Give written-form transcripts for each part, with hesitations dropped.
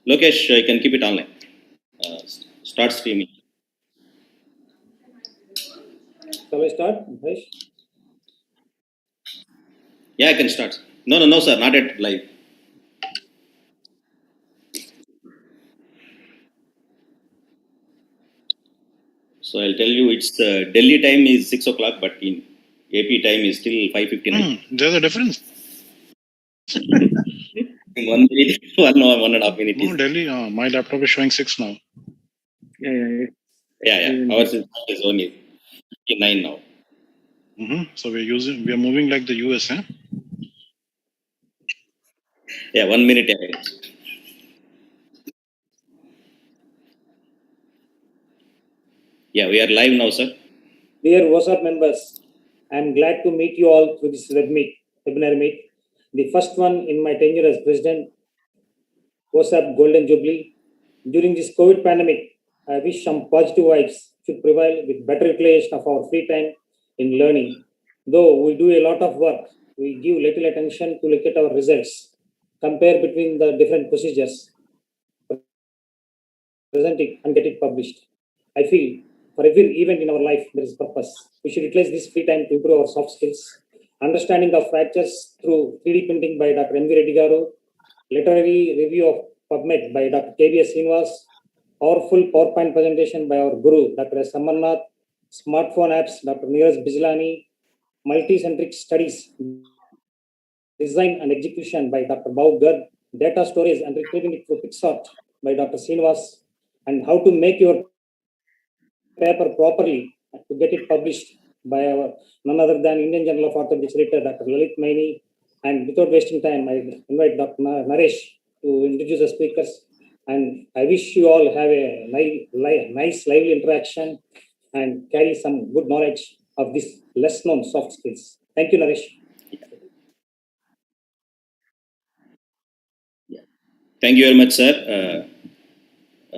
Lokesh, you can keep it online. Start streaming. Shall I start, Mahesh? Yeah, I can start. No, sir, not at live. So I'll tell you, it's Delhi time is 6 o'clock, but in AP time is still 5:59. There's a difference. 1 minute, 1.5 minutes. No, Delhi. My laptop is showing 6 now. Yeah. Ours is only 9 now. So we are moving like the US, huh? Yeah, 1 minute ahead. Yeah, we are live now, sir. Dear OSSAP members, I am glad to meet you all through this webinar meet. The first one in my tenure as President, OSSAP Golden Jubilee. During this COVID pandemic, I wish some positive vibes should prevail with better utilization of our free time in learning. Though we do a lot of work, we give little attention to look at our results, compare between the different procedures, present it and get it published. I feel for every event in our life, there is purpose. We should utilize this free time to improve our soft skills. Understanding of fractures through 3D printing by Dr. M.V. Reddy Garu, literary review of PubMed by Dr. K.B.S. Srinivas, powerful PowerPoint presentation by our Guru, Dr. S. Amarnath, smartphone apps, Dr. Neeraj Bijlani, Multicentric Studies, design and execution by Dr. Bau Garg, data storage and retrieving it through PixArt by Dr. Srinivas, and how to make your paper properly to get it published by our none other than Indian Journal of Orthopaedic editor Dr. Lalit Maini. And without wasting time, I invite Dr. Naresh to introduce the speakers. And I wish you all have a nice, lively interaction and carry some good knowledge of this less known soft skills. Thank you, Naresh. Thank you very much, sir.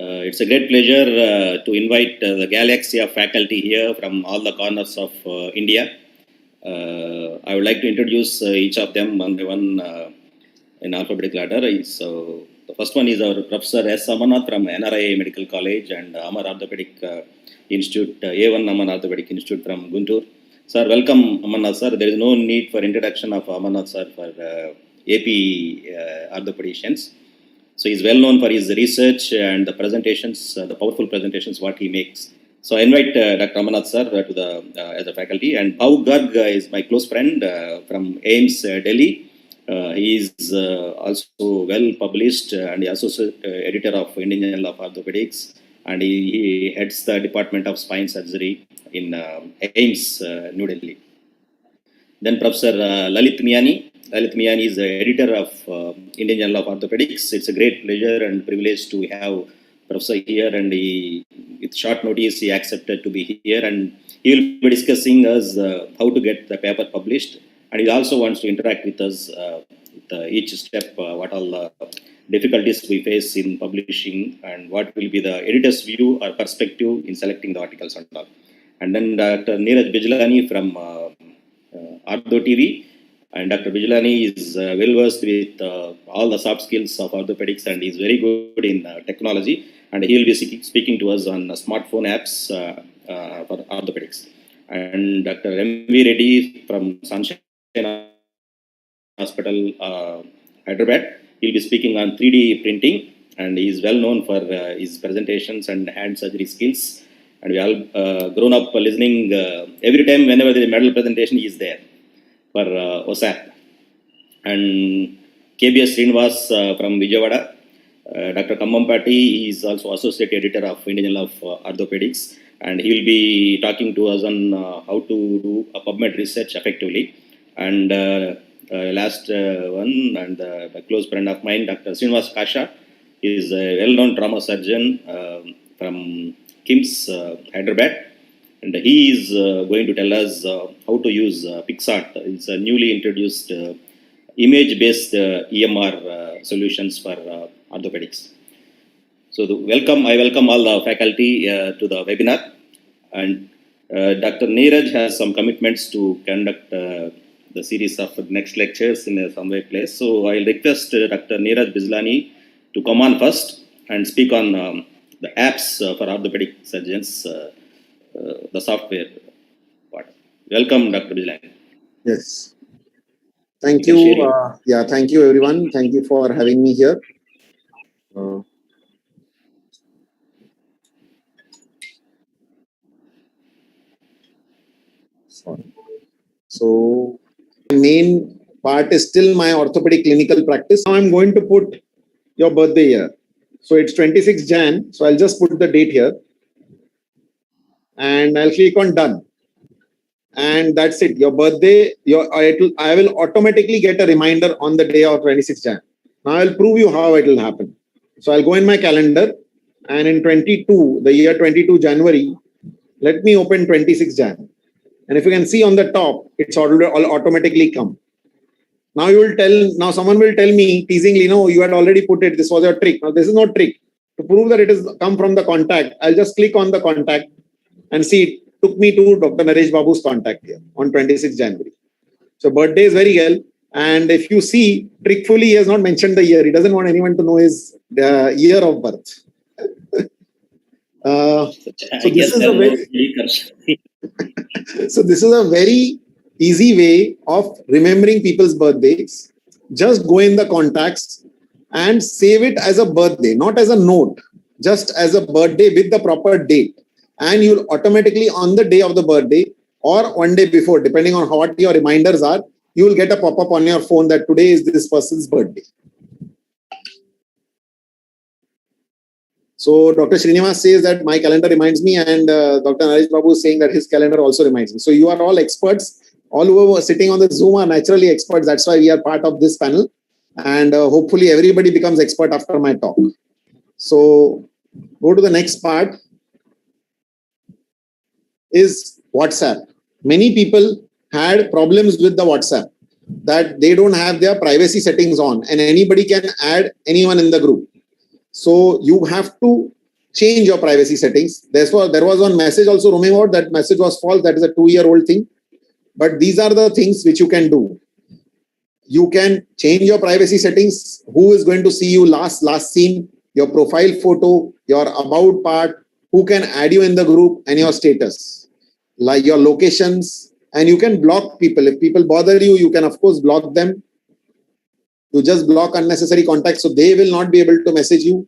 It's a great pleasure to invite the galaxy of faculty here from all the corners of India. I would like to introduce each of them one by one in alphabetical order. So the first one is our Professor S. Amarnath from NRI Medical College and Amar Orthopaedic Institute, A1 Amar Orthopaedic Institute from Guntur. Sir, welcome, Amarnath sir. There is no need for introduction of Amarnath sir for AP orthopedicians. So he's well known for his research and the presentations, the powerful presentations what he makes. So I invite Dr. Amarnath sir to the as a faculty, and Bau Garg is my close friend from AIMS Delhi. He is also well published and the associate editor of Indian Journal of Orthopaedics, and he heads the Department of Spine Surgery in AIMS New Delhi. Then Professor Lalit Miani. Lalit Miani is the editor of Indian Journal of Orthopaedics. It's a great pleasure and privilege to have Professor here, and with short notice he accepted to be here, and he will be discussing us how to get the paper published, and he also wants to interact with us with each step, what all the difficulties we face in publishing and what will be the editor's view or perspective in selecting the articles and all. And then Dr. Neeraj Bijlani from OrthoTV. And Dr. Bijlani is well versed with all the soft skills of orthopedics, and is very good in technology. And he will be speaking to us on smartphone apps for orthopedics. And Dr. M.V. Reddy from Sunshine Hospital, Hyderabad, he will be speaking on 3D printing, and he is well known for his presentations and hand surgery skills. And we all grown up listening every time whenever there is a medal presentation, he is there for OSSAP. And K.B.S. Srinivas from Vijayawada. Dr. Kammampati is also associate editor of Indian Journal of Orthopaedics, and he will be talking to us on how to do a PubMed research effectively. And last one, and a close friend of mine, Dr. Srinivas Kasha, is a well-known trauma surgeon from KIMS, Hyderabad. And he is going to tell us how to use PixArt. It's a newly introduced image-based EMR solutions for orthopedics. So I welcome all the faculty to the webinar. And Dr. Neeraj has some commitments to conduct the series of next lectures in some way place. So I'll request Dr. Neeraj Bijlani to come on first. and speak on the apps for orthopedic surgeons, the software part. Welcome, Dr. Bijlan. Yes. Thank you. Yeah, thank you, everyone. Thank you for having me here. So, main part is still my orthopedic clinical practice. Now I'm going to put your birthday year. So it's 26 Jan. So I'll just put the date here. And I'll click on done. And that's it. Your birthday, I will automatically get a reminder on the day of 26 Jan. Now I'll prove you how it will happen. So I'll go in my calendar, and in 22, the year 22 January, let me open 26 Jan. And if you can see on the top, it's all automatically come. Now now someone will tell me teasingly, no, you had already put it. This was your trick. Now this is not trick. To prove that it has come from the contact, I'll just click on the contact and see it took me to Dr. Naresh Babu's contact here on 26 January. So birthday is very well. And if you see, trickfully, he has not mentioned the year. He doesn't want anyone to know his year of birth. So this is a very easy way of remembering people's birthdays. Just go in the contacts and save it as a birthday, not as a note, just as a birthday with the proper date. And you'll automatically on the day of the birthday or one day before, depending on what your reminders are, you will get a pop-up on your phone that today is this person's birthday. So Dr. Srinivas says that my calendar reminds me, and Dr. Naresh Babu is saying that his calendar also reminds me. So you are all experts. All who are sitting on the Zoom are naturally experts. That's why we are part of this panel. And hopefully everybody becomes expert after my talk. So go to the next part. Is WhatsApp. Many people had problems with the WhatsApp, that they don't have their privacy settings on and anybody can add anyone in the group. So you have to change your privacy settings. Therefore, there was one message also roaming out. That message was false. That is a 2-year-old thing. But these are the things which you can do. You can change your privacy settings. Who is going to see you last seen, your profile photo, your about part, who can add you in the group, and your status, like your locations. And you can block people. If people bother you, you can of course block them. You just block unnecessary contacts so they will not be able to message you.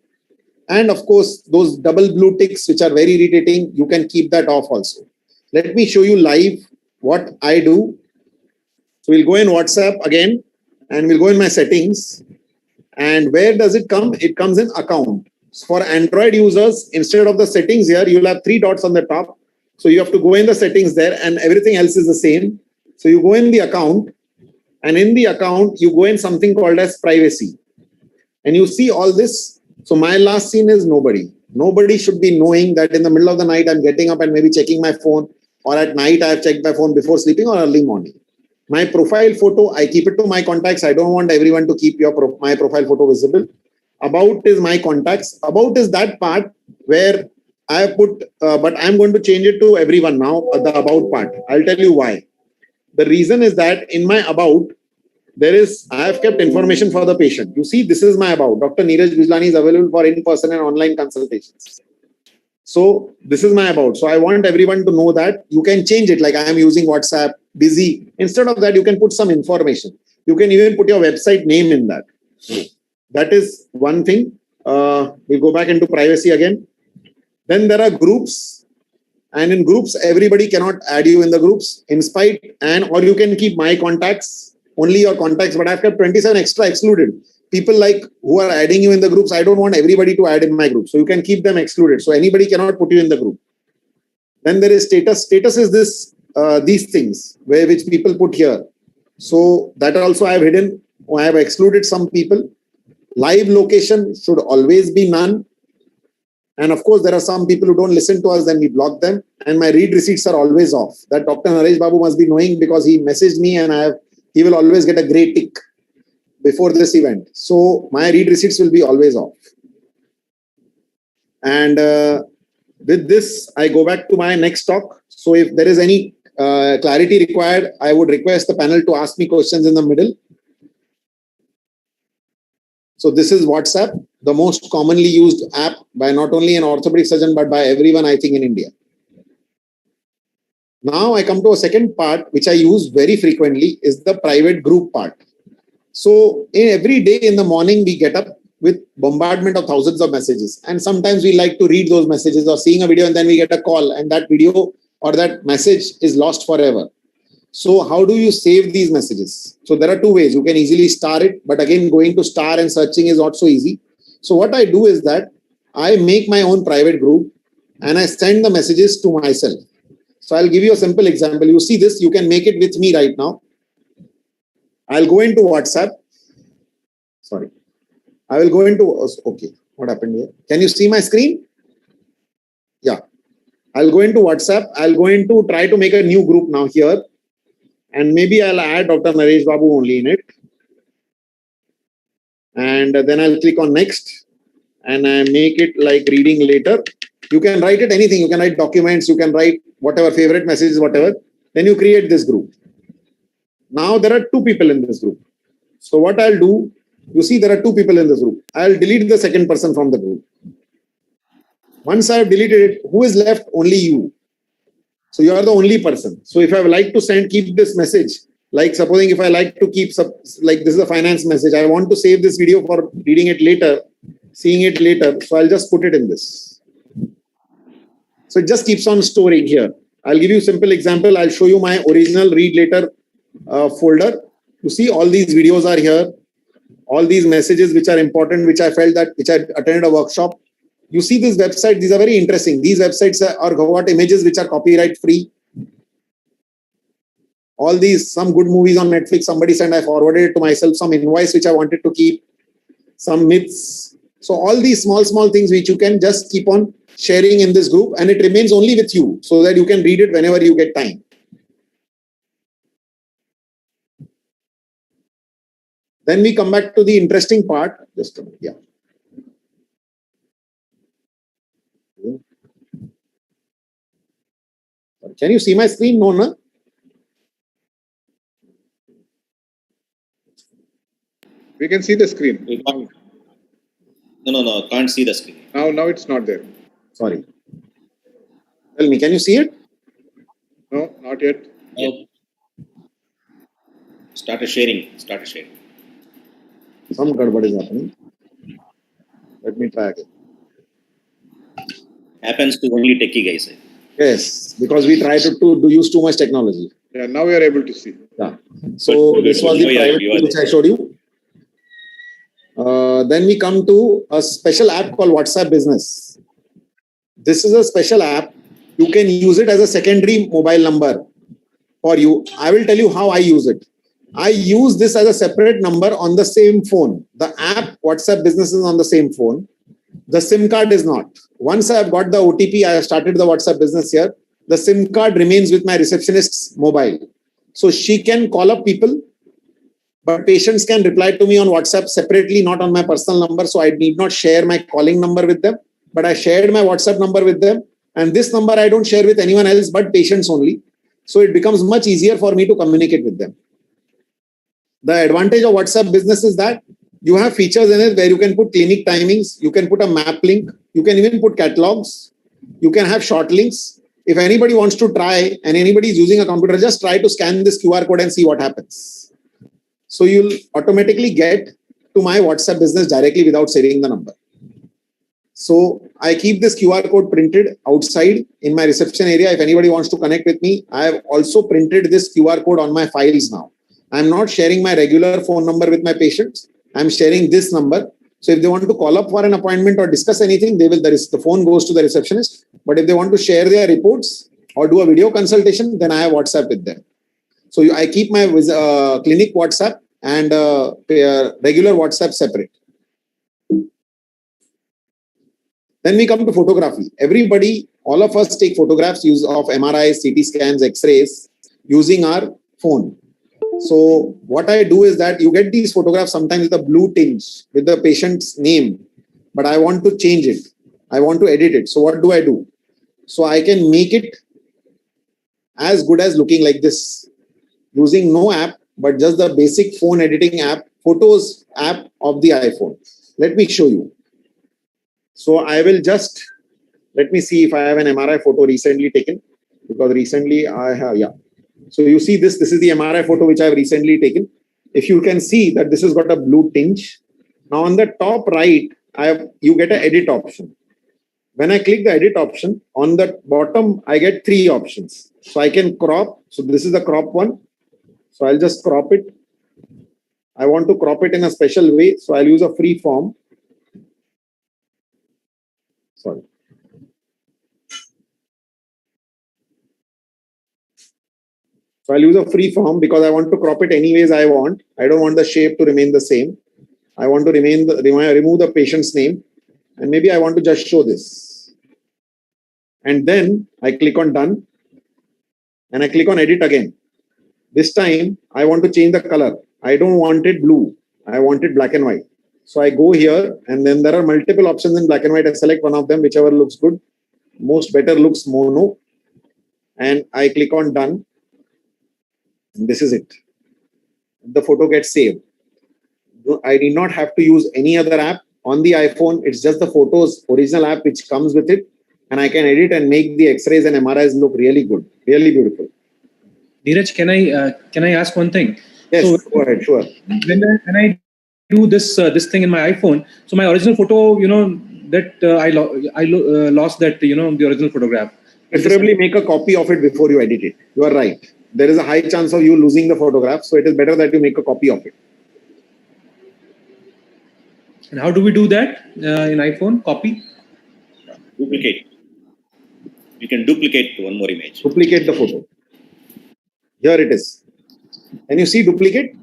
And of course, those double blue ticks which are very irritating, you can keep that off also. Let me show you live what I do. So we'll go in WhatsApp again and we'll go in my settings. And where does it come? It comes in account. So for Android users, instead of the settings here, you'll have 3 dots on the top. So you have to go in the settings there and everything else is the same. So you go in the account, and in the account, you go in something called as privacy. And you see all this. So my last scene is nobody. Nobody should be knowing that in the middle of the night, I'm getting up and maybe checking my phone, or at night, I have checked my phone before sleeping or early morning. My profile photo, I keep it to my contacts. I don't want everyone to keep my profile photo visible. About is my contacts. About is that part where I have put, but I'm going to change it to everyone now, the about part. I'll tell you why. The reason is that in my about, I have kept information for the patient. You see, this is my about. Dr. Neeraj Bijlani is available for in-person and online consultations. So this is my about. So I want everyone to know that you can change it. Like I am using WhatsApp, busy. Instead of that, you can put some information. You can even put your website name in that. That is one thing. We'll go back into privacy again. Then there are groups. And in groups, everybody cannot add you in the groups or you can keep my contacts, only your contacts, but I've kept 27 extra excluded. People like who are adding you in the groups, I don't want everybody to add in my group. So you can keep them excluded. So anybody cannot put you in the group. Then there is status. Status is these things which people put here. So that also I have hidden. I have excluded some people. Live location should always be none. And of course, there are some people who don't listen to us, then we block them. And my read receipts are always off. That Dr. Naresh Babu must be knowing because he messaged me and he will always get a grey tick before this event. So my read receipts will be always off. And with this, I go back to my next talk. So if there is any clarity required, I would request the panel to ask me questions in the middle. So this is WhatsApp. the most commonly used app by not only an orthopedic surgeon, but by everyone, I think, in India. Now I come to a second part, which I use very frequently, is the private group part. So every day in the morning, we get up with bombardment of thousands of messages. And sometimes we like to read those messages or seeing a video and then we get a call and that video or that message is lost forever. So how do you save these messages? So there are two ways. You can easily star it, but again, going to star and searching is not so easy. So what I do is that I make my own private group and I send the messages to myself. So I'll give you a simple example. You see this, you can make it with me right now. I'll go into WhatsApp. Sorry. I will go into, okay, what happened here? Can you see my screen? Yeah. I'll go into WhatsApp. I'll go into try to make a new group now here. And maybe I'll add Dr. Naresh Babu only in it. And then I'll click on next. And I make it like reading later. You can write it anything. You can write documents. You can write whatever favorite messages, whatever. Then you create this group. Now there are two people in this group. So what I'll do, you see there are two people in this group. I'll delete the second person from the group. Once I've deleted it, who is left? Only you. So you are the only person. So if I would like to keep this message, like supposing if I like to keep, like this is a finance message, I want to save this video for reading it later, seeing it later. So I'll just put it in this. So it just keeps on storing here. I'll give you a simple example. I'll show you my original read later folder. You see all these videos are here. All these messages which are important, which I felt that, which I attended a workshop. You see this website, these are very interesting. These websites are got images which are copyright free. All these, some good movies on Netflix, somebody sent, I forwarded it to myself, some invoice which I wanted to keep, some myths. So all these small things which you can just keep on sharing in this group and it remains only with you so that you can read it whenever you get time. Then we come back to the interesting part. Just a minute, yeah. Can you see my screen? No, no? We can see the screen. No, can't see the screen. Now it's not there. Sorry. Tell me, can you see it? No, not yet. Yeah. Start sharing. Some gadbad is happening. Let me try again. Happens to only techie guys. Yes, because we try to use too much technology. Yeah, now we are able to see. Yeah. So this was the private group which I showed you. Then we come to a special app called WhatsApp Business. This is a special app. You can use it as a secondary mobile number for you. I will tell you how I use it. I use this as a separate number on the same phone. The app WhatsApp Business is on the same phone. The SIM card is not. Once I have got the OTP, I have started the WhatsApp Business here. The SIM card remains with my receptionist's mobile. So she can call up people, but patients can reply to me on WhatsApp separately, not on my personal number. So I need not share my calling number with them, but I shared my WhatsApp number with them. And this number I don't share with anyone else but patients only. So it becomes much easier for me to communicate with them. The advantage of WhatsApp Business is that you have features in it where you can put clinic timings, you can put a map link, you can even put catalogs, you can have short links. If anybody wants to try and anybody is using a computer, just try to scan this QR code and see what happens. So you'll automatically get to my WhatsApp Business directly without saving the number. So I keep this QR code printed outside in my reception area. If anybody wants to connect with me, I have also printed this QR code on my files now. I'm not sharing my regular phone number with my patients. I'm sharing this number. So if they want to call up for an appointment or discuss anything, the phone goes to the receptionist. But if they want to share their reports or do a video consultation, then I have WhatsApp with them. So I keep my clinic WhatsApp and regular WhatsApp separate. Then we come to photography. Everybody, all of us take photographs of MRIs, CT scans, X-rays using our phone. So what I do is that you get these photographs sometimes with a blue tinge with the patient's name, but I want to change it. I want to edit it. So what do? So I can make it as good as looking like this using no app, but just the basic phone editing app, Photos app of the iPhone. Let me show you. So I will just, let me see if I have an MRI photo recently taken, because recently I have, yeah. So you see this is the MRI photo which I have recently taken. If you can see that this has got a blue tinge. Now on the top right, you get an edit option. When I click the edit option, on the bottom, I get 3 options. So I can crop. So this is the crop one. So I'll just crop it. I want to crop it in a special way. So I'll use a free form. Sorry. So I'll use a free form because I want to crop it anyways I want. I don't want the shape to remain the same. I want to remove the patient's name. And maybe I want to just show this. And then I click on done. And I click on edit again. This time I want to change the color. I don't want it blue. I want it black and white. So I go here and then there are multiple options in black and white. I select one of them, whichever looks good. Most better looks mono. And I click on done. And this is it. The photo gets saved. I need not have to use any other app. On the iPhone, it's just the photos original app which comes with it. And I can edit and make the X-rays and MRIs look really good, really beautiful. Neeraj, can I ask one thing? Yes, so, go ahead, sure. When I do this thing in my iPhone, so my original photo, that I lost that, the original photograph. Preferably make a copy of it before you edit it. You are right. There is a high chance of you losing the photograph, so it is better that you make a copy of it. And how do we do that in iPhone? Copy? Duplicate. You can duplicate one more image. Duplicate the photo. Here it is. Can you see duplicate?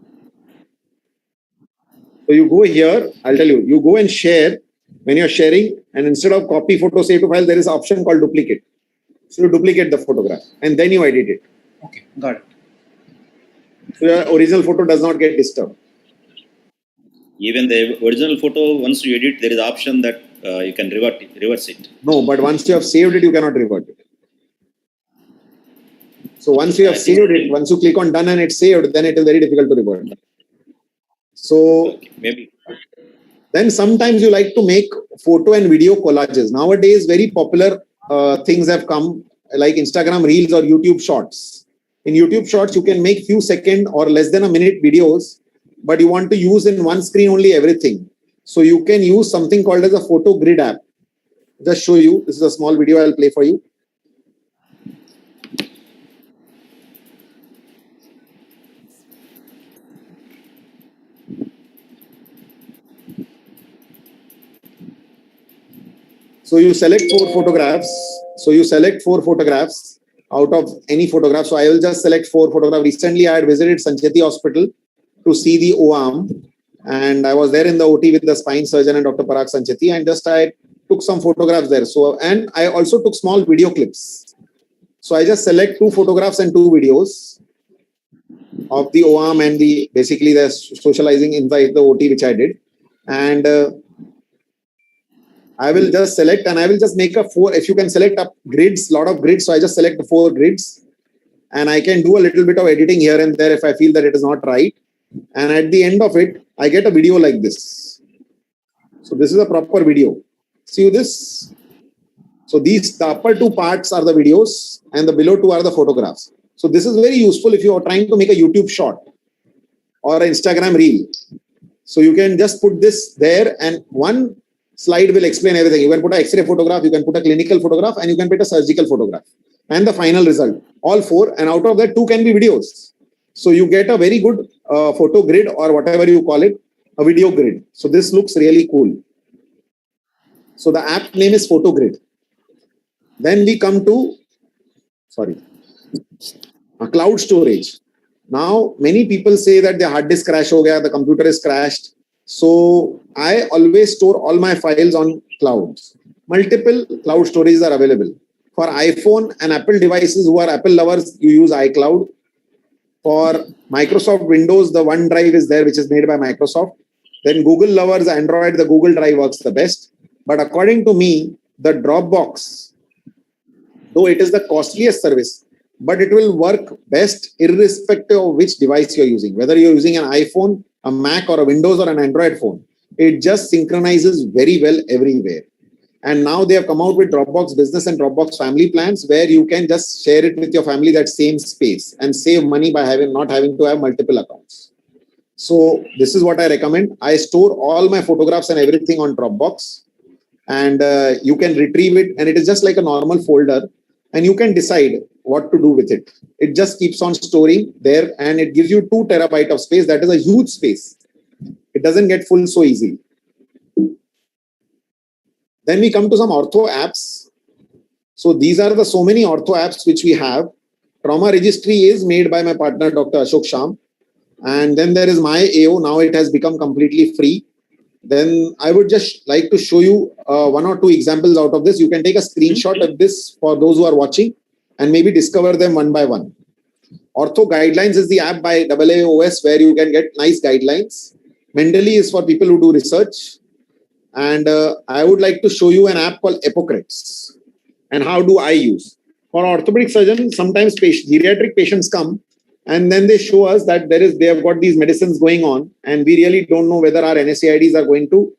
So you go here, I'll tell you, you go and share when you're sharing, and instead of copy photo, save to file, there is an option called duplicate. So you duplicate the photograph and then you edit it. Okay, got it. So your original photo does not get disturbed. Even the original photo, once you edit, there is an option that you can reverse it. No, but once you have saved it, you cannot revert it. So once you have saved it, once you click on done and it's saved, then it is very difficult to revert. So okay, maybe. Then sometimes you like to make photo and video collages. Nowadays, very popular things have come like Instagram Reels or YouTube Shorts. In YouTube Shorts, you can make few second or less than a minute videos, but you want to use in one screen only everything. So you can use something called as a photo grid app. Just show you. This is a small video I'll play for you. So you select 4 photographs. So you select 4 photographs out of any photograph. So I will just select 4 photographs. Recently, I had visited Sancheti Hospital to see the O-arm. And I was there in the OT with the spine surgeon and Dr. Parag Sancheti. And just I took some photographs there. So, and I also took small video clips. So I just select 2 photographs and 2 videos of the O-arm and the basically the socializing inside the OT, which I did. And I will just select and I will just make a 4. If you can select up grids, lot of grids. So I just select the 4 grids and I can do a little bit of editing here and there if I feel that it is not right. And at the end of it, I get a video like this. So this is a proper video. See this? So the upper 2 parts are the videos and the below 2 are the photographs. So this is very useful if you are trying to make a YouTube short or an Instagram reel. So you can just put this there and one slide will explain everything. You can put an X-ray photograph, you can put a clinical photograph, and you can put a surgical photograph. And the final result, all 4. And out of that, 2 can be videos. So you get a very good photo grid or whatever you call it, a video grid. So this looks really cool. So the app name is Photo Grid. Then we come to, cloud storage. Now, many people say that their hard disk crash ho gaya, the computer is crashed. So I always store all my files on clouds. Multiple cloud storages are available. For iPhone and Apple devices who are Apple lovers, you use iCloud. For Microsoft Windows, the OneDrive is there, which is made by Microsoft. Then Google lovers, Android, the Google Drive works the best. But according to me, the Dropbox, though it is the costliest service, but it will work best irrespective of which device you're using. Whether you're using an iPhone, a Mac or a Windows or an Android phone, it just synchronizes very well everywhere. And now they have come out with Dropbox Business and Dropbox Family plans where you can just share it with your family, that same space, and save money by not having to have multiple accounts. So this is what I recommend. I store all my photographs and everything on Dropbox, and you can retrieve it, and it is just like a normal folder, and you can decide what to do with it. It just keeps on storing there, and it gives you 2 terabytes of space. That is a huge space. It doesn't get full so easily. Then we come to some Ortho apps. So these are the so many Ortho apps which we have. Trauma registry is made by my partner, Dr. Ashok Sham. And then there is my AO. Now it has become completely free. Then I would just like to show you 1 or 2 examples out of this. You can take a screenshot of this for those who are watching and maybe discover them one by one. Ortho Guidelines is the app by AAOS where you can get nice guidelines. Mendeley is for people who do research. And I would like to show you an app called Epocrates. And how do I use? For orthopedic surgeons, sometimes geriatric patients come and then they show us that they have got these medicines going on, and we really don't know whether our NSAIDs are going to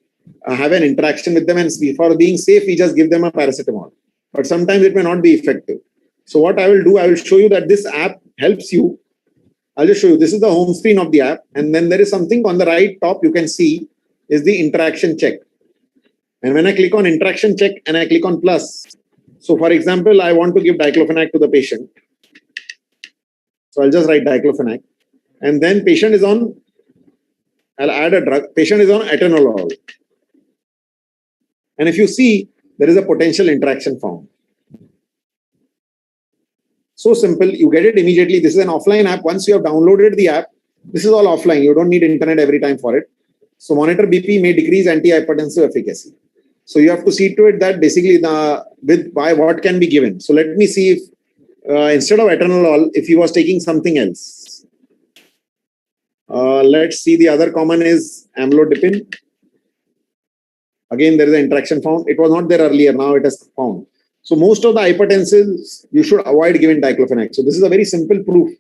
have an interaction with them. And for being safe, we just give them a paracetamol. But sometimes it may not be effective. So what I will do, I will show you that this app helps you. I'll just show you. This is the home screen of the app. And then there is something on the right top you can see is the interaction check. And when I click on interaction check and I click on plus, so for example, I want to give diclofenac to the patient. So I'll just write diclofenac. And then patient is on, I'll add a drug, patient is on atenolol. And if you see, there is a potential interaction found. So simple, you get it immediately. This is an offline app. Once you have downloaded the app, this is all offline. You don't need internet every time for it. So monitor BP may decrease antihypertensive efficacy. So you have to see to it that basically what can be given. So let me see if instead of atenolol, if he was taking something else. Let's see, the other common is amlodipine. Again, there is an interaction found. It was not there earlier. Now it has found. So most of the hypertensives, you should avoid giving diclofenac. So this is a very simple proof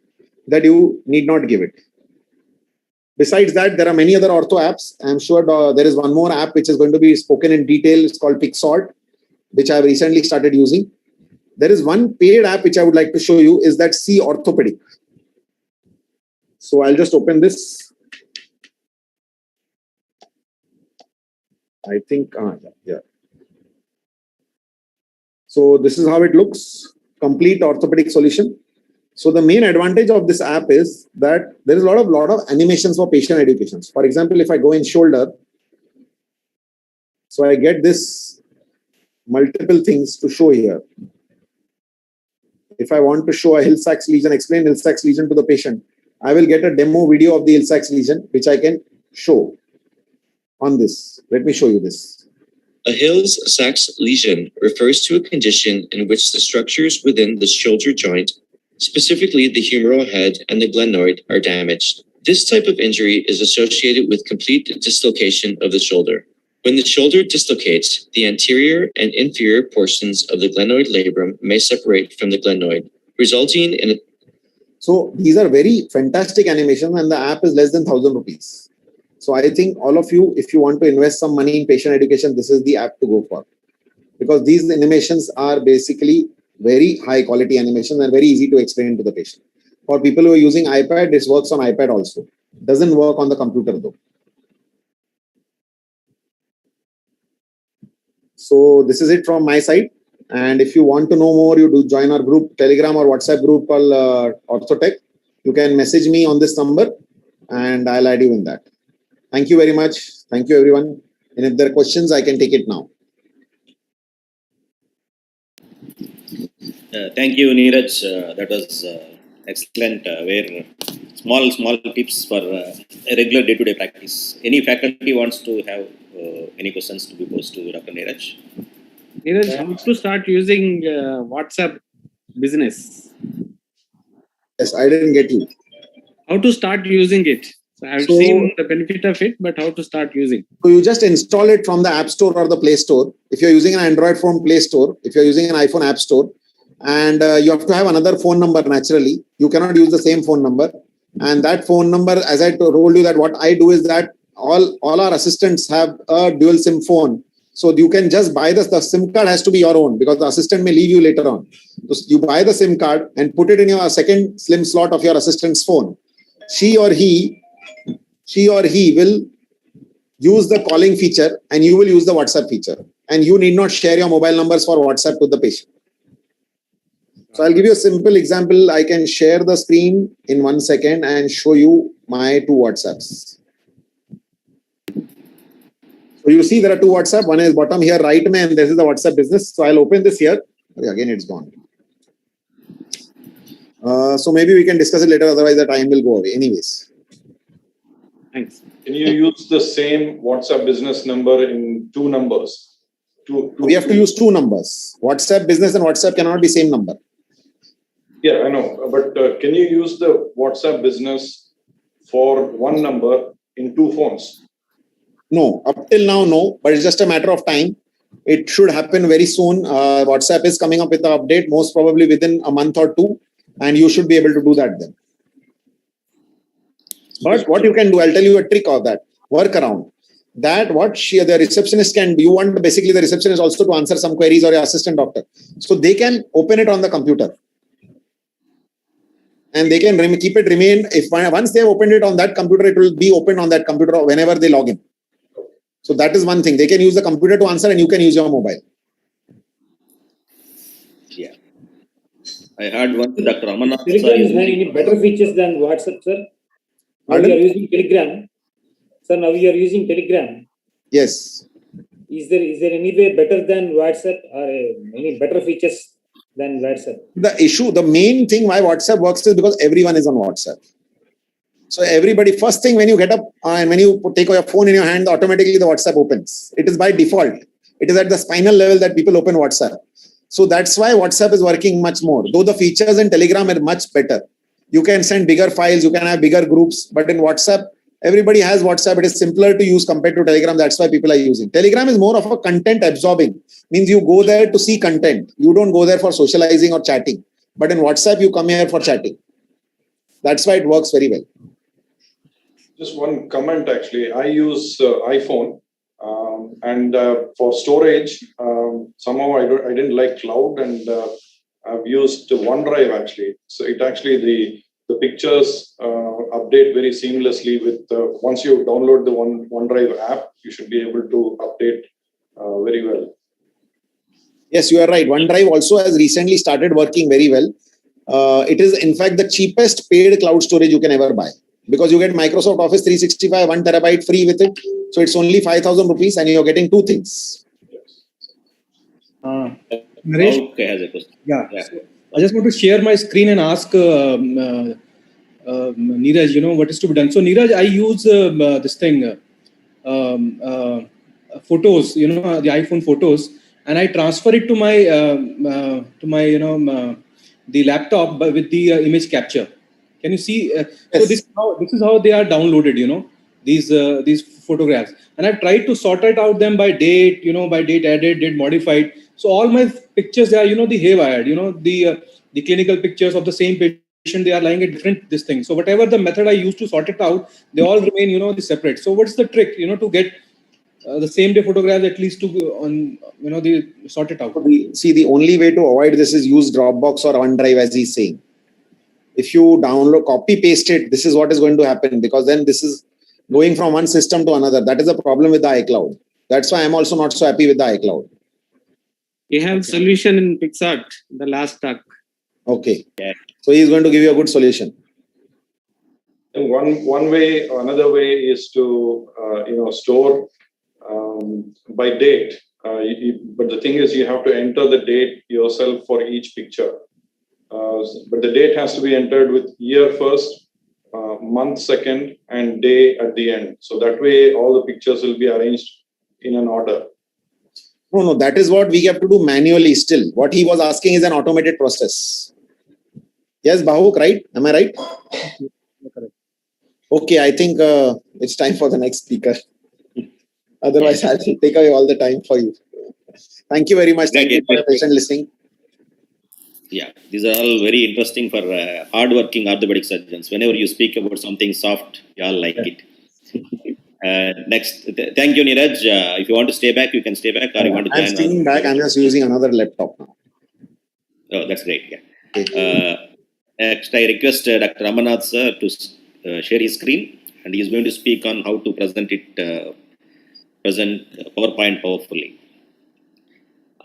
that you need not give it. Besides that, there are many other ortho apps. I'm sure there is one more app which is going to be spoken in detail. It's called PixSort, which I have recently started using. There is one paid app which I would like to show you is that C Orthopaedic. So I'll just open this. I think, yeah. So this is how it looks, complete orthopedic solution. So the main advantage of this app is that there is a lot of animations for patient educations. For example, if I go in shoulder, so I get this multiple things to show here. If I want to show a Hill-Sachs lesion, explain Hill-Sachs lesion to the patient, I will get a demo video of the Hill-Sachs lesion, which I can show on this. Let me show you this. A Hill-Sachs lesion refers to a condition in which the structures within the shoulder joint, specifically the humeral head and the glenoid, are damaged. This type of injury is associated with complete dislocation of the shoulder. When the shoulder dislocates, the anterior and inferior portions of the glenoid labrum may separate from the glenoid, resulting in a... So these are very fantastic animations, and the app is less than 1,000 rupees. So I think all of you, if you want to invest some money in patient education, this is the app to go for. Because these animations are basically very high quality animations and very easy to explain to the patient. For people who are using iPad, this works on iPad also. Doesn't work on the computer though. So this is it from my side. And if you want to know more, you do join our group, Telegram or WhatsApp group called OrthoTech. You can message me on this number and I'll add you in that. Thank you very much. Thank you, everyone. And if there are questions, I can take it now. Thank you, Neeraj. That was excellent. Where small tips for a regular day-to-day practice. Any faculty wants to have any questions to be posed to Dr. Neeraj? Neeraj, how to start using WhatsApp Business? Yes, I didn't get you. How to start using it? So I've seen the benefit of it, but how to start using? So you just install it from the App Store or the Play Store. If you're using an Android phone, Play Store. If you're using an iPhone, App Store. And you have to have another phone number naturally. You cannot use the same phone number. And that phone number, as I told you, that what I do is that all our assistants have a dual SIM phone. So you can just buy the SIM card has to be your own because the assistant may leave you later on. So you buy the SIM card and put it in your second SIM slot of your assistant's phone. She or he will use the calling feature and you will use the WhatsApp feature. And you need not share your mobile numbers for WhatsApp to the patient. So I'll give you a simple example. I can share the screen in 1 second and show you my 2 WhatsApps. So you see there are 2 WhatsApp. One is bottom here, right, and this is the WhatsApp business. So I'll open this here. Again, it's gone. So maybe we can discuss it later. Otherwise, the time will go away. Anyways. Thanks. Can you use the same WhatsApp business number in 2 numbers? We have to use 2 numbers. WhatsApp business and WhatsApp cannot be same number. Yeah, I know. But can you use the WhatsApp business for 1 number in 2 phones? No, up till now, no. But it's just a matter of time. It should happen very soon. WhatsApp is coming up with an update, most probably within a month or 2. And you should be able to do that then. But what you can do, I'll tell you a trick of that. Workaround. That what the receptionist can do. You want basically the receptionist also to answer some queries or your assistant doctor. So they can open it on the computer. And they can keep it remain. Once they have opened it on that computer, it will be open on that computer whenever they log in. So that is one thing. They can use the computer to answer and you can use your mobile. Yeah. I heard one Dr. Amarnath. Telegram is having any better features than WhatsApp, sir? Now you are using Telegram. Sir, now you are using Telegram. Yes. Is there any way better than WhatsApp or any better features than WhatsApp? The main thing why WhatsApp works is because everyone is on WhatsApp. So everybody, first thing when you get up and when you take your phone in your hand, automatically the WhatsApp opens. It is by default. It is at the spinal level that people open WhatsApp. So that's why WhatsApp is working much more. Though the features in Telegram are much better. You can send bigger files, you can have bigger groups. But in WhatsApp, everybody has WhatsApp. It is simpler to use compared to Telegram. That's why people are using. Telegram is more of a content absorbing. Means you go there to see content. You don't go there for socializing or chatting. But in WhatsApp, you come here for chatting. That's why it works very well. Just one comment actually. I use iPhone and for storage, somehow I didn't like cloud and I've used OneDrive actually. So it actually the pictures update very seamlessly with once you download the OneDrive app, you should be able to update very well. Yes, you are right. OneDrive also has recently started working very well. It is in fact the cheapest paid cloud storage you can ever buy. Because you get Microsoft Office 365, 1 terabyte free with it. So it's only 5,000 rupees and you're getting 2 things. Naresh, Okay, has a question. Yeah. So I just want to share my screen and ask Neeraj, what is to be done. So Neeraj, I use this thing, photos, the iPhone photos, and I transfer it to my the laptop with the image capture. Can you see? Yes. So this is how they are downloaded. These photographs, and I've tried to sort it out them by date, by date added, date modified. So all my pictures, they are, the haywired, the clinical pictures of the same patient, they are lying at different this thing. So whatever the method I used to sort it out, they all remain, separate. So what's the trick, to get the same day photographs at least they sort it out? The only way to avoid this is use Dropbox or OneDrive as he's saying. If you download, copy, paste it, this is what is going to happen because then this is going from one system to another. That is a problem with the iCloud. That's why I'm also not so happy with the iCloud. We have solution in PixArt, the last talk. Okay. Yeah. So he's going to give you a good solution. And one way, another way is to store by date. But the thing is, you have to enter the date yourself for each picture. But the date has to be entered with year first, month second, and day at the end. So that way, all the pictures will be arranged in an order. No, that is what we have to do manually still. What he was asking is an automated process. Yes, Bahuk, right? Am I right? Okay, I think it's time for the next speaker. Otherwise, I'll take away all the time for you. Thank you very much. Thank you for your patient listening. Yeah, these are all very interesting for hard-working orthopedic surgeons. Whenever you speak about something soft, you all like it. Next, thank you, Neeraj. If you want to stay back, you can stay back, or you want to I'm join staying us. back. I'm just using another laptop now. Oh, that's great. Yeah. Okay. Next, I request Dr. Ramanath sir to share his screen, and he is going to speak on how to present PowerPoint powerfully.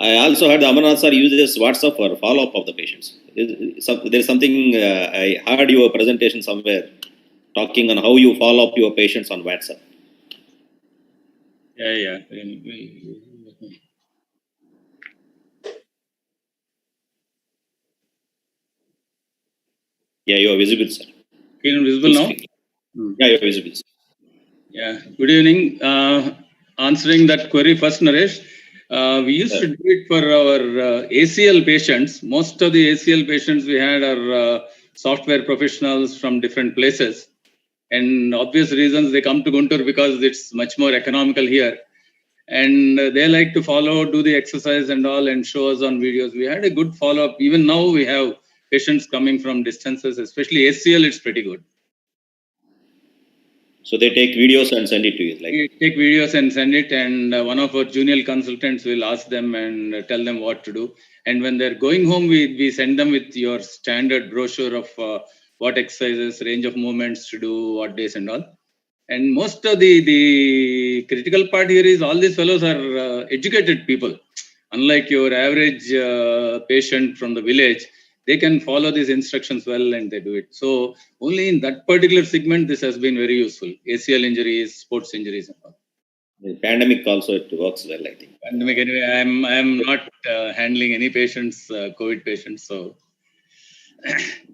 I also heard Amarnath sir uses WhatsApp for follow-up of the patients. There's something I heard your presentation somewhere talking on how you follow up your patients on WhatsApp. Yeah. Yeah, you are visible, sir. Can you visible now? Yeah, you are visible, sir. Yeah. Good evening. Answering that query first, Naresh. We used to do it for our ACL patients. Most of the ACL patients we had are software professionals from different places. And obvious reasons they come to Guntur because it's much more economical here. And they like to follow, do the exercise and all, and show us on videos. We had a good follow-up. Even now we have patients coming from distances, especially ACL, it's pretty good. So they take videos and send it to you? We take videos and send it, and one of our junior consultants will ask them and tell them what to do. And when they're going home, we send them with your standard brochure of what exercises, range of movements to do, what days and all. And most of the critical part here is all these fellows are educated people. Unlike your average patient from the village, they can follow these instructions well and they do it. So only in that particular segment, this has been very useful. ACL injuries, sports injuries and all. In pandemic also it works well, I think. Pandemic anyway, I'm not handling any patients, COVID patients. So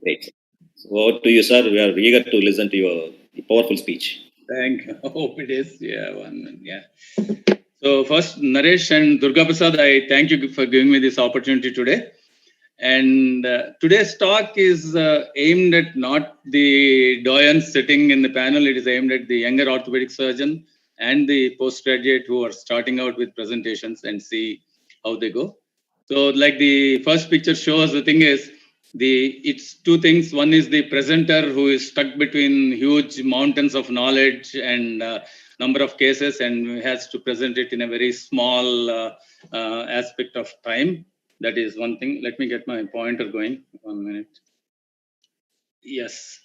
great. So over to you, sir. We are eager to listen to your powerful speech. Thank you. Hope it is. Yeah, yeah. So first, Naresh and Durga Prasad, I thank you for giving me this opportunity today. And today's talk is aimed at not the doyens sitting in the panel. It is aimed at the younger orthopedic surgeon and the postgraduate who are starting out with presentations and see how they go. So like the first picture shows, the thing is, it's two things. One is the presenter who is stuck between huge mountains of knowledge and number of cases and has to present it in a very small aspect of time. That is one thing. Let me get my pointer going. 1 minute. Yes.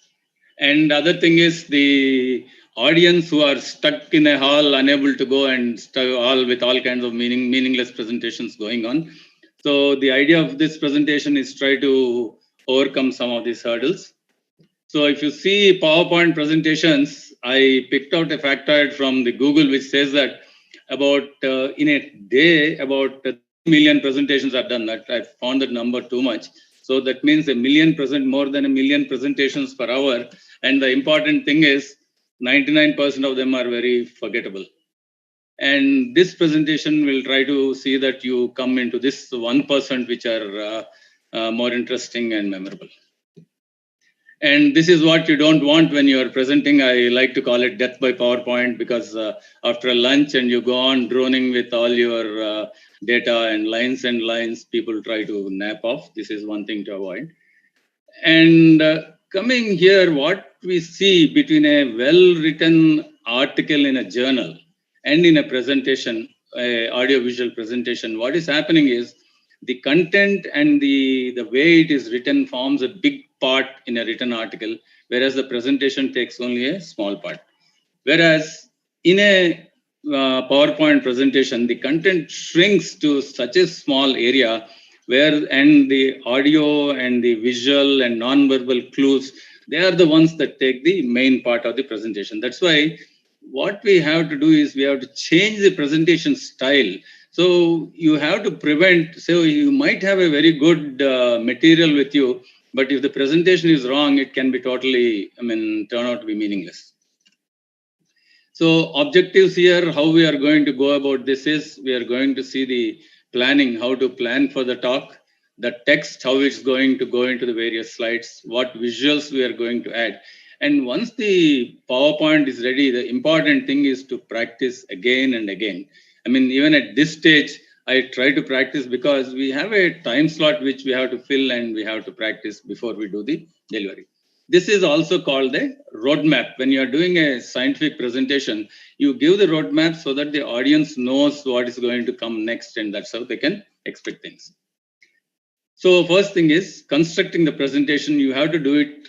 And the other thing is the audience who are stuck in a hall, unable to go, and all with all kinds of meaningless presentations going on. So the idea of this presentation is try to overcome some of these hurdles. So if you see PowerPoint presentations, I picked out a factoid from the Google which says that about in a day, about 3 million presentations are done. That I found that number too much. So that means more than 1 million presentations per hour. And the important thing is 99% of them are very forgettable. And this presentation will try to see that you come into this 1% which are more interesting and memorable. And this is what you don't want when you are presenting. I like to call it death by PowerPoint because after a lunch and you go on droning with all your data and lines, people try to nap off. This is one thing to avoid. And coming here, what we see between a well-written article in a journal and in a presentation, audio-visual presentation, what is happening is the content and the way it is written forms a big part in a written article, whereas the presentation takes only a small part. Whereas in a PowerPoint presentation, the content shrinks to such a small area and the audio and the visual and non-verbal clues, they are the ones that take the main part of the presentation. That's why what we have to do is we have to change the presentation style. So you have to prevent, so you might have a very good material with you, but if the presentation is wrong, it can be totally, turn out to be meaningless. So objectives here, how we are going to go about this is, we are going to see the planning, how to plan for the talk, the text, how it's going to go into the various slides, what visuals we are going to add. And once the PowerPoint is ready, the important thing is to practice again and again. Even at this stage, I try to practice because we have a time slot which we have to fill and we have to practice before we do the delivery. This is also called the roadmap. When you are doing a scientific presentation, you give the roadmap so that the audience knows what is going to come next, and that's how they can expect things. So first thing is constructing the presentation. You have to do it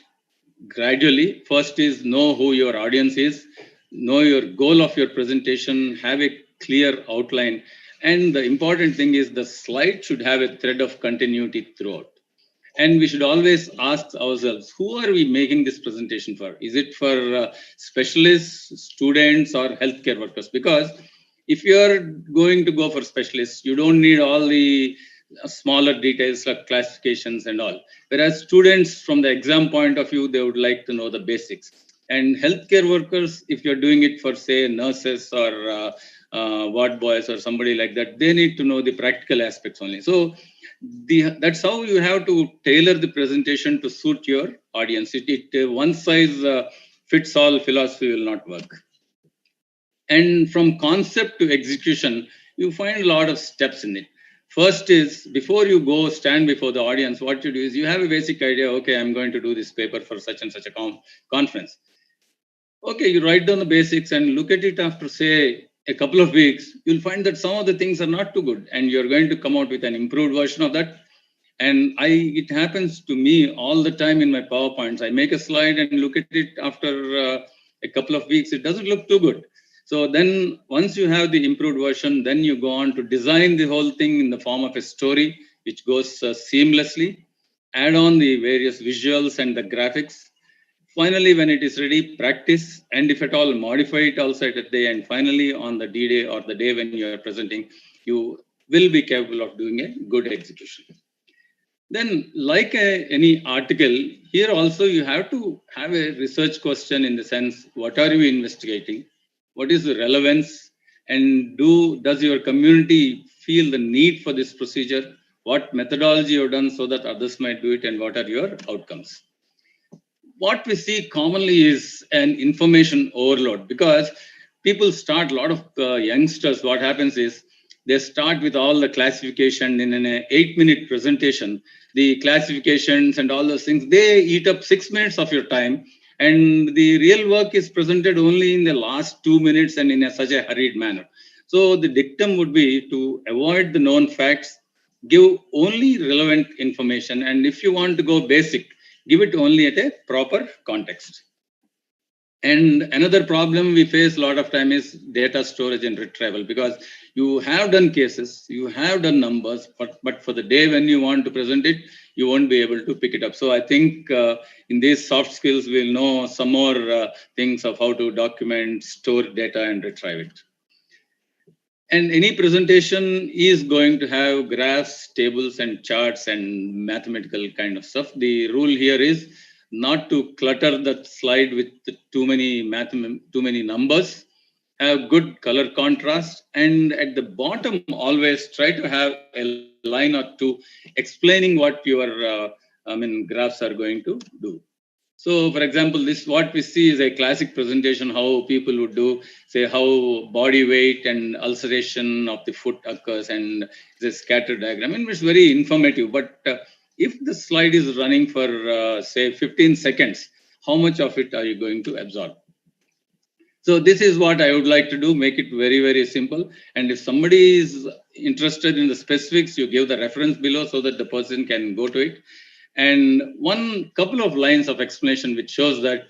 gradually. First is know who your audience is, know your goal of your presentation, have a clear outline. And the important thing is the slide should have a thread of continuity throughout. And we should always ask ourselves, who are we making this presentation for? Is it for specialists, students, or healthcare workers? Because if you're going to go for specialists, you don't need all the smaller details like classifications and all. Whereas students, from the exam point of view, they would like to know the basics. And healthcare workers, if you're doing it for, say, nurses or ward boys or somebody like that, they need to know the practical aspects only. So that's how you have to tailor the presentation to suit your audience. One size fits all philosophy will not work. And from concept to execution, you find a lot of steps in it. First is, before you go stand before the audience, what you do is you have a basic idea. Okay, I'm going to do this paper for such and such a conference. Okay, you write down the basics and look at it after, say, a couple of weeks. You'll find that some of the things are not too good, and you're going to come out with an improved version of that. And it happens to me all the time in my PowerPoints. I make a slide and look at it after a couple of weeks. It doesn't look too good. So then once you have the improved version, then you go on to design the whole thing in the form of a story, which goes seamlessly, add on the various visuals and the graphics. Finally, when it is ready, practice, and if at all, modify it also at the day. And finally, on the D-Day or the day when you are presenting, you will be capable of doing a good execution. Then, like any article, here also you have to have a research question in the sense, what are you investigating? What is the relevance? And does your community feel the need for this procedure? What methodology you've done so that others might do it, and what are your outcomes? What we see commonly is an information overload, because people start, a lot of youngsters, what happens is they start with all the classification in an 8-minute presentation. The classifications and all those things, they eat up 6 minutes of your time. And the real work is presented only in the last 2 minutes and in such a hurried manner. So the dictum would be to avoid the known facts, give only relevant information. And if you want to go basic, give it only at a proper context. And another problem we face a lot of time is data storage and retrieval, because you have done cases, you have done numbers, but for the day when you want to present it, you won't be able to pick it up. So I think in these soft skills, we'll know some more things of how to document, store data, and retrieve it. And any presentation is going to have graphs, tables, and charts and mathematical kind of stuff. The rule here is not to clutter the slide with too many numbers. Have good color contrast, and at the bottom always try to have a line or two explaining what your graphs are going to do. So, for example, this what we see is a classic presentation, how people would do, say, how body weight and ulceration of the foot occurs, and the scatter diagram, and it's very informative. But if the slide is running for, say, 15 seconds, how much of it are you going to absorb? So this is what I would like to do, make it very, very simple. And if somebody is interested in the specifics, you give the reference below so that the person can go to it. And one couple of lines of explanation which shows that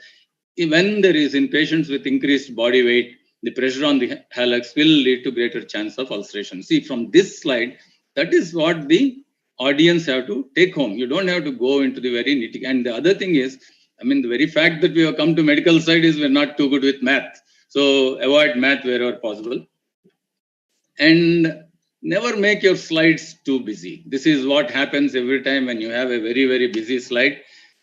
when there is in patients with increased body weight, the pressure on the hallux will lead to greater chance of ulceration. See, from this slide, that is what the audience have to take home. You don't have to go into the very nitty. And the other thing is, the very fact that we have come to medical side is we're not too good with math. So avoid math wherever possible. And never make your slides too busy. This is what happens every time when you have a very, very busy slide.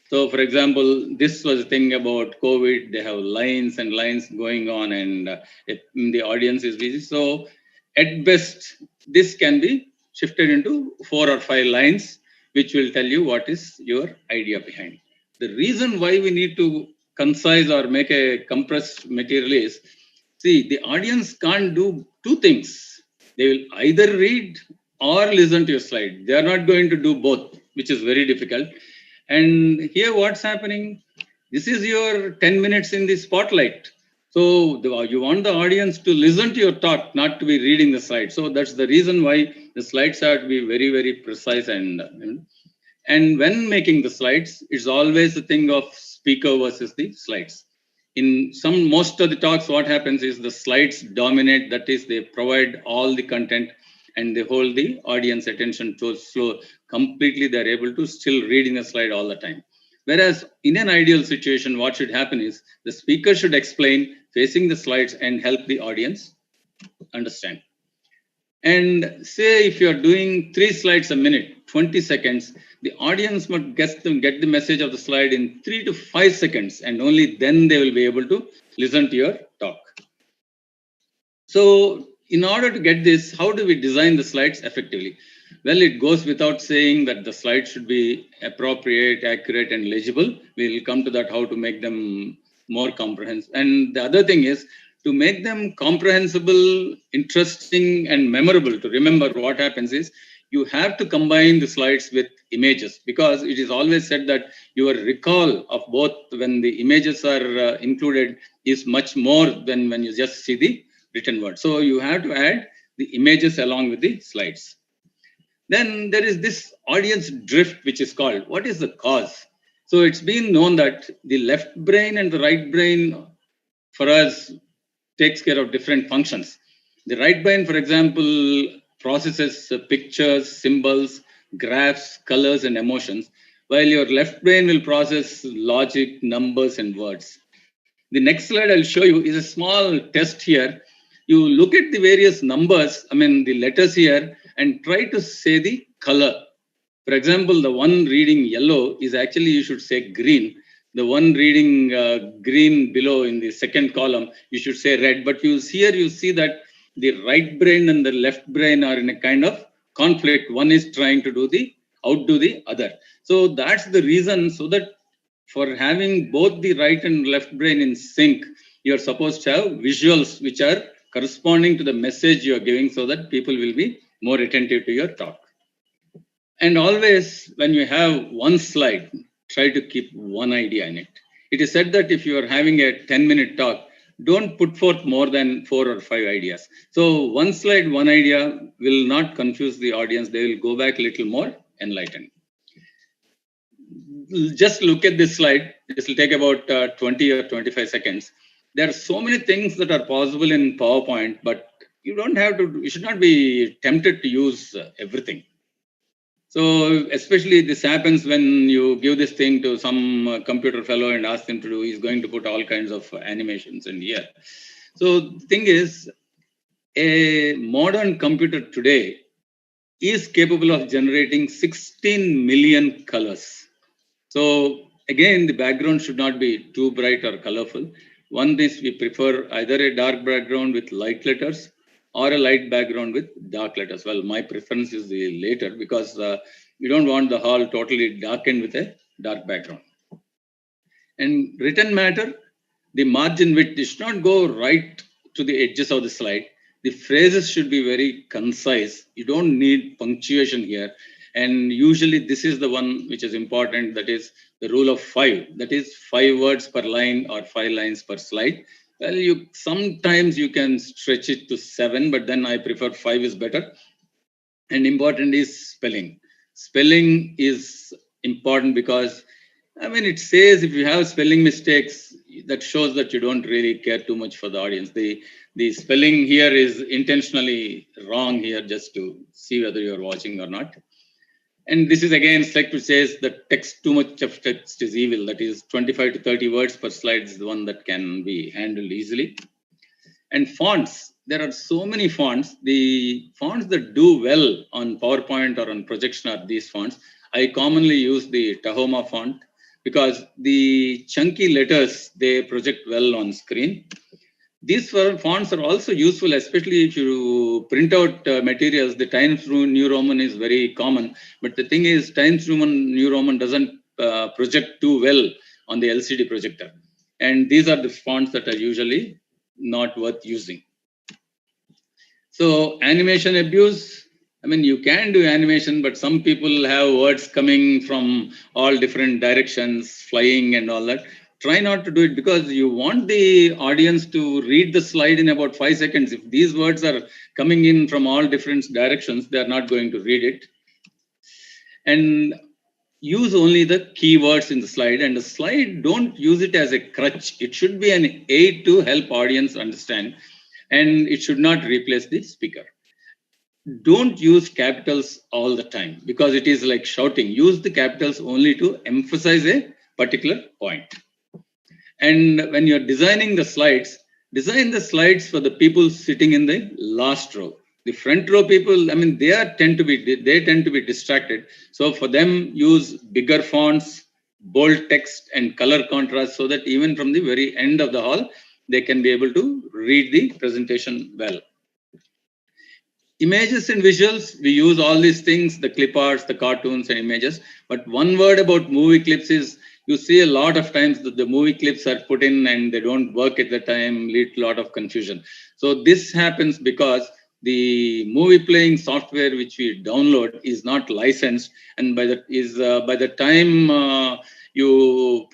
So, for example, this was a thing about COVID. They have lines and lines going on, and the audience is busy. So, at best, this can be shifted into 4 or 5 lines, which will tell you what is your idea behind. The reason why we need to concise or make a compressed material is, see, the audience can't do 2 things. They will either read or listen to your slide. They are not going to do both, which is very difficult. And here what's happening? This is your 10 minutes in the spotlight. So you want the audience to listen to your talk, not to be reading the slides. So that's the reason why the slides have to be very, very precise. And when making the slides, it's always a thing of speaker versus the slides. In most of the talks, what happens is the slides dominate. That is, they provide all the content and they hold the audience attention so slow. Completely, they're able to still reading a slide all the time. Whereas in an ideal situation, what should happen is the speaker should explain facing the slides and help the audience understand. And say if you're doing 3 slides a minute, 20 seconds, the audience must get the message of the slide in 3 to 5 seconds, and only then they will be able to listen to your talk. So in order to get this, how do we design the slides effectively? Well, it goes without saying that the slides should be appropriate, accurate, and legible. We will come to that, how to make them more comprehensive. And the other thing is to make them comprehensible, interesting, and memorable. To remember, what happens is you have to combine the slides with images, because it is always said that your recall of both when the images are included is much more than when you just see the written word. So you have to add the images along with the slides. Then there is this audience drift, which is called, what is the cause? So it's been known that the left brain and the right brain for us takes care of different functions. The right brain, for example, processes pictures, symbols, graphs, colors, and emotions, while your left brain will process logic, numbers, and words. The next slide I'll show you is a small test here. You look at the various numbers, the letters here, and try to say the color. For example, the one reading yellow is actually, you should say green. The one reading green below in the second column, you should say red. But you see that the right brain and the left brain are in a kind of conflict. One is trying to outdo the other. So that's the reason, so that for having both the right and left brain in sync, you're supposed to have visuals which are corresponding to the message you're giving, so that people will be more attentive to your talk. And always, when you have one slide, try to keep one idea in it. It is said that if you are having a 10-minute talk, don't put forth more than 4 or 5 ideas. So one slide, one idea will not confuse the audience. They will go back a little more enlightened. Just look at this slide. This will take about 20 or 25 seconds. There are so many things that are possible in PowerPoint, but you should not be tempted to use everything. So especially this happens when you give this thing to some computer fellow and ask him to do, he's going to put all kinds of animations in here. So the thing is, a modern computer today is capable of generating 16 million colors. So again, the background should not be too bright or colorful. One is we prefer either a dark background with light letters or a light background with dark letters. Well, my preference is the later, because you don't want the hall totally darkened with a dark background. And written matter, the margin width should not go right to the edges of the slide. The phrases should be very concise. You don't need punctuation here. And usually this is the one which is important, that is the rule of 5. That is 5 words per line or 5 lines per slide. Well, sometimes you can stretch it to 7, but then I prefer 5 is better. And important is spelling. Spelling is important because, it says if you have spelling mistakes, that shows that you don't really care too much for the audience. The spelling here is intentionally wrong here, just to see whether you're watching or not. And this is again like to says that too much of text is evil. That is 25 to 30 words per slide is the one that can be handled easily. And fonts, there are so many fonts. The fonts that do well on PowerPoint or on projection are these fonts. I commonly use the Tahoma font because the chunky letters, they project well on screen. These fonts are also useful, especially if you print out materials. The Times New Roman is very common, but the thing is Times New Roman doesn't project too well on the LCD projector. And these are the fonts that are usually not worth using. So animation abuse, you can do animation, but some people have words coming from all different directions, flying and all that. try not to do it, because you want the audience to read the slide in about 5 seconds. If these words are coming in from all different directions, they are not going to read it. And use only the keywords in the slide, and the slide, don't use it as a crutch. It should be an aid to help audience understand, and it should not replace the speaker. Don't use capitals all the time, because it is like shouting. Use the capitals only to emphasize a particular point. And when you're designing the slides, design the slides for the people sitting in the last row. The front row people, I mean, they tend to be distracted. So for them, use bigger fonts, bold text, and color contrast, so that even from the very end of the hall, they can be able to read the presentation well. Images and visuals, we use all these things, the clip arts, the cartoons and images. But one word about movie clips is, you see a lot of times that the movie clips are put in and they don't work at the time, lead to a lot of confusion. So this happens because the movie playing software which we download is not licensed, and by the time you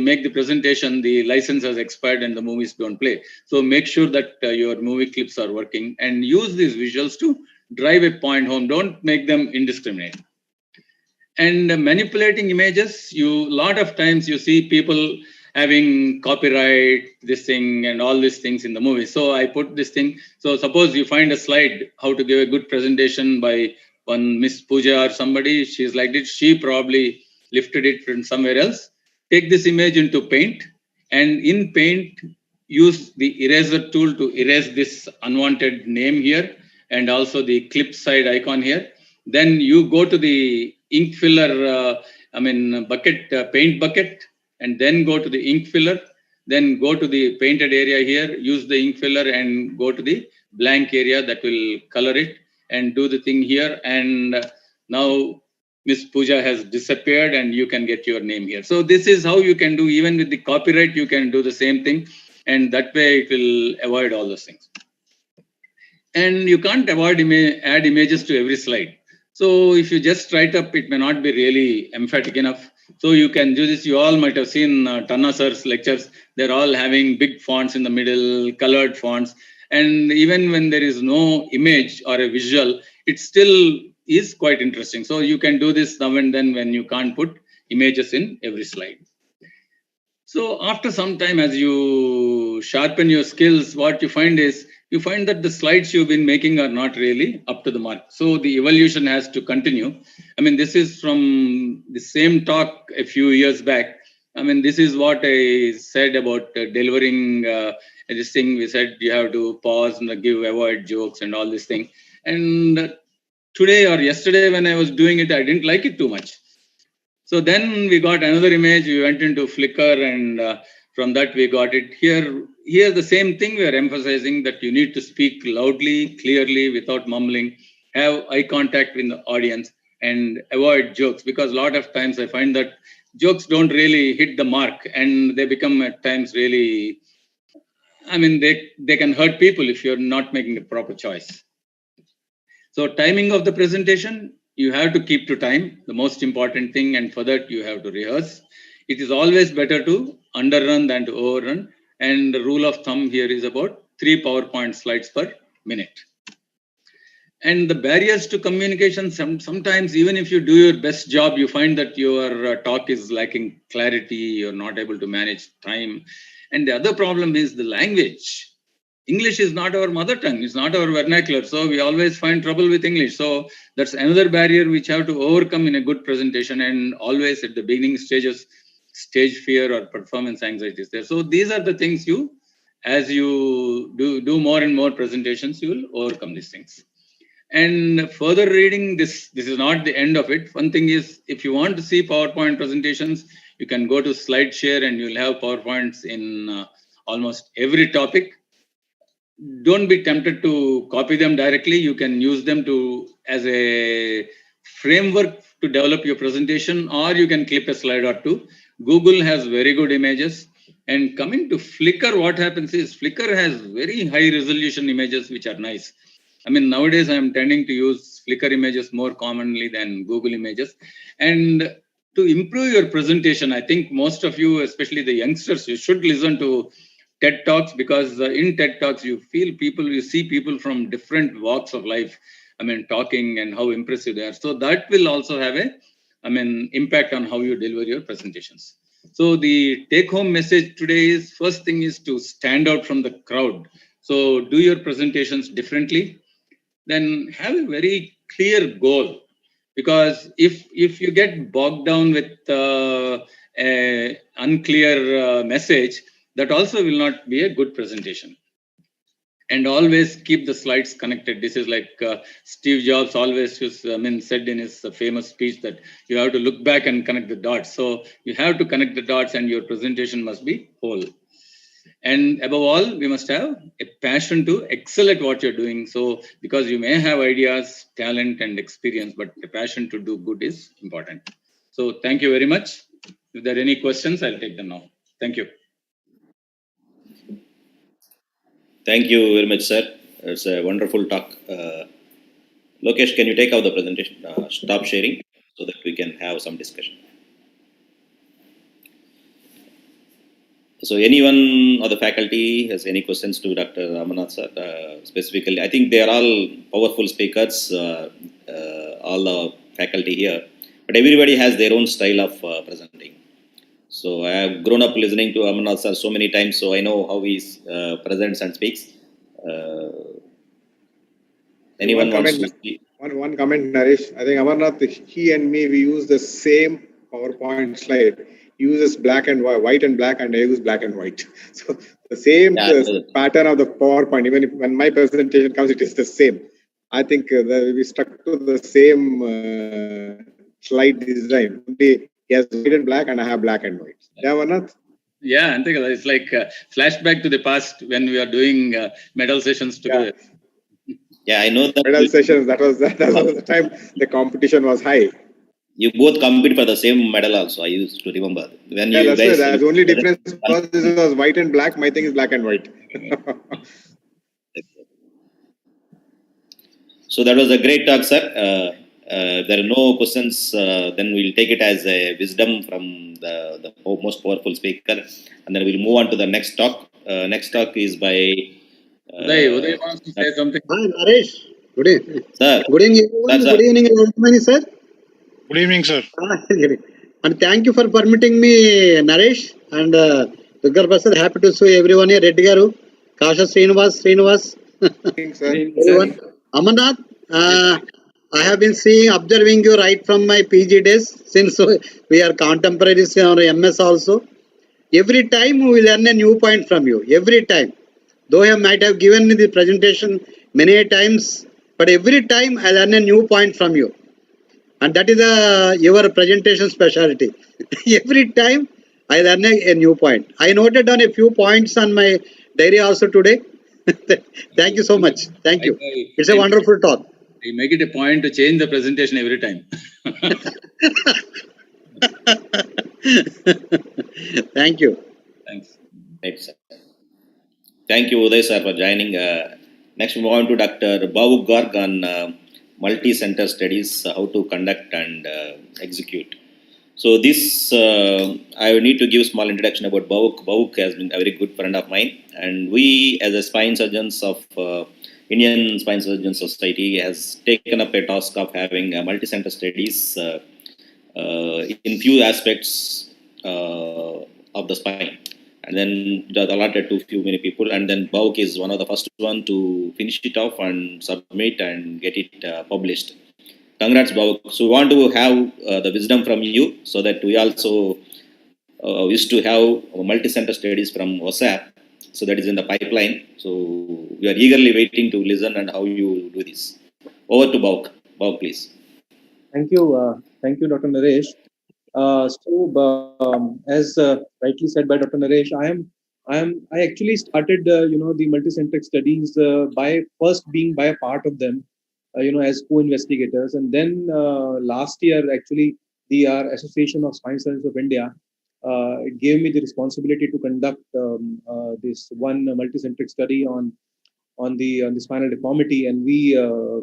make the presentation, the license has expired and the movies don't play. So make sure that your movie clips are working, and use these visuals to drive a point home. Don't make them indiscriminate. And manipulating images, lot of times you see people having copyright, this thing and all these things in the movie. So I put this thing. So suppose you find a slide, how to give a good presentation by one Miss Pooja or somebody, she's like it, she probably lifted it from somewhere else. Take this image into Paint, and in Paint, use the eraser tool to erase this unwanted name here, and also the clip side icon here. Then you go to the ink filler, paint bucket, and then go to the ink filler. Then go to the painted area here, use the ink filler and go to the blank area that will color it, and do the thing here. And now Miss Pooja has disappeared and you can get your name here. So this is how you can do, even with the copyright, you can do the same thing. And that way it will avoid all those things. And you can't add images to every slide. So if you just write up, it may not be really emphatic enough. So you can do this. You all might have seen Tanna sir's lectures. They're all having big fonts in the middle, colored fonts. And even when there is no image or a visual, it still is quite interesting. So you can do this now and then when you can't put images in every slide. So after some time, as you sharpen your skills, what you find is, you find that the slides you've been making are not really up to the mark. So the evolution has to continue. I mean, this is from the same talk a few years back. I mean, this is what I said about delivering this thing. We said you have to pause and avoid jokes and all this thing. And today or yesterday when I was doing it, I didn't like it too much. So then we got another image, we went into Flickr, and from that we got it. Here the same thing we are emphasizing, that you need to speak loudly, clearly, without mumbling, have eye contact with the audience, and avoid jokes, because a lot of times I find that jokes don't really hit the mark, and they become at times really, I mean, they can hurt people if you're not making a proper choice. So timing of the presentation, you have to keep to time, the most important thing, and for that you have to rehearse. It is always better to underrun than to overrun, and the rule of thumb here is about 3 PowerPoint slides per minute. And the barriers to communication, sometimes even if you do your best job, you find that your talk is lacking clarity, you're not able to manage time. And the other problem is the language. English is not our mother tongue, it's not our vernacular, so we always find trouble with English. So that's another barrier which you have to overcome in a good presentation, and always at the beginning stages, stage fear or performance anxiety is there. So these are the things as you do more and more presentations, you will overcome these things. And further reading, this is not the end of it. One thing is, if you want to see PowerPoint presentations, you can go to SlideShare and you'll have PowerPoints in almost every topic. Don't be tempted to copy them directly. You can use them as a framework to develop your presentation, or you can clip a slide or two. Google has very good images. And coming to Flickr, what happens is Flickr has very high resolution images, which are nice. I mean, nowadays I'm tending to use Flickr images more commonly than Google images. And to improve your presentation, I think most of you, especially the youngsters, you should listen to TED Talks, because in TED Talks, you see people from different walks of life, talking and how impressive they are. So that will also have impact on how you deliver your presentations. So the take-home message today is, first thing is to stand out from the crowd. So do your presentations differently. Then have a very clear goal, because if you get bogged down with a unclear message, that also will not be a good presentation. And always keep the slides connected. This is like Steve Jobs always said in his famous speech that you have to look back and connect the dots. So you have to connect the dots, and your presentation must be whole. And above all, we must have a passion to excel at what you're doing. So because you may have ideas, talent, and experience, but the passion to do good is important. So thank you very much. If there are any questions, I'll take them now. Thank you. Thank you very much, sir. It's a wonderful talk. Lokesh, can you take out the presentation? Stop sharing so that we can have some discussion. So anyone of the faculty has any questions to Dr. Ramanath sir? Specifically, I think they are all powerful speakers, all the faculty here, but everybody has their own style of presenting. So I have grown up listening to Amarnath sir so many times, so I know how he presents and speaks. Anyone wants to speak? One comment, Naresh. I think Amarnath, he and me, we use the same PowerPoint slide. He uses black and white and black, and I use black and white. So the same pattern of the PowerPoint. Even if, when my presentation comes, it is the same. I think we stuck to the same slide design. He has white and black, and I have black and white. Yeah, Amarnath? Yeah, I think it's like flashback to the past when we are doing medal sessions together. Yeah, I know that. Medal sessions, that was the time the competition was high. You both compete for the same medal also, I used to remember. When Yeah, you that's guys, right. The only difference was this was white and black. My thing is black and white. So that was a great talk, sir. If there are no questions, then we'll take it as a wisdom from the most powerful speaker, and then we'll move on to the next talk. Next talk is by Uday wants to say something. Hi, Naresh. Good evening. Sir. Good evening, everyone. Sir. Good evening, everybody, sir. Good evening, sir. And thank you for permitting me, Naresh. And Duggar Basar, happy to see everyone here. Reddy Garu, Kasha Srinivas. Everyone. Amarnath, I have been observing you right from my PG days, since we are contemporaries on MS also. Every time we will learn a new point from you. Every time. Though I might have given the presentation many times, but every time I learn a new point from you. And that is your presentation specialty. Every time I learn a new point. I noted down a few points on my diary also today. Thank you so much. Thank you. It's a wonderful talk. I make it a point to change the presentation every time. Thank you. Thanks. Thanks, sir. Thank you, Uday sir, for joining. Next, we move on to Dr. Bhavuk Garg on Multicenter Studies, how to conduct and execute. So this, I need to give a small introduction about Bhavuk. Bhavuk has been a very good friend of mine, and we as a spine surgeons of Indian Spine Surgeon Society has taken up a task of having multi-center studies in few aspects of the spine. And then it was allotted to many people, and then Bhavuk is one of the first one to finish it off and submit and get it published. Congrats, Bhavuk. So we want to have the wisdom from you, so that we also wish to have multi-center studies from OSSAP. So that is in the pipeline. So we are eagerly waiting to listen and how you do this. Over to Bhavuk. Bhavuk, please. Thank you, Dr. Naresh. As rightly said by Dr. Naresh, I actually started, the multicentric studies by first being by a part of them, as co-investigators, and then last year actually the Association of Spine Surgeons of India gave me the responsibility to conduct this one multicentric study on the spinal deformity, and we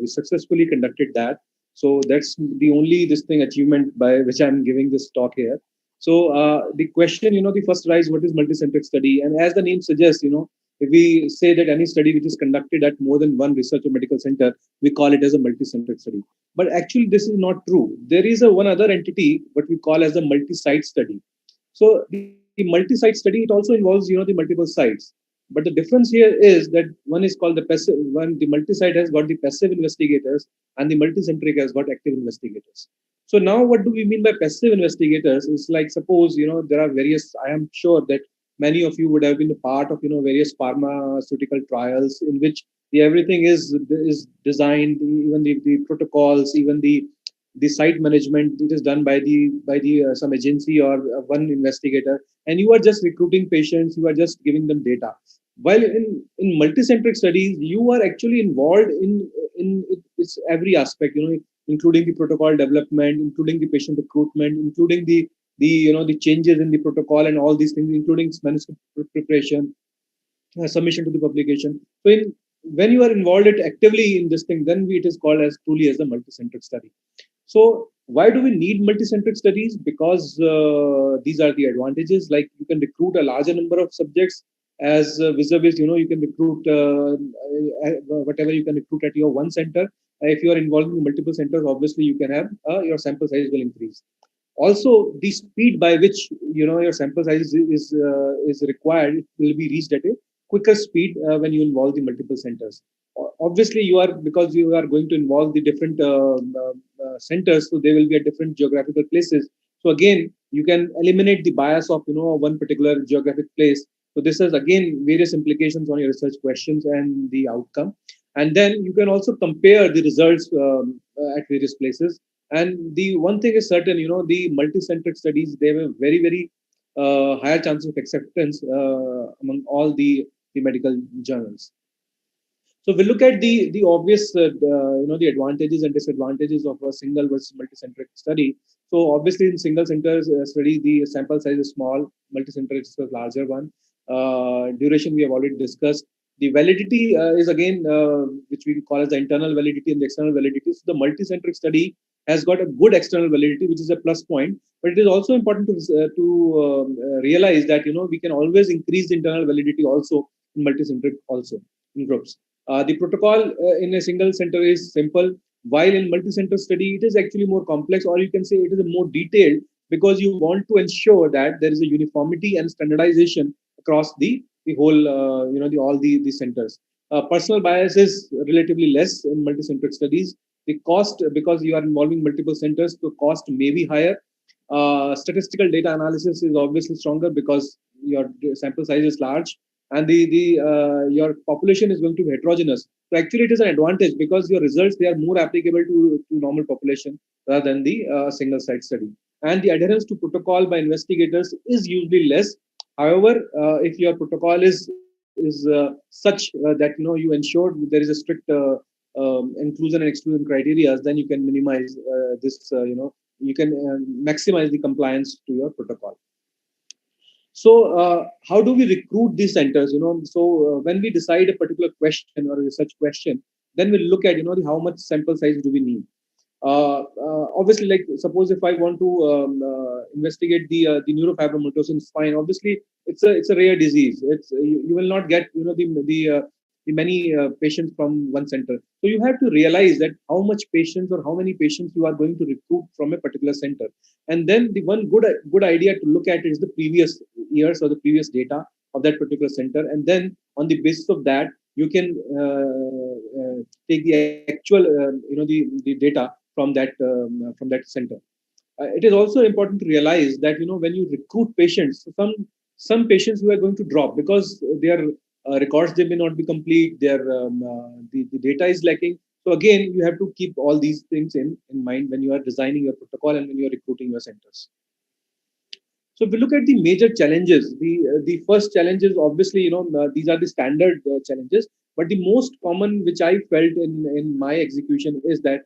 successfully conducted that. So that's the only achievement by which I'm giving this talk here. So the question, the first rise, what is multicentric study? And as the name suggests, if we say that any study which is conducted at more than one research or medical center, we call it as a multicentric study. But actually, this is not true. There is one other entity, what we call as a multi-site study. So the multi-site study, it also involves, the multiple sites. But the difference here is that one is called the passive one. The multi-site has got the passive investigators, and the multicentric has got active investigators. So now, what do we mean by passive investigators? It's like, suppose, there are various. I am sure that many of you would have been a part of, various pharmaceutical trials in which everything is designed, even the protocols, even the site management. It is done by the some agency or one investigator, and you are just recruiting patients. You are just giving them data. While in multicentric studies, you are actually involved in its every aspect, including the protocol development, including the patient recruitment, including the changes in the protocol and all these things, including manuscript preparation, submission to the publication. So when you are involved actively in this thing, then it is called as truly as a multicentric study. So why do we need multicentric studies? Because these are the advantages. Like, you can recruit a larger number of subjects as vis-a-vis, you can recruit whatever you can recruit at your one center. If you are involved in multiple centers, obviously you can have your sample size will increase. Also, the speed by which your sample size is required will be reached at a quicker speed when you involve the multiple centers. Obviously, because you are going to involve the different centers, so they will be at different geographical places. So again, you can eliminate the bias of one particular geographic place. So this has again various implications on your research questions and the outcome. And then you can also compare the results at various places. And the one thing is certain, the multicentric studies, they have a very, very higher chance of acceptance among all the medical journals. So we look at the obvious, the advantages and disadvantages of a single versus multicentric study. So obviously, in single center study, the sample size is small. Multicentric is a larger one. Duration we have already discussed. The validity is again, which we call as the internal validity and the external validity. So the multicentric study has got a good external validity, which is a plus point. But it is also important to realize that we can always increase the internal validity also in multicentric also in groups. The protocol in a single center is simple, while in multi-center study, it is actually more complex, or you can say it is more detailed, because you want to ensure that there is a uniformity and standardization across the whole, all the centers. Personal bias is relatively less in multi-centric studies. The cost, because you are involving multiple centers, the cost may be higher. Statistical data analysis is obviously stronger because your sample size is large, and your population is going to be heterogeneous. So actually, it is an advantage because your results, they are more applicable to normal population rather than the single site study. And the adherence to protocol by investigators is usually less. However, if your protocol is such that you ensure there is a strict inclusion and exclusion criteria, then you can minimize this. You can maximize the compliance to your protocol. So how do we recruit these centers? So when we decide a particular question or a research question, then we look at how much sample size do we need. Obviously, like suppose if I want to investigate the neurofibromatosis in spine, obviously it's a rare disease. You will not get the many patients from one center. So you have to realize that how much patients or how many patients you are going to recruit from a particular center. And then the one good idea to look at is the previous years or the previous data of that particular center. And then on the basis of that, you can take the actual, the data from that center. It is also important to realize that when you recruit patients, some patients who are going to drop because their records, they may not be complete, their the data is lacking. So again, you have to keep all these things in mind when you are designing your protocol and when you are recruiting your centers. So if we look at the major challenges, the first challenge is obviously, these are the standard challenges, but the most common which I felt in my execution is that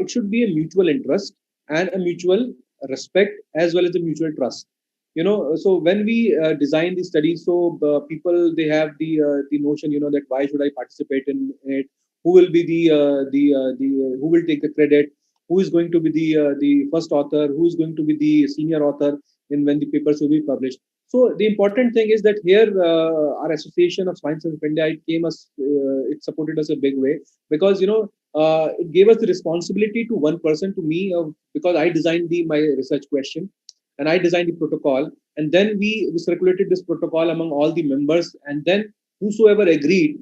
it should be a mutual interest and a mutual respect as well as a mutual trust. So when we design the studies, so people, they have the notion, that why should I participate in it? Who will be who will take the credit? who is going to be the first author, who is going to be the senior author when the papers will be published. So the important thing is that here our Association of Spine Surgeons of India, it supported us a big way, because it gave us the responsibility to one person, to me, because I designed my research question and I designed the protocol, and then we circulated this protocol among all the members, and then whosoever agreed,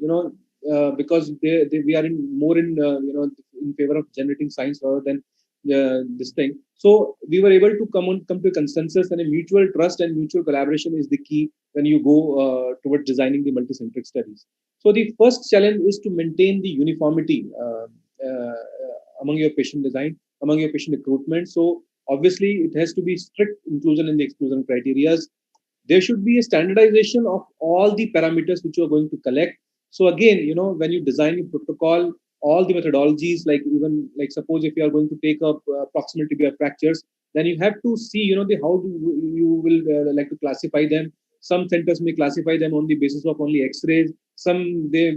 because we are more in favor of generating science rather than this thing. So we were able to come to a consensus, and a mutual trust and mutual collaboration is the key when you go towards designing the multicentric studies. So the first challenge is to maintain the uniformity among your patient design, among your patient recruitment. So obviously it has to be strict inclusion and exclusion criteria. There should be a standardization of all the parameters which you are going to collect. So again, when you design a protocol, all the methodologies, like suppose if you are going to take up proximal tibial fractures, then you have to see, how you will like to classify them. Some centers may classify them on the basis of only X-rays. Some they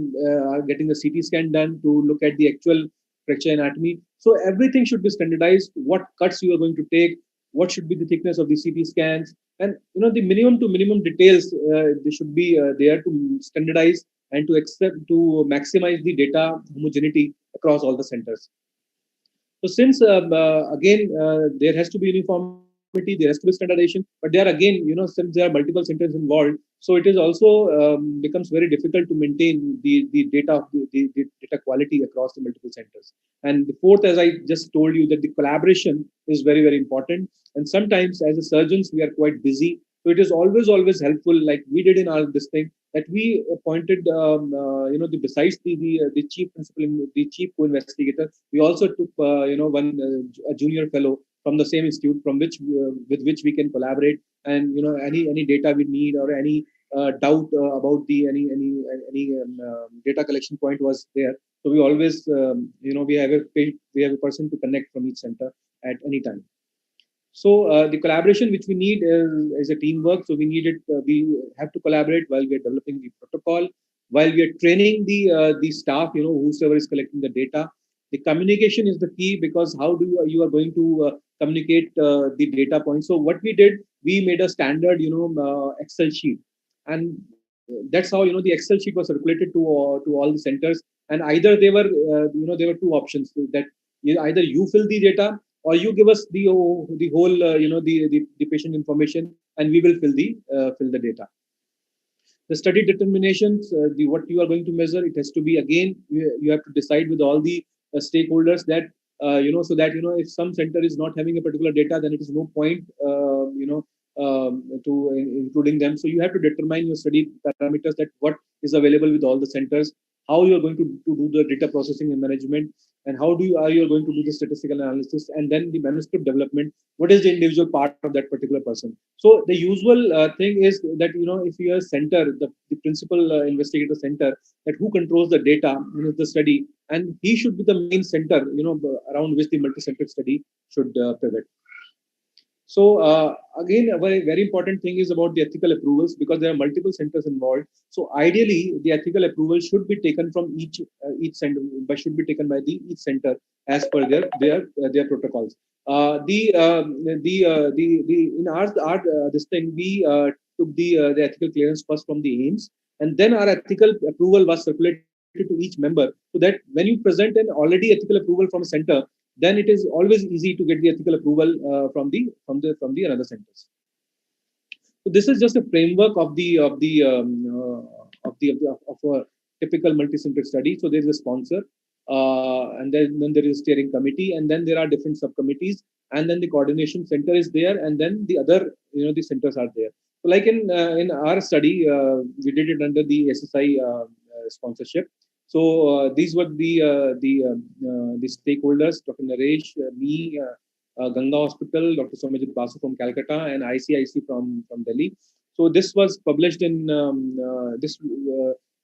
are getting a CT scan done to look at the actual fracture anatomy. So everything should be standardized. What cuts you are going to take, what should be the thickness of the CT scans, and the minimum to minimum details they should be there to standardize and to maximize the data homogeneity across all the centers. So since again there has to be uniformity, there has to be standardization, but there again, since there are multiple centers involved, so it is also becomes very difficult to maintain the data data quality across the multiple centers. And the fourth, as I just told you, that the collaboration is very, very important. And sometimes as a surgeons, we are quite busy. So it is always helpful, like we did in our this thing, that we appointed, besides the chief principal, the chief co-investigator, we also took, a junior fellow from the same institute from which with which we can collaborate, and any data we need or any doubt about the any data collection point was there. So we always, we have a person to connect from each center at any time. So the collaboration which we need is a teamwork. So we need it. We have to collaborate while we are developing the protocol, while we are training the staff. Whosoever is collecting the data. The communication is the key, because how do you are going to communicate the data points? So what we did, we made a standard Excel sheet, and that's how the Excel sheet was circulated to all the centers. And either they were there were two options, that either you fill the data, or you give us the whole the patient information, and we will fill the data. The study determinations, what you are going to measure, it has to be, again, you have to decide with all the stakeholders that so that if some center is not having a particular data, then it is no point to including them. So you have to determine your study parameters, that what is available with all the centers, how you are going to do the data processing and management, and how are you going to do the statistical analysis, and then the manuscript development. What is the individual part of that particular person? So the usual thing is that if you are center, the principal investigator center, that who controls the data in the study, and he should be the main center around which the multicentric study should pivot. So again, a very, very important thing is about the ethical approvals, because there are multiple centers involved. So ideally, the ethical approval should be taken from each center, but should be taken by each center as per their protocols. In our this thing, we took the ethical clearance first from the AIMS, and then our ethical approval was circulated to each member, so that when you present an already ethical approval from a center, then it is always easy to get the ethical approval from the another centers. So this is just a framework of a typical multicentric study. So there is a sponsor, and then there is a steering committee, and then there are different subcommittees, and then the coordination center is there, and then the other the centers are there. So like in our study, we did it under the SSI sponsorship. So these were the stakeholders: Dr. Naresh, me, Ganga Hospital, Dr. Somajit Basu from Calcutta, and ICIC from Delhi. So this was published in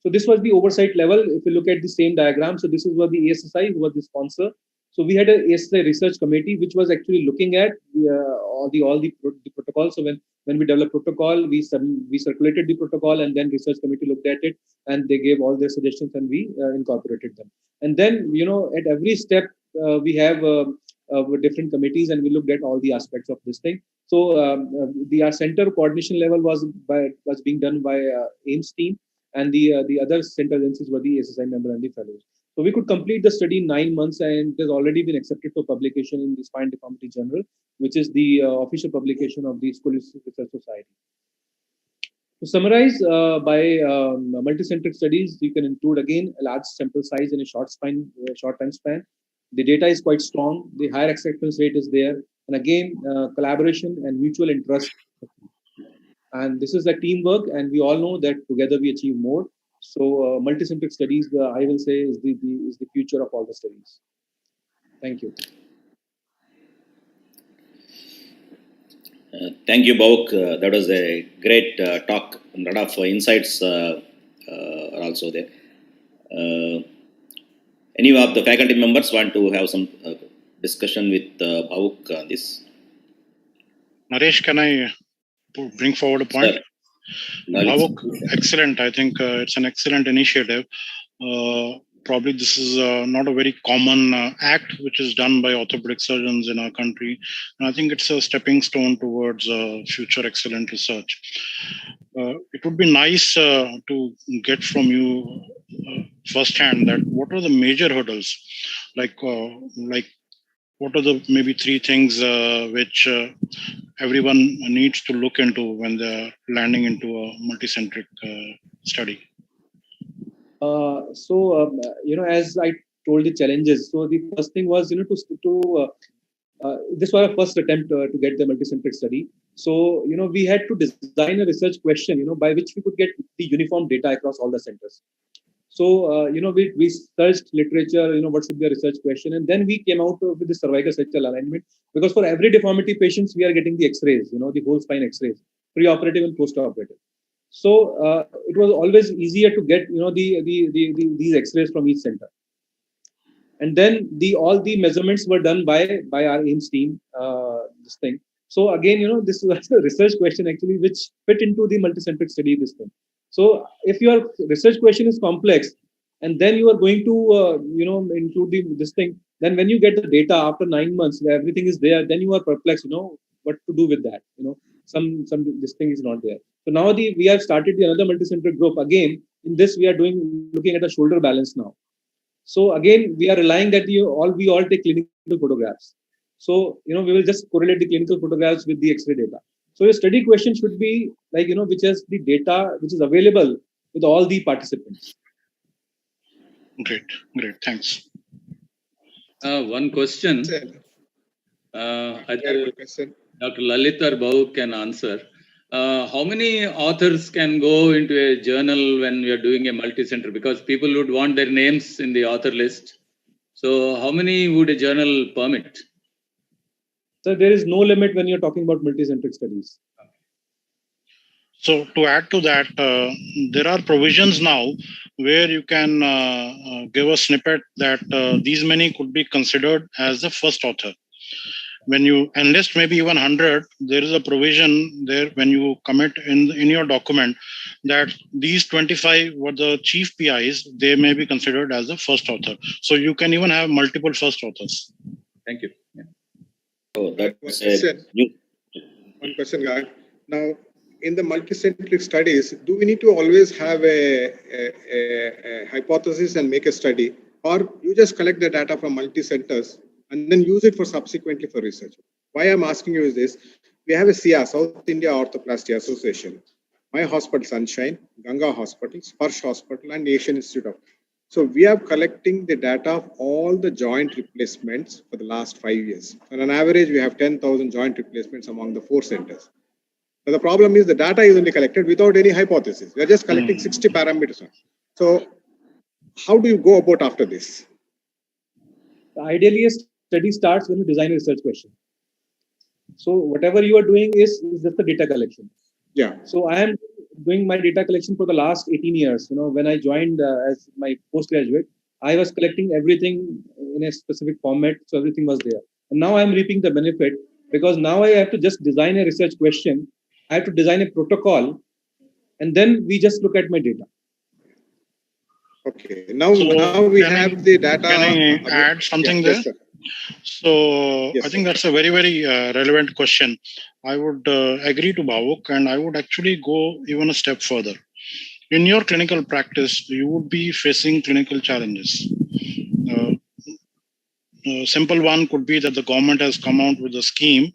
so this was the oversight level. If you look at the same diagram, so this is what the ASSI, who was the sponsor. So we had a ASSI research committee which was actually looking at all the protocols. So when we developed protocol, we circulated the protocol, and then research committee looked at it, and they gave all their suggestions, and we incorporated them. And then at every step we have with different committees, and we looked at all the aspects of this thing. So the center coordination level was being done by AIMS team, and the other center agencies were the SSI member and the fellows. So we could complete the study in 9 months, and it has already been accepted for publication in the Spine Deformity Journal, which is the official publication of the School Research Society. To summarize, by multicentric studies, you can include again a large sample size in a short time span. The data is quite strong. The higher acceptance rate is there, and again, collaboration and mutual interest. And this is a teamwork, and we all know that together we achieve more. So, multicentric studies, I will say, is the future of all the studies. Thank you. Thank you, Bauk. That was a great talk. A lot of insights are also there. Any of the faculty members want to have some discussion with Bauk on this? Naresh, can I bring forward a point? Bauk, excellent. I think it's an excellent initiative. Probably this is not a very common act which is done by orthopedic surgeons in our country. And I think it's a stepping stone towards future excellent research. It would be nice to get from you firsthand that what are the major hurdles, like what are the maybe 3 things which everyone needs to look into when they're landing into a multicentric study? As I told the challenges, so the first thing was, this was our first attempt to get the multicentric study. So, we had to design a research question, by which we could get the uniform data across all the centers. So, we searched literature, what should be a research question, and then we came out with the cervical sagittal alignment, because for every deformity patients, we are getting the X-rays, the whole spine X-rays, pre-operative and post-operative. So it was always easier to get these X-rays from each center, and then all the measurements were done by our AIMS team. This thing. So again, this was a research question actually which fit into the multicentric study. This thing. So if your research question is complex, and then you are going to include this thing, then when you get the data after 9 months where everything is there, then you are perplexed. What to do with that. This thing is not there. So now we have started another multicentric group. Again, in this we are looking at the shoulder balance now. So again, we are relying that we all take clinical photographs. So we will just correlate the clinical photographs with the X-ray data. So your study question should be like which has the data which is available with all the participants. Great, thanks. One question. Either Dr. Lalit or Bauk can answer. How many authors can go into a journal when we are doing a multicenter? Because people would want their names in the author list. So how many would a journal permit? So there is no limit when you're talking about multicentric studies. So to add to that, there are provisions now where you can give a snippet that these many could be considered as the first author. When you enlist maybe even 100, there is a provision there when you commit in your document that these 25 were the chief PIs, they may be considered as the first author. So you can even have multiple first authors. Thank you. Yeah. Oh, that's one question, guy. Now, in the multicentric studies, do we need to always have a hypothesis and make a study, or you just collect the data from multi-centers and then use it for subsequently for research? Why I'm asking you is this: we have a SIA, South India Orthoplasty Association, my hospital, Sunshine, Ganga Hospital, Sparsh Hospital, and Asian Institute of. So we are collecting the data of all the joint replacements for the last 5 years. And on average, we have 10,000 joint replacements among the 4 centers. But the problem is the data is only collected without any hypothesis. We are just collecting 60 parameters. So how do you go about after this? Ideally, a study starts when you design a research question. So whatever you are doing is just the data collection. Yeah. So I am doing my data collection for the last 18 years. When I joined as my postgraduate, I was collecting everything in a specific format. So everything was there. And now I'm reaping the benefit because now I have to just design a research question. I have to design a protocol, and then we just look at my data. Okay. Now we have the data. Can I add something there? So Yes, I think that's a very, very relevant question. I would agree to Bhavuk, and I would actually go even a step further. In your clinical practice, you would be facing clinical challenges. Simple one could be that the government has come out with a scheme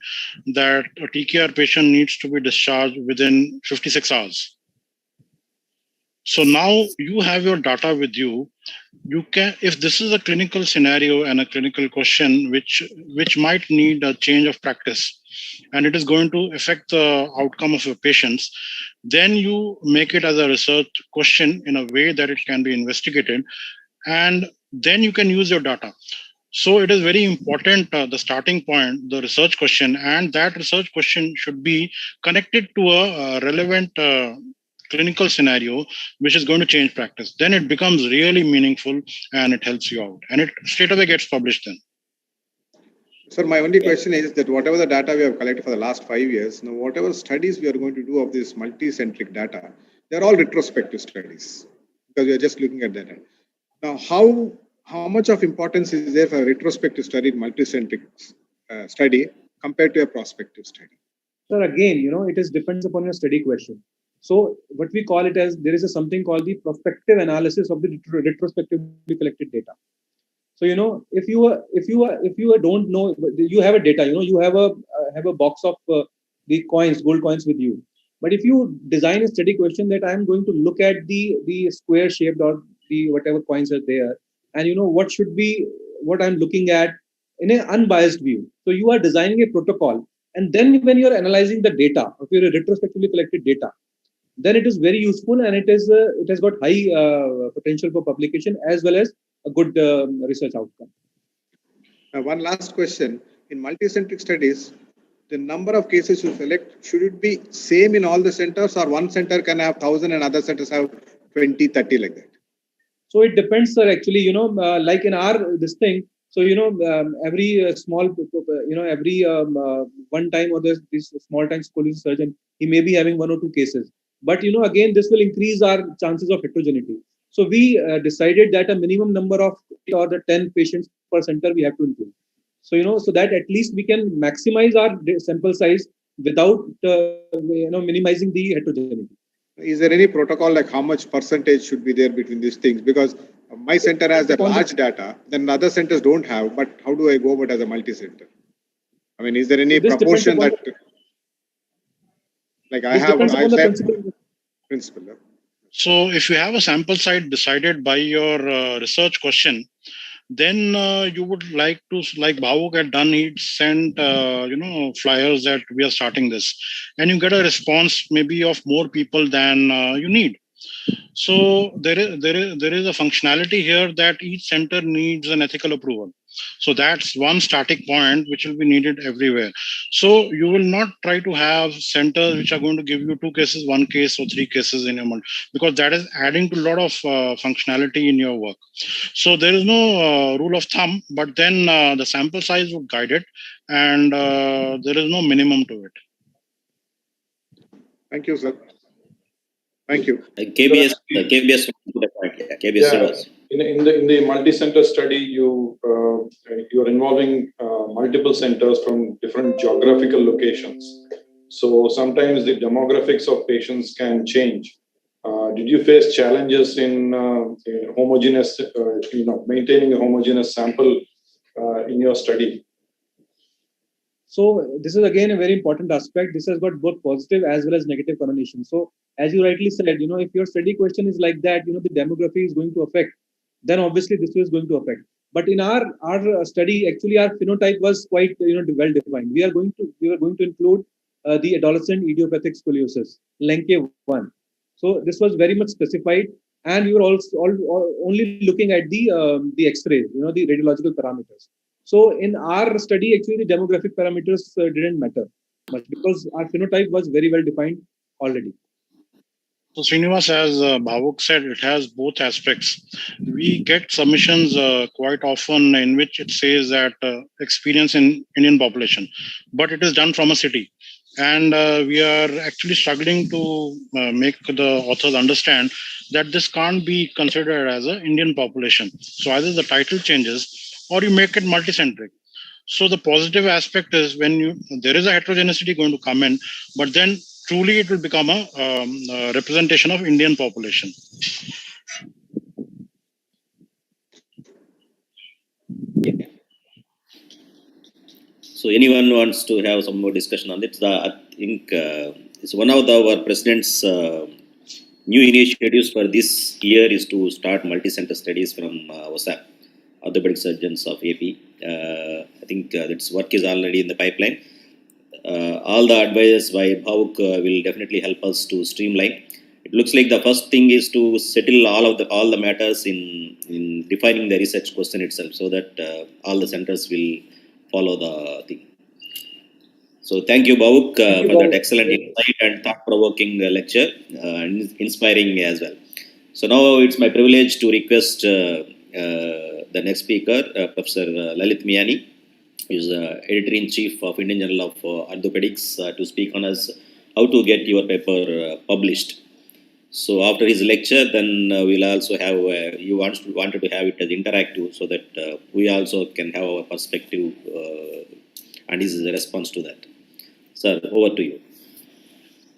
that a TKR patient needs to be discharged within 56 hours. So now you have your data with you. You can, if this is a clinical scenario and a clinical question which might need a change of practice, and it is going to affect the outcome of your patients, then you make it as a research question in a way that it can be investigated, and then you can use your data. So it is very important, the starting point, the research question, and that research question should be connected to a relevant clinical scenario, which is going to change practice. Then it becomes really meaningful and it helps you out. And it straight away gets published then. Sir, my only question is that whatever the data we have collected for the last 5 years, now whatever studies we are going to do of this multicentric data, they're all retrospective studies because we are just looking at that. Now, how much of importance is there for a retrospective study in multicentric study compared to a prospective study? So again, it is depends upon your study question. So what we call it as, there is something called the prospective analysis of the retrospectively collected data. So if you don't know, you have a data, you have a box of the coins, gold coins with you. But if you design a study question that I'm going to look at the square shaped or the whatever coins are there, and what I'm looking at in an unbiased view. So you are designing a protocol, and then when you are analyzing the data of your retrospectively collected data, then it is very useful, and it has got high potential for publication as well as a good research outcome. One last question. In multicentric studies, the number of cases you select, should it be same in all the centers, or one center can have 1,000 and other centers have 20, 30 like that? So it depends, sir, actually, like in our, this thing, so, every small, every one time or this small time school surgeon, he may be having 1 or 2 cases. But, again, this will increase our chances of heterogeneity. So we decided that a minimum number of 8 or the 10 patients per center we have to include. So, so that at least we can maximize our sample size without, minimizing the heterogeneity. Is there any protocol like how much percentage should be there between these things? Because my center has that large data, then other centers don't have, but how do I go about as a multi-center? I mean, is there any proportion that, like I have principle? So if you have a sample size decided by your research question, then you would like to, like Bhavuk had done, he'd sent, flyers that we are starting this, and you get a response maybe of more people than you need. So there is a functionality here that each center needs an ethical approval. So that's one static point which will be needed everywhere. So you will not try to have centers which are going to give you 2 cases, 1 case or 3 cases in your month, because that is adding to a lot of functionality in your work. So there is no rule of thumb, but then the sample size would guide it, and there is no minimum to it. Thank you, sir. Thank you. KBS. In the multi-center study, you're involving multiple centers from different geographical locations. So sometimes the demographics of patients can change. Did you face challenges in homogeneous, maintaining a homogeneous sample in your study? So this is again a very important aspect. This has got both positive as well as negative connotation. So as you rightly said, if your study question is like that, the demography is going to affect, then obviously this is going to affect. But in our study, actually our phenotype was quite well defined. We were going to include the adolescent idiopathic scoliosis, Lenke 1. So this was very much specified, and you were also only looking at the X-rays, the radiological parameters. So in our study, actually, the demographic parameters didn't matter much because our phenotype was very well defined already. So Srinivas, as Bhavuk said, it has both aspects. We get submissions quite often in which it says that experience in Indian population, but it is done from a city. And we are actually struggling to make the authors understand that this can't be considered as an Indian population. So either the title changes or you make it multicentric. So the positive aspect is when there is a heterogeneity going to come in, but then truly it will become a representation of Indian population. Yeah. So anyone wants to have some more discussion on it? I think it's one of our president's new initiatives for this year is to start multi-center studies from OSSAP, Orthopaedic Surgeons of AP. I think its work is already in the pipeline. All the advice by Bhavuk will definitely help us to streamline. It looks like the first thing is to settle all the matters in defining the research question itself, so that all the centers will follow the thing. So thank you, Bhavuk, for that excellent insight and thought-provoking lecture, inspiring as well. So now it's my privilege to request the next speaker, Professor Lalit Miani, who is Editor-in-Chief of Indian Journal of Orthopaedics, to speak on us how to get your paper published. So after his lecture, then we'll also have, you wanted to have it as interactive, so that we also can have our perspective and his response to that. Sir, over to you.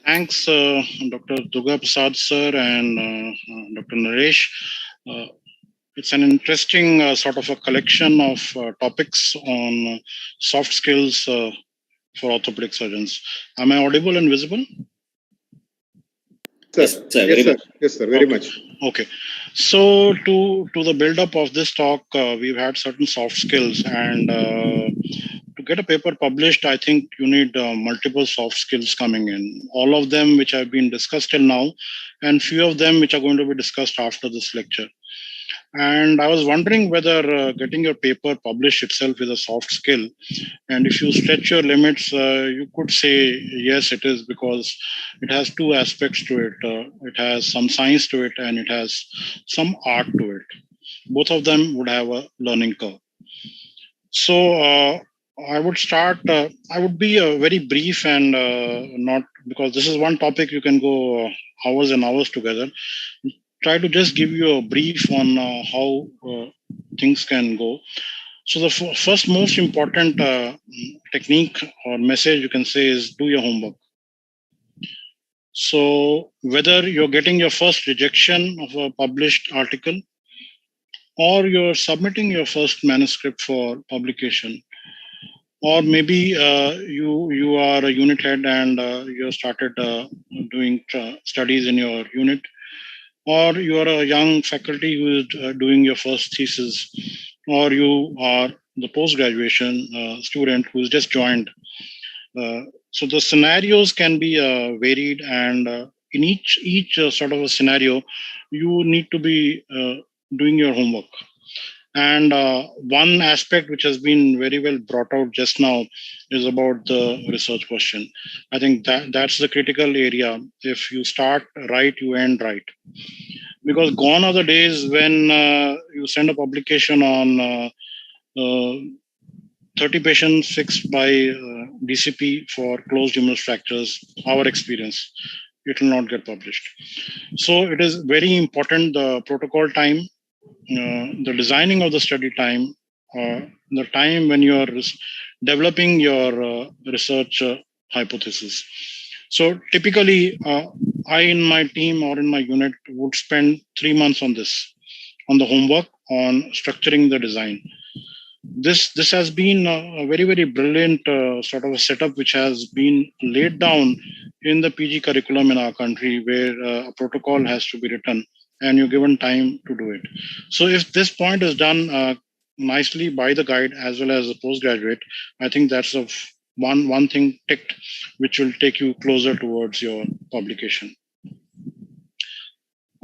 Thanks, Dr. Durga Prasad sir and Dr. Naresh. It's an interesting sort of a collection of topics on soft skills for orthopedic surgeons. Am I audible and visible? Yes, sir. Yes, sir. Very much. Okay. So to the build-up of this talk, we've had certain soft skills, and to get a paper published, I think you need multiple soft skills coming in. All of them which have been discussed till now, and few of them which are going to be discussed after this lecture. And I was wondering whether getting your paper published itself is a soft skill. And if you stretch your limits, you could say, yes, it is, because it has two aspects to it. It has some science to it, and it has some art to it. Both of them would have a learning curve. So I would start, I would be very brief and not, because this is one topic you can go hours and hours together. Try to just give you a brief on how things can go. So the first most important technique or message you can say is do your homework. So whether you're getting your first rejection of a published article, or you're submitting your first manuscript for publication, or maybe you are a unit head and you started doing studies in your unit, or you are a young faculty who is doing your first thesis, or you are the post-graduation student who's just joined. So the scenarios can be varied, and in each sort of a scenario, you need to be doing your homework. And one aspect which has been very well brought out just now is about the research question. I think that's the critical area. If you start right, you end right. Because gone are the days when you send a publication on 30 patients fixed by DCP for closed humerus fractures, our experience, it will not get published. So it is very important, the protocol time, the designing of the study time, the time when you are developing your research hypothesis. So typically, I in my team or in my unit would spend 3 months on this, on the homework, on structuring the design. This has been a very, very brilliant sort of a setup which has been laid down in the PG curriculum in our country, where a protocol has to be written and you're given time to do it. So if this point is done nicely by the guide as well as the postgraduate, I think that's one thing ticked, which will take you closer towards your publication.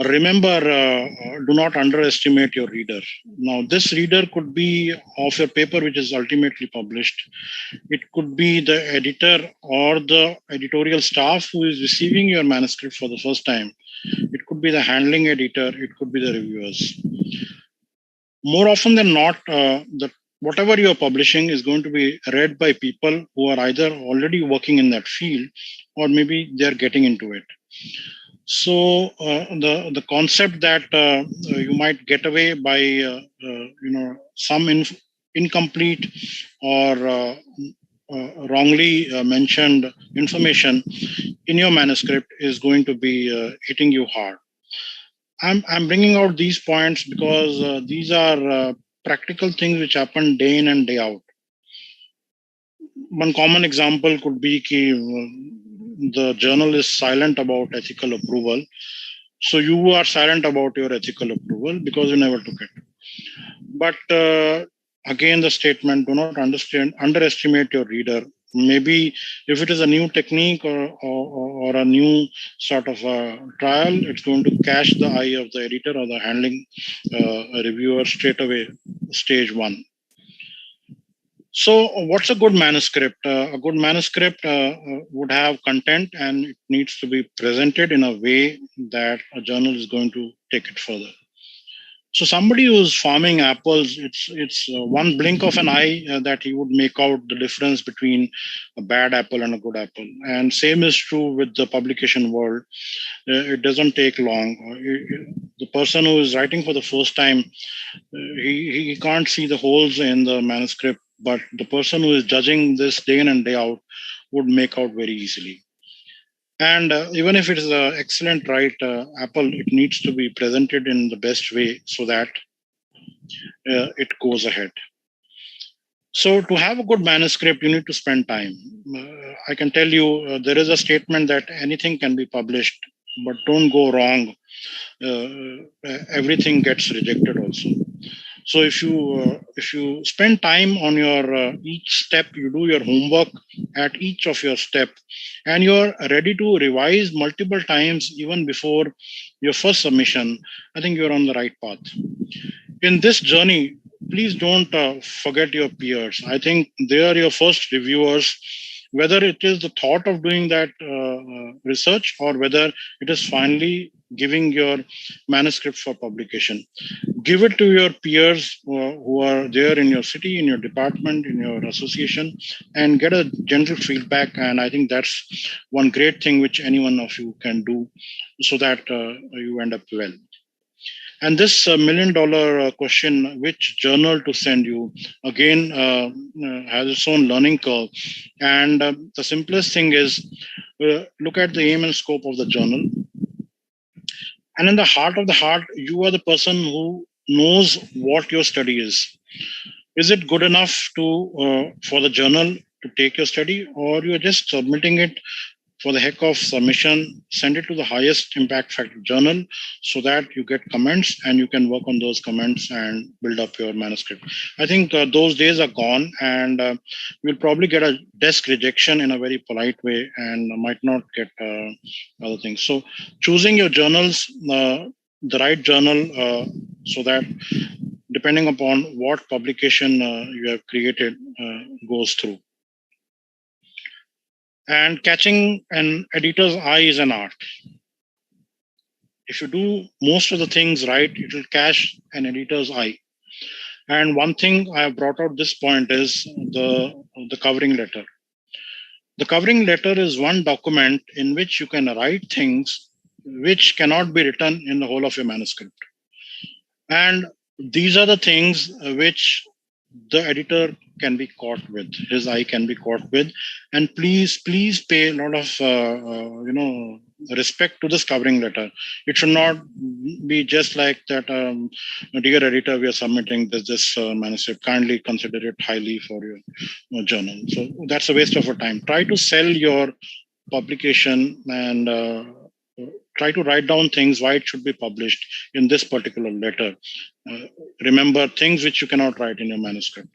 Remember, do not underestimate your reader. Now, this reader could be of your paper which is ultimately published. It could be the editor or the editorial staff who is receiving your manuscript for the first time. It could be the handling editor. It could be the reviewers. More often than not, whatever you are publishing is going to be read by people who are either already working in that field, or maybe they're getting into it. So the concept that you might get away by some incomplete or wrongly mentioned information in your manuscript is going to be hitting you hard. I'm bringing out these points because these are practical things which happen day in and day out. One common example could be the journal is silent about ethical approval. So you are silent about your ethical approval because you never took it. But again, the statement, do not underestimate your reader. Maybe if it is a new technique or a new sort of a trial, it's going to catch the eye of the editor or the handling reviewer straight away, stage one. So what's a good manuscript? A good manuscript would have content and it needs to be presented in a way that a journal is going to take it further. So somebody who's farming apples, it's one blink of an eye that he would make out the difference between a bad apple and a good apple. And same is true with the publication world. It doesn't take long. The person who is writing for the first time, he can't see the holes in the manuscript, but the person who is judging this day in and day out would make out very easily. And even if it is an excellent apple, it needs to be presented in the best way so that it goes ahead. So to have a good manuscript, you need to spend time. I can tell you there is a statement that anything can be published, but don't go wrong. Everything gets rejected also. So if you spend time on your each step, you do your homework at each of your step, and you're ready to revise multiple times even before your first submission, I think you're on the right path. In this journey, please don't forget your peers. I think they are your first reviewers, whether it is the thought of doing that research or whether it is finally giving your manuscript for publication. Give it to your peers who are there in your city, in your department, in your association, and get a gentle feedback. And I think that's one great thing which any one of you can do so that you end up well. And this $1 million question, which journal to send you, again, has its own learning curve. And the simplest thing is look at the aim and scope of the journal. And in the heart of the heart, you are the person who knows what your study is. Is it good enough to for the journal to take your study, or you're just submitting it for the heck of submission? Send it to the highest impact factor journal so that you get comments and you can work on those comments and build up your manuscript. I think those days are gone, and you'll probably get a desk rejection in a very polite way and might not get other things. So choosing your journals, the right journal, so that depending upon what publication you have created goes through. And catching an editor's eye is an art. If you do most of the things right, it will catch an editor's eye. And one thing I have brought out this point is the covering letter. The covering letter is one document in which you can write things which cannot be written in the whole of your manuscript. And these are the things which the editor can be caught with, his eye can be caught with. And please pay a lot of, respect to this covering letter. It should not be just like that, dear editor, we are submitting this manuscript, kindly consider it highly for your journal. So that's a waste of your time. Try to sell your publication and try to write down things why it should be published in this particular letter. Remember things which you cannot write in your manuscript.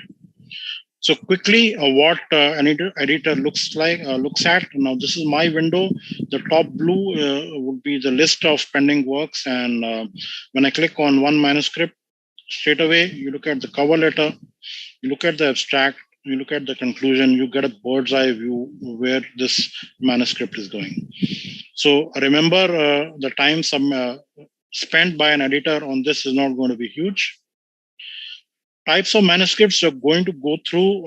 So quickly, what an editor looks at. Now, this is my window. The top blue would be the list of pending works. And when I click on one manuscript, straight away, you look at the cover letter, you look at the abstract, you look at the conclusion, you get a bird's eye view where this manuscript is going. So remember, the time spent by an editor on this is not going to be huge. Types of manuscripts you're going to go through,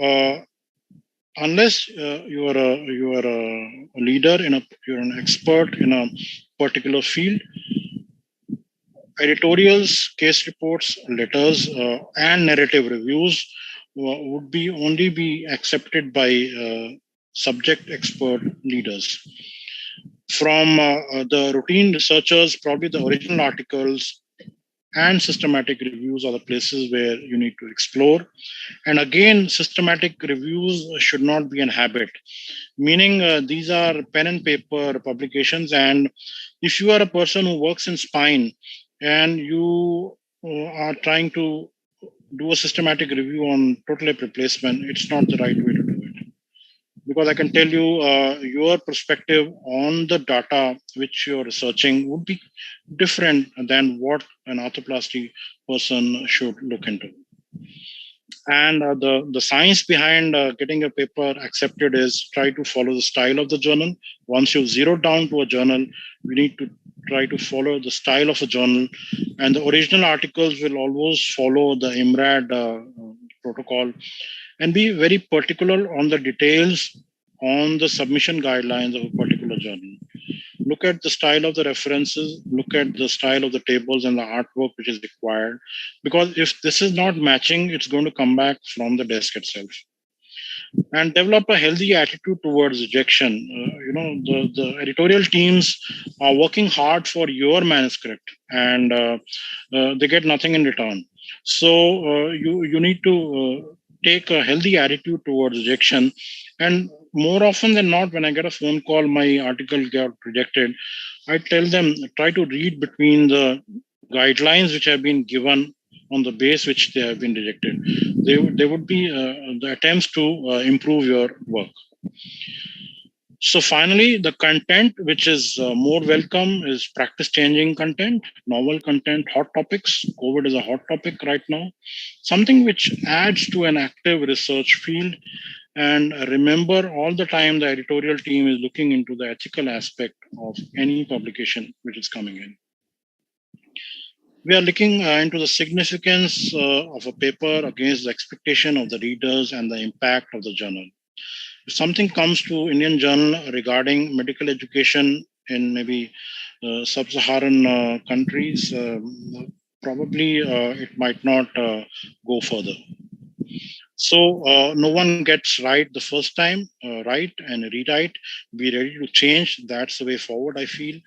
unless you are a leader you're an expert in a particular field. Editorials, case reports, letters, and narrative reviews would be only be accepted by subject expert leaders. From the routine researchers, probably the original articles and systematic reviews are the places where you need to explore. And again, systematic reviews should not be an habit, meaning these are pen and paper publications. And if you are a person who works in spine and you are trying to do a systematic review on total hip replacement, it's not the right way to do it. Because I can tell you, your perspective on the data which you're researching would be different than what an arthroplasty person should look into. And the science behind getting a paper accepted is try to follow the style of the journal. Once you've zeroed down to a journal, you need to try to follow the style of a journal. And the original articles will always follow the IMRAD protocol, and be very particular on the details on the submission guidelines of a particular journal. Look at the style of the references, look at the style of the tables and the artwork which is required. Because if this is not matching, it's going to come back from the desk itself. And develop a healthy attitude towards rejection. The editorial teams are working hard for your manuscript, and they get nothing in return. So you need to take a healthy attitude towards rejection. And more often than not, when I get a phone call, my article got rejected, I tell them, try to read between the guidelines which have been given on the base which they have been rejected. They would be the attempts to improve your work. So finally, the content which is more welcome is practice-changing content, novel content, hot topics. COVID is a hot topic right now. Something which adds to an active research field. And remember, all the time, the editorial team is looking into the ethical aspect of any publication which is coming in. We are looking into the significance of a paper against the expectation of the readers and the impact of the journal. If something comes to Indian Journal regarding medical education in maybe sub-Saharan countries, probably it might not go further. So no one gets right the first time, write and rewrite, be ready to change. That's the way forward, I feel.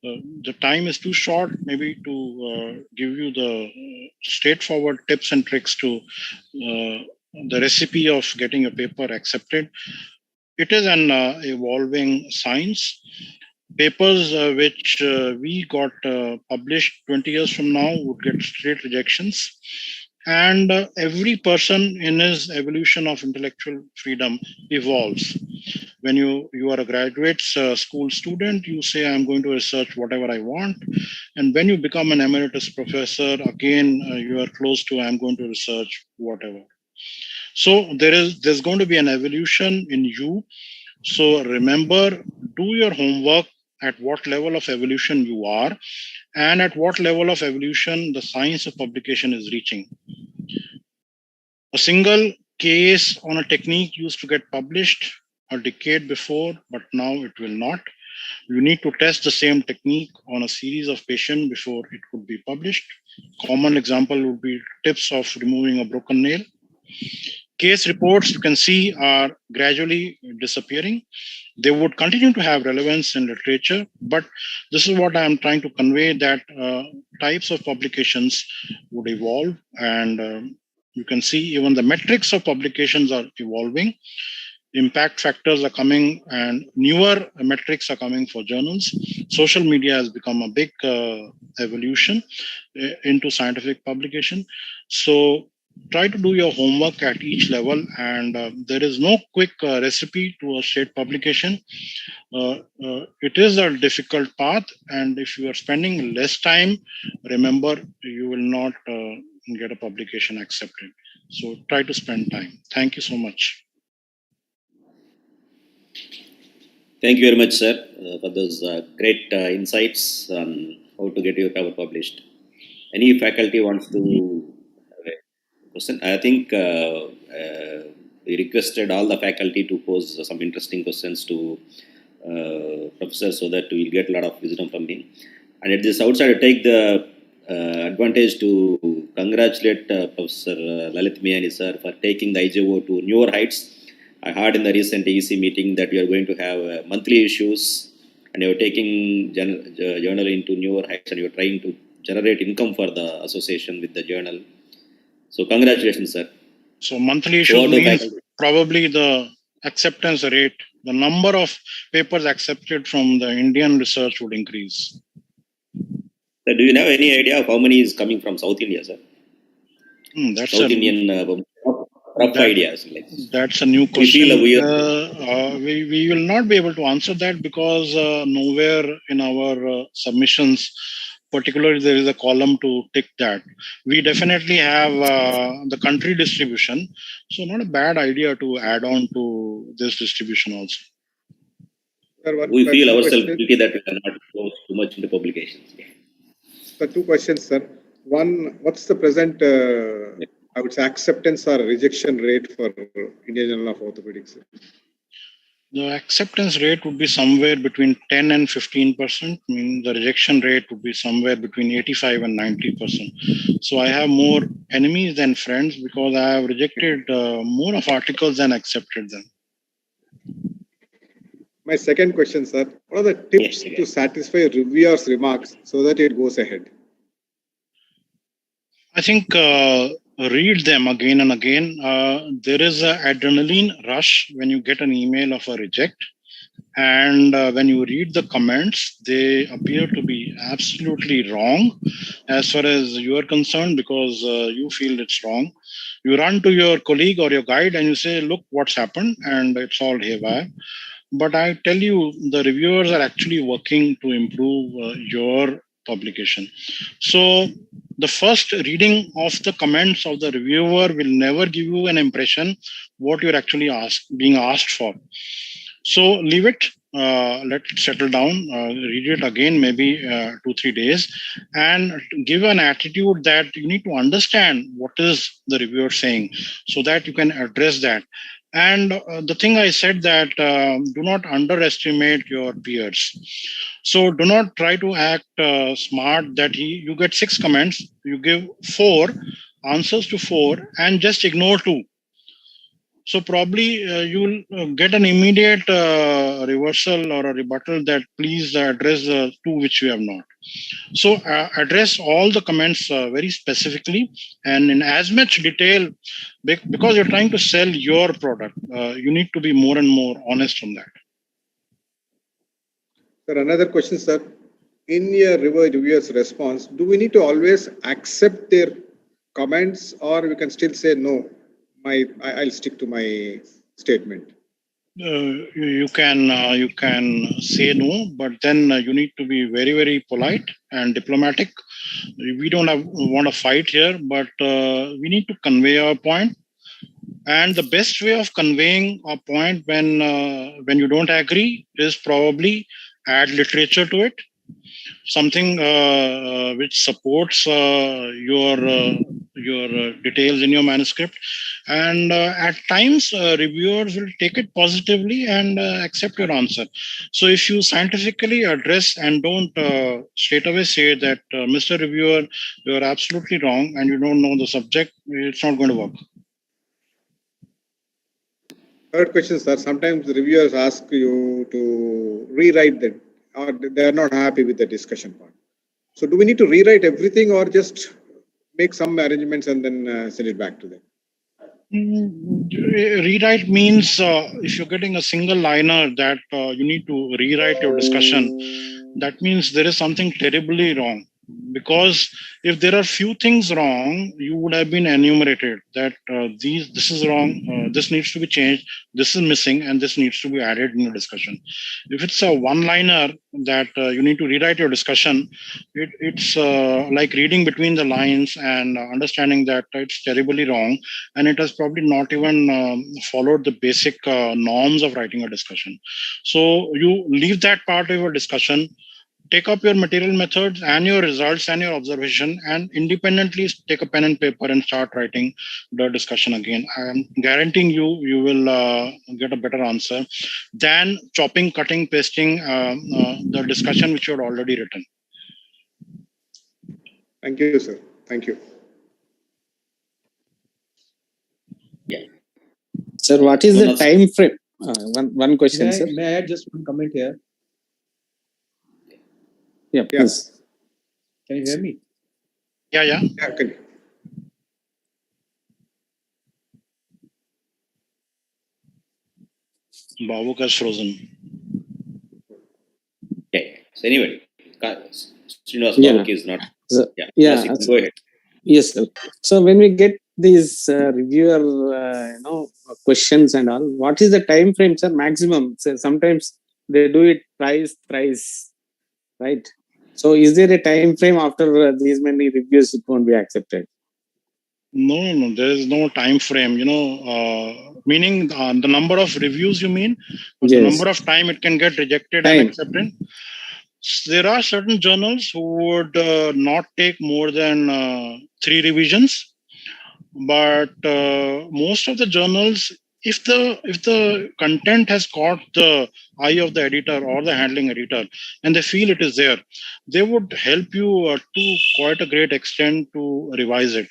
The time is too short maybe to give you the straightforward tips and tricks to the recipe of getting a paper accepted. It is an evolving science. Papers which we got published 20 years from now would get straight rejections. And every person in his evolution of intellectual freedom evolves. When you are a graduate school student, you say, I'm going to research whatever I want. And when you become an emeritus professor, again, you are close to, I'm going to research whatever. So there's going to be an evolution in you. So remember, do your homework at what level of evolution you are and at what level of evolution the science of publication is reaching. A single case on a technique used to get published a decade before, but now it will not. You need to test the same technique on a series of patients before it could be published. Common example would be tips of removing a broken nail. Case reports, you can see, are gradually disappearing. They would continue to have relevance in literature, but this is what I'm trying to convey, that types of publications would evolve, and you can see even the metrics of publications are evolving. Impact factors are coming and newer metrics are coming for journals. Social media has become a big evolution into scientific publication. So try to do your homework at each level, and there is no quick recipe to a straight publication. It is a difficult path, and if you are spending less time, remember, you will not get a publication accepted. So try to spend time. Thank you so much. Thank you very much, sir, for those great insights on how to get your paper published. Any faculty wants to have a question? I think we requested all the faculty to pose some interesting questions to professor so that we will get a lot of wisdom from him. And at this outside, I take the advantage to congratulate Professor Lalit Miani sir for taking the IJO to newer heights. I heard in the recent EC meeting that you are going to have monthly issues and you are taking journal into newer heights and you are trying to generate income for the association with the journal. So congratulations, sir. So monthly issues means probably the acceptance rate, the number of papers accepted from the Indian research would increase. So do you have any idea of how many is coming from South India, sir? That's South Indian rough ideas. That's a new question. We will not be able to answer that because nowhere in our submissions, particularly there is a column to tick that. We definitely have the country distribution. So not a bad idea to add on to this distribution also. We feel ourselves guilty that we cannot go too much into publications. So 2 questions, sir. One, what's the present I would say acceptance or rejection rate for Indian Journal of Orthopedics? The acceptance rate would be somewhere between 10 and 15%. I mean, the rejection rate would be somewhere between 85 and 90%. So I have more enemies than friends because I have rejected more of articles than accepted them. My second question, sir. What are the tips to satisfy reviewers' remarks so that it goes ahead? I think read them again and again. There is an adrenaline rush when you get an email of a reject. And when you read the comments, they appear to be absolutely wrong as far as you are concerned because you feel it's wrong. You run to your colleague or your guide and you say, look, what's happened? And it's all haywire. But I tell you, the reviewers are actually working to improve your publication. So the first reading of the comments of the reviewer will never give you an impression what you're actually being asked for. So leave it, let it settle down, read it again, maybe 2-3 days, and give an attitude that you need to understand what is the reviewer saying so that you can address that. And the thing I said that do not underestimate your peers. So do not try to act smart that you get 6 comments, you give 4 answers to 4 and just ignore 2. So probably you will get an immediate reversal or a rebuttal that please address the 2 which you have not. So address all the comments very specifically and in as much detail because you're trying to sell your product. You need to be more and more honest on that. Sir, another question, sir. In your reviewer's response, do we need to always accept their comments or we can still say no? I'll stick to my statement. You can say no, but then you need to be very, very polite and diplomatic. We don't want to fight here, but we need to convey our point. And the best way of conveying a point when you don't agree is probably add literature to it, something which supports your details in your manuscript. And at times, reviewers will take it positively and accept your answer. So if you scientifically address and don't straight away say that, Mr. Reviewer, you are absolutely wrong and you don't know the subject, it's not going to work. Third question, sir. Sometimes the reviewers ask you to rewrite that or they are not happy with the discussion part. So do we need to rewrite everything or just make some arrangements and then send it back to them? Rewrite means if you're getting a single liner that you need to rewrite your discussion, that means there is something terribly wrong. Because if there are few things wrong, you would have been enumerated that this is wrong, this needs to be changed, this is missing, and this needs to be added in your discussion. If it's a one-liner that you need to rewrite your discussion, it's like reading between the lines and understanding that it's terribly wrong, and it has probably not even followed the basic norms of writing a discussion. So you leave that part of your discussion, take up your material methods and your results and your observation and independently take a pen and paper and start writing the discussion again. I am guaranteeing you will get a better answer than chopping, cutting, pasting the discussion which you had already written. Thank you, sir. Thank you. Yeah. Sir, what is the time frame? One question, sir. May I add just one comment here? Yeah, please. Can you hear me? Yeah. Okay. Bhavuk has frozen. Okay. So anyway, Srinivas Bhavuk is not. Go ahead. Yes, sir. So when we get these reviewer, questions and all, what is the time frame, sir? Maximum. So sometimes they do it thrice, right? So is there a time frame after these many reviews it won't be accepted? No, there is no time frame. Meaning the number of reviews you mean, or the number of time it can get rejected and accepted. There are certain journals who would not take more than 3 revisions, but most of the journals, if the content has caught the eye of the editor or the handling editor and they feel it is there, they would help you to quite a great extent to revise it.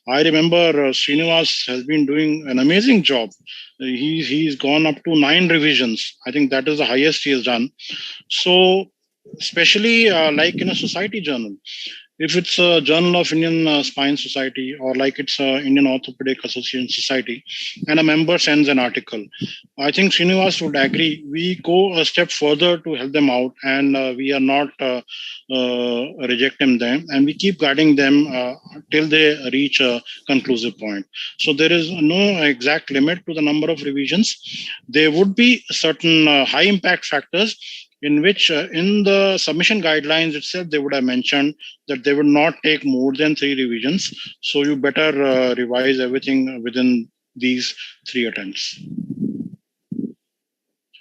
I remember Srinivas has been doing an amazing job. He's gone up to 9 revisions. I think that is the highest he has done. So especially like in a society journal, if it's a Journal of Indian Spine Society, or like it's a Indian Orthopaedic Association Society, and a member sends an article, I think Srinivas would agree. We go a step further to help them out, and we are not rejecting them, and we keep guiding them till they reach a conclusive point. So there is no exact limit to the number of revisions. There would be certain high impact factors in which in the submission guidelines itself, they would have mentioned that they would not take more than 3 revisions. So you better revise everything within these 3 attempts.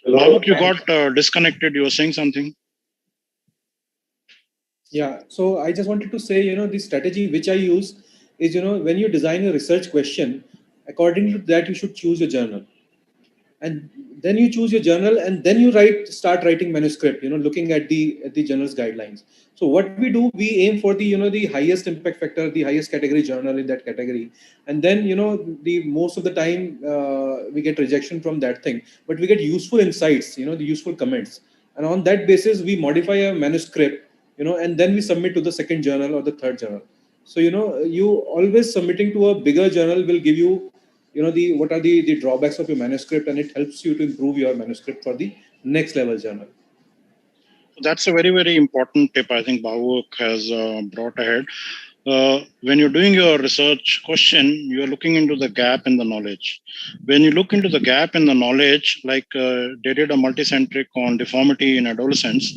Bhavuk, you got disconnected. You were saying something. Yeah. So I just wanted to say, the strategy which I use is, when you design a research question, according to that, you should choose a journal. And then you choose your journal, and then you start writing manuscript, looking at the journal's guidelines. So what we do, we aim for the highest impact factor, the highest category journal in that category. And then, the most of the time we get rejection from that thing, but we get useful insights, the useful comments. And on that basis, we modify a manuscript, and then we submit to the second journal or the third journal. So, you always submitting to a bigger journal will give you what are the drawbacks of your manuscript, and it helps you to improve your manuscript for the next level journal. That's a very, very important tip I think Bhavuk has brought ahead. When you're doing your research question, you're looking into the gap in the knowledge. When you look into the gap in the knowledge, like they did a multicentric on deformity in adolescents,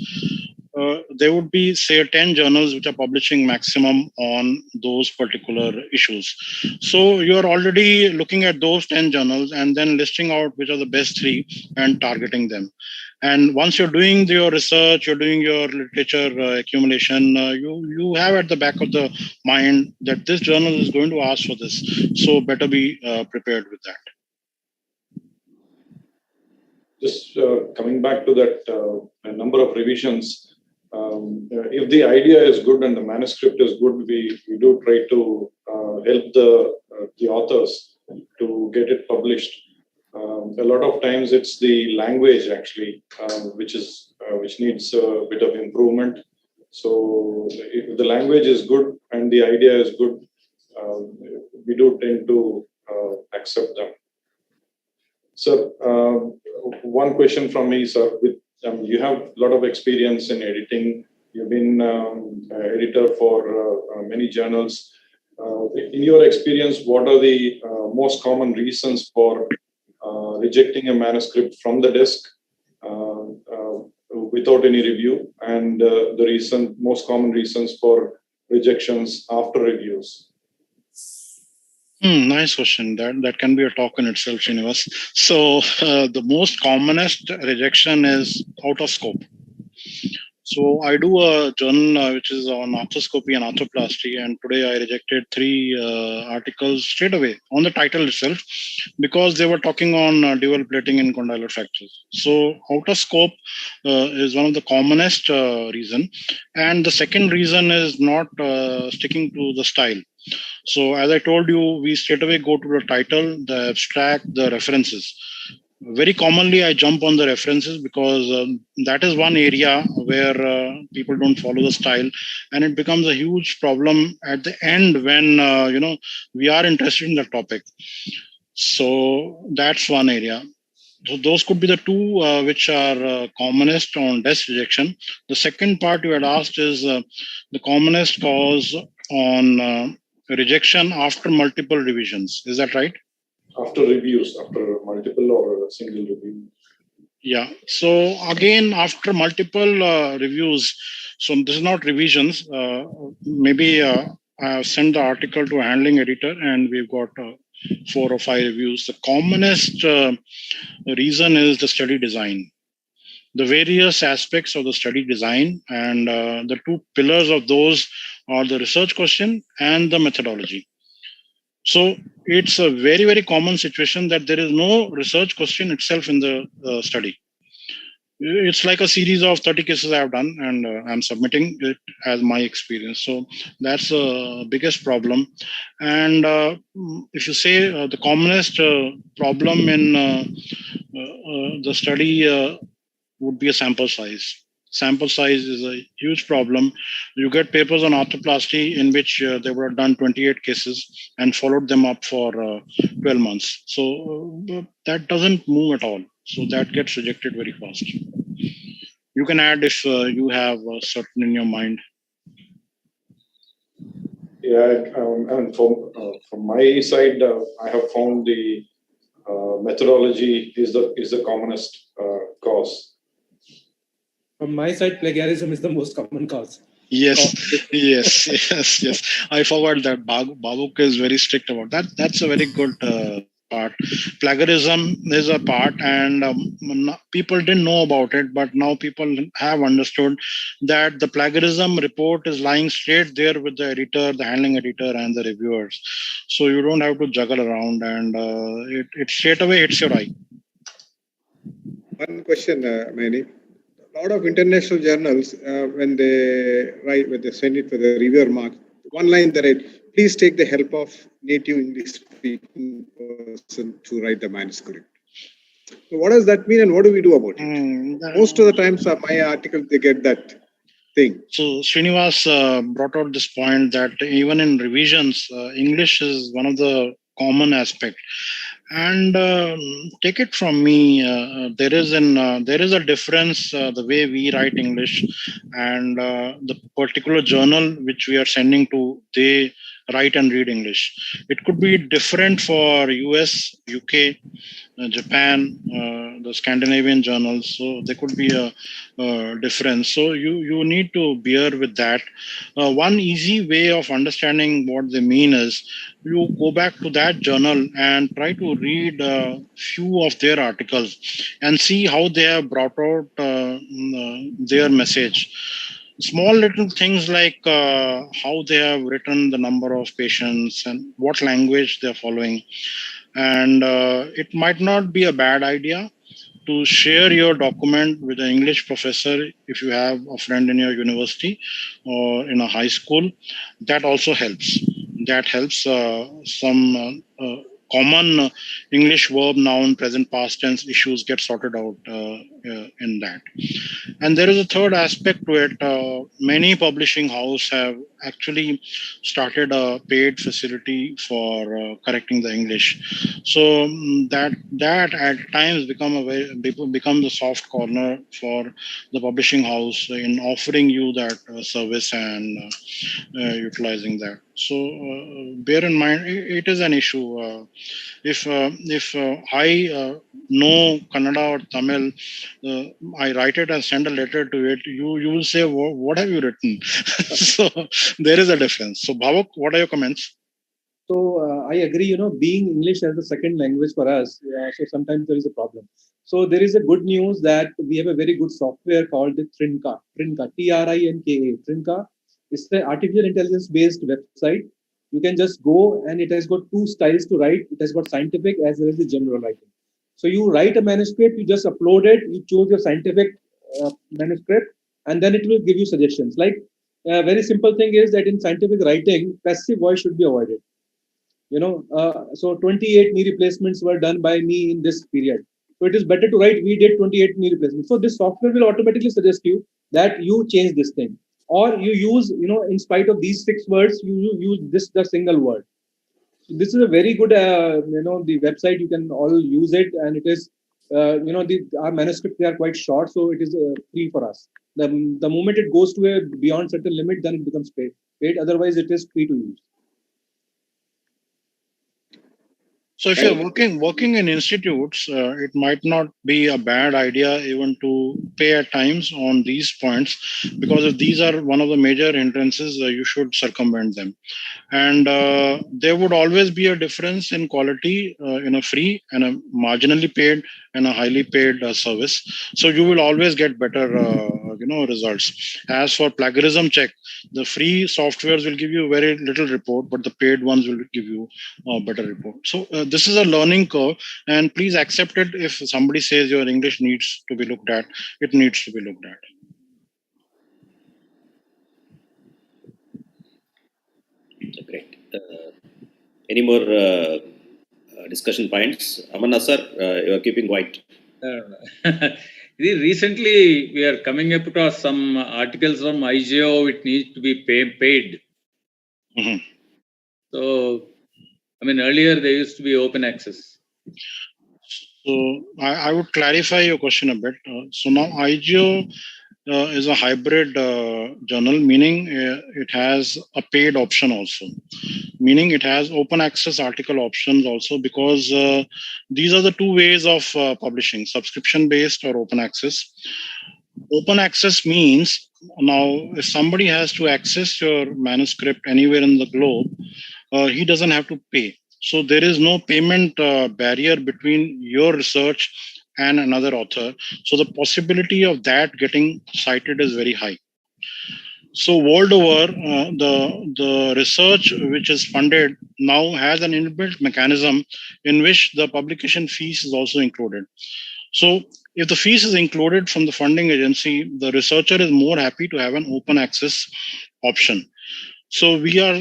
there would be, say, 10 journals which are publishing maximum on those particular issues. So you're already looking at those 10 journals and then listing out which are the best 3 and targeting them. And once you're doing your research, you're doing your literature accumulation, you have at the back of the mind that this journal is going to ask for this. So better be prepared with that. Just coming back to that number of revisions, if the idea is good and the manuscript is good, we do try to help the authors to get it published. A lot of times it's the language actually which needs a bit of improvement. So if the language is good and the idea is good, we do tend to accept them. Sir, one question from me, sir. You have a lot of experience in editing. You've been editor for many journals. In your experience, what are the most common reasons for rejecting a manuscript from the desk without any review, and the most common reasons for rejections after reviews? Nice question. That can be a talk in itself, Srinivas. So the most commonest rejection is out of scope. So I do a journal which is on arthroscopy and arthroplasty, and today I rejected 3 articles straight away on the title itself because they were talking on dual plating in condylar fractures. So out of scope is one of the commonest reason, and the second reason is not sticking to the style. So as I told you, we straight away go to the title, the abstract, the references. Very commonly, I jump on the references because that is one area where people don't follow the style, and it becomes a huge problem at the end when we are interested in the topic. So that's one area. So those could be the two which are commonest on desk rejection. The second part you had asked is the commonest cause on rejection after multiple revisions. Is that right? After reviews, after multiple or a single review. Yeah. So again, after multiple reviews, so this is not revisions. Maybe I have sent the article to a handling editor, and we've got 4 or 5 reviews. The commonest reason is the study design. The various aspects of the study design, and the two pillars of those are the research question and the methodology. So it's a very, very common situation that there is no research question itself in the study. It's like a series of 30 cases I have done, and I'm submitting it as my experience. So that's the biggest problem. And if you say the commonest problem in the study would be a sample size. Sample size is a huge problem. You get papers on arthroplasty in which they would have done 28 cases and followed them up for 12 months. So that doesn't move at all. So that gets rejected very fast. You can add if you have certain in your mind. Yeah, and from my side, I have found the methodology is the commonest cause. From my side, plagiarism is the most common cause. Yes. I forgot that Babuk is very strict about that. That's a very good part. Plagiarism is a part, and people didn't know about it, but now people have understood that the plagiarism report is lying straight there with the editor, the handling editor, and the reviewers. So you don't have to juggle around, and it straight away hits your eye. One question, Manny. A lot of international journals, when they send it for the reviewer mark, one line they write, please take the help of native English speaking person to write the manuscript. So what does that mean, and what do we do about it? Most of the times, my articles, they get that thing. So Srinivas brought out this point that even in revisions, English is one of the common aspects. And take it from me, there is a difference the way we write English and the particular journal which we are sending to, they write and read English. It could be different for US, UK, Japan, the Scandinavian journals. So there could be a difference. So you need to bear with that. One easy way of understanding what they mean is you go back to that journal and try to read a few of their articles and see how they have brought out their message. Small little things like how they have written the number of patients and what language they're following. And it might not be a bad idea to share your document with an English professor if you have a friend in your university or in a high school. That also helps. That helps some common English verb, noun, present, past tense issues get sorted out in that. And there is a third aspect to it. Many publishing houses have actually started a paid facility for correcting the English. So that at times become the soft corner for the publishing house in offering you that service and utilizing that. So bear in mind, it is an issue. If I know Kannada or Tamil, I write it and send a letter to it, you will say, what have you written? So there is a difference. So Bhavak, what are your comments? So I agree, being English as a second language for us, so sometimes there is a problem. So there is a good news that we have a very good software called the Trinka, Trinka. Trinka is the artificial intelligence based website. You can just go, and it has got two styles to write. It has got scientific as well as the general writing. So you write a manuscript, you just upload it, you choose your scientific manuscript, and then it will give you suggestions. Like A very simple thing is that in scientific writing, passive voice should be avoided. So 28 knee replacements were done by me in this period. So it is better to write, we did 28 knee replacements. So this software will automatically suggest you that you change this thing. Or you use, in spite of these 6 words, you use the single word. So this is a very good, the website, you can all use it, and it is, our manuscripts, they are quite short, so it is free for us. The moment it goes to a beyond certain limit, then it becomes paid. Otherwise, it is free to use. So if you're working in institutes, it might not be a bad idea even to pay at times on these points, because if these are one of the major hindrances, you should circumvent them. And there would always be a difference in quality in a free and a marginally paid and a highly paid service. So you will always get better results. As for plagiarism check, the free softwares will give you very little report, but the paid ones will give you a better report. So this is a learning curve, and please accept it. If somebody says your English needs to be looked at, it needs to be looked at. Great. Any more discussion points? Amanna sir, you are keeping quiet. Recently, we are coming up across some articles from IGO. It needs to be paid. Mm-hmm. So, earlier there used to be open access. So I would clarify your question a bit. So now IGO is a hybrid journal, meaning it has a paid option also, meaning it has open access article options also, because these are the 2 ways of publishing: subscription based or open access. Open access means now if somebody has to access your manuscript anywhere in the globe, he doesn't have to pay. So there is no payment barrier between your research and another author. So the possibility of that getting cited is very high. So world over, the research which is funded now has an inbuilt mechanism in which the publication fees is also included. So if the fees is included from the funding agency, the researcher is more happy to have an open access option. So we are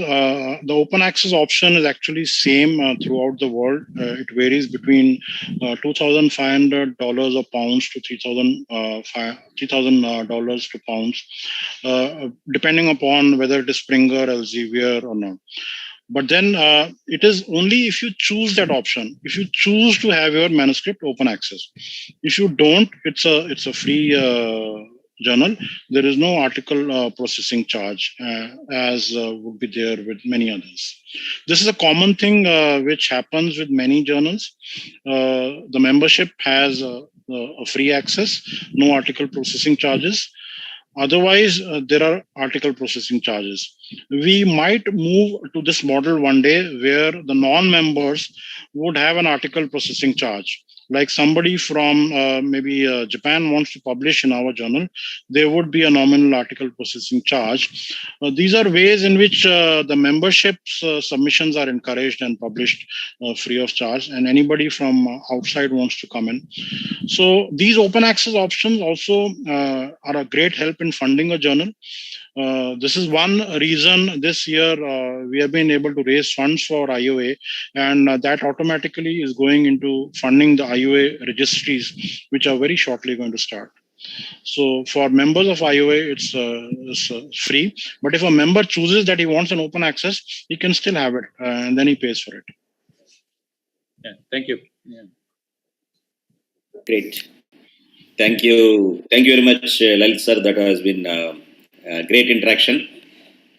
the open access option is actually same throughout the world. It varies between $2,500 or pounds to $3,000 to pounds, depending upon whether it is Springer, Elsevier or not. But then it is only if you choose that option. If you choose to have your manuscript open access, if you don't, it's a free journal. There is no article processing charge as would be there with many others. This is a common thing which happens with many journals. The membership has a free access, no article processing charges. Otherwise, there are article processing charges. We might move to this model one day where the non-members would have an article processing charge. Like somebody from maybe Japan wants to publish in our journal, there would be a nominal article processing charge. These are ways in which the membership's submissions are encouraged and published free of charge, and anybody from outside wants to come in. So these open access options also are a great help in funding a journal. This is one reason this year we have been able to raise funds for IOA, and that automatically is going into funding the IOA registries, which are very shortly going to start. So for members of IOA, it's free. But if a member chooses that he wants an open access, he can still have it, and then he pays for it. Yeah, thank you. Yeah. Great. Thank you. Thank you very much, Lalit sir. That has been a great interaction.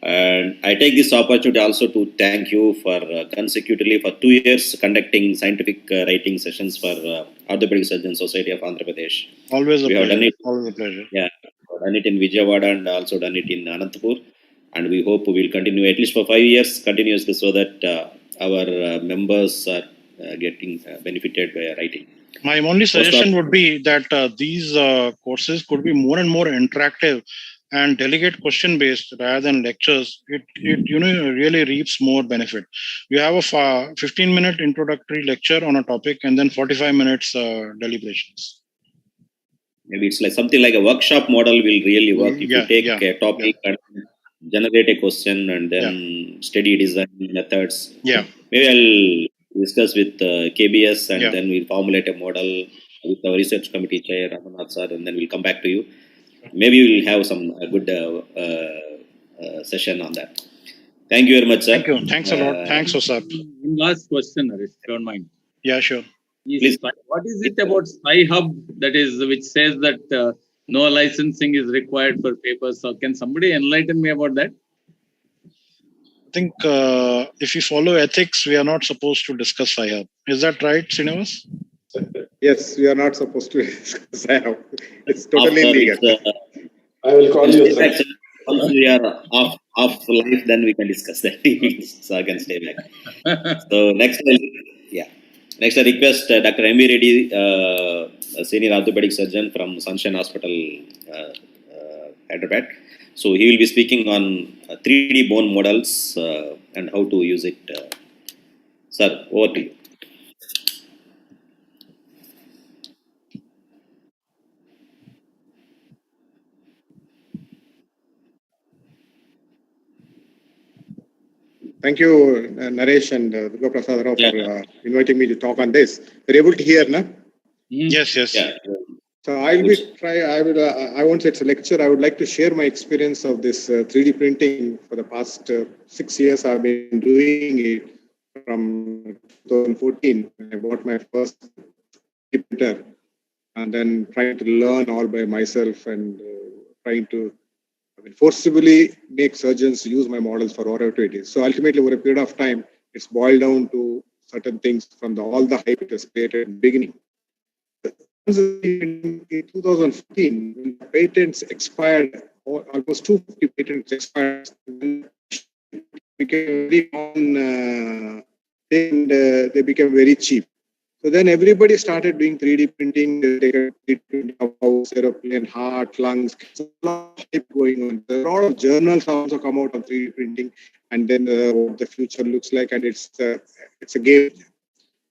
And I take this opportunity also to thank you for consecutively for 2 years conducting scientific writing sessions for Orthopaedic Surgeon Society of Andhra Pradesh. Always a we pleasure. Have done it, always a pleasure. Yeah, done it in Vijayawada and also done it in Anantapur. And we hope we will continue at least for 5 years continuously, so that our members are getting benefited by writing. My only suggestion would be that these courses could be more and more interactive and delegate question based rather than lectures. It really reaps more benefit. You have a 15-minute introductory lecture on a topic and then 45 minutes deliberations. Maybe it's like something like a workshop model will really work if you take a topic and generate a question and then study design methods. Yeah. Maybe I'll discuss with KBS and then we'll formulate a model with our research committee chair, Ramanath sir, and then we'll come back to you. Maybe we'll have some good session on that. Thank you very much, sir. Thank you. Thanks a lot. Thanks, OSSAP. One last question, Harish, if you don't mind. Yeah, sure. Please. What is it about Sci-Hub that is, which says that no licensing is required for papers? So can somebody enlighten me about that? I think if you follow ethics, we are not supposed to discuss Sci-Hub. Is that right, Srinivas? Yes, we are not supposed to discuss Sci-Hub. It's totally illegal. I will call you, sir. Once we are off life, then we can discuss that. So I can stay back. So next, I request Dr. M.V. Reddy, a senior orthopedic surgeon from Sunshine Hospital, Hyderabad. So he will be speaking on 3D bone models and how to use it. Sir, over to you. Thank you, Naresh and Durga Prasad Rao for inviting me to talk on this. You're able to hear, no? Yes. Yeah. So I won't say it's a lecture. I would like to share my experience of this 3D printing for the past 6 years. I've been doing it from 2014. I bought my first printer and then trying to learn all by myself and trying to forcibly make surgeons use my models for OrthoTV. So ultimately, over a period of time, it's boiled down to certain things from all the hype it has created in the beginning. In 2015, when patents expired, almost 250 patents expired, became very common and they became very cheap. So then everybody started doing 3D printing. They take a 3D printing of house, aeroplane, heart, lungs. There's a lot of hype going on. There are a lot of journals also come out on 3D printing, and then what the future looks like, and it's a game.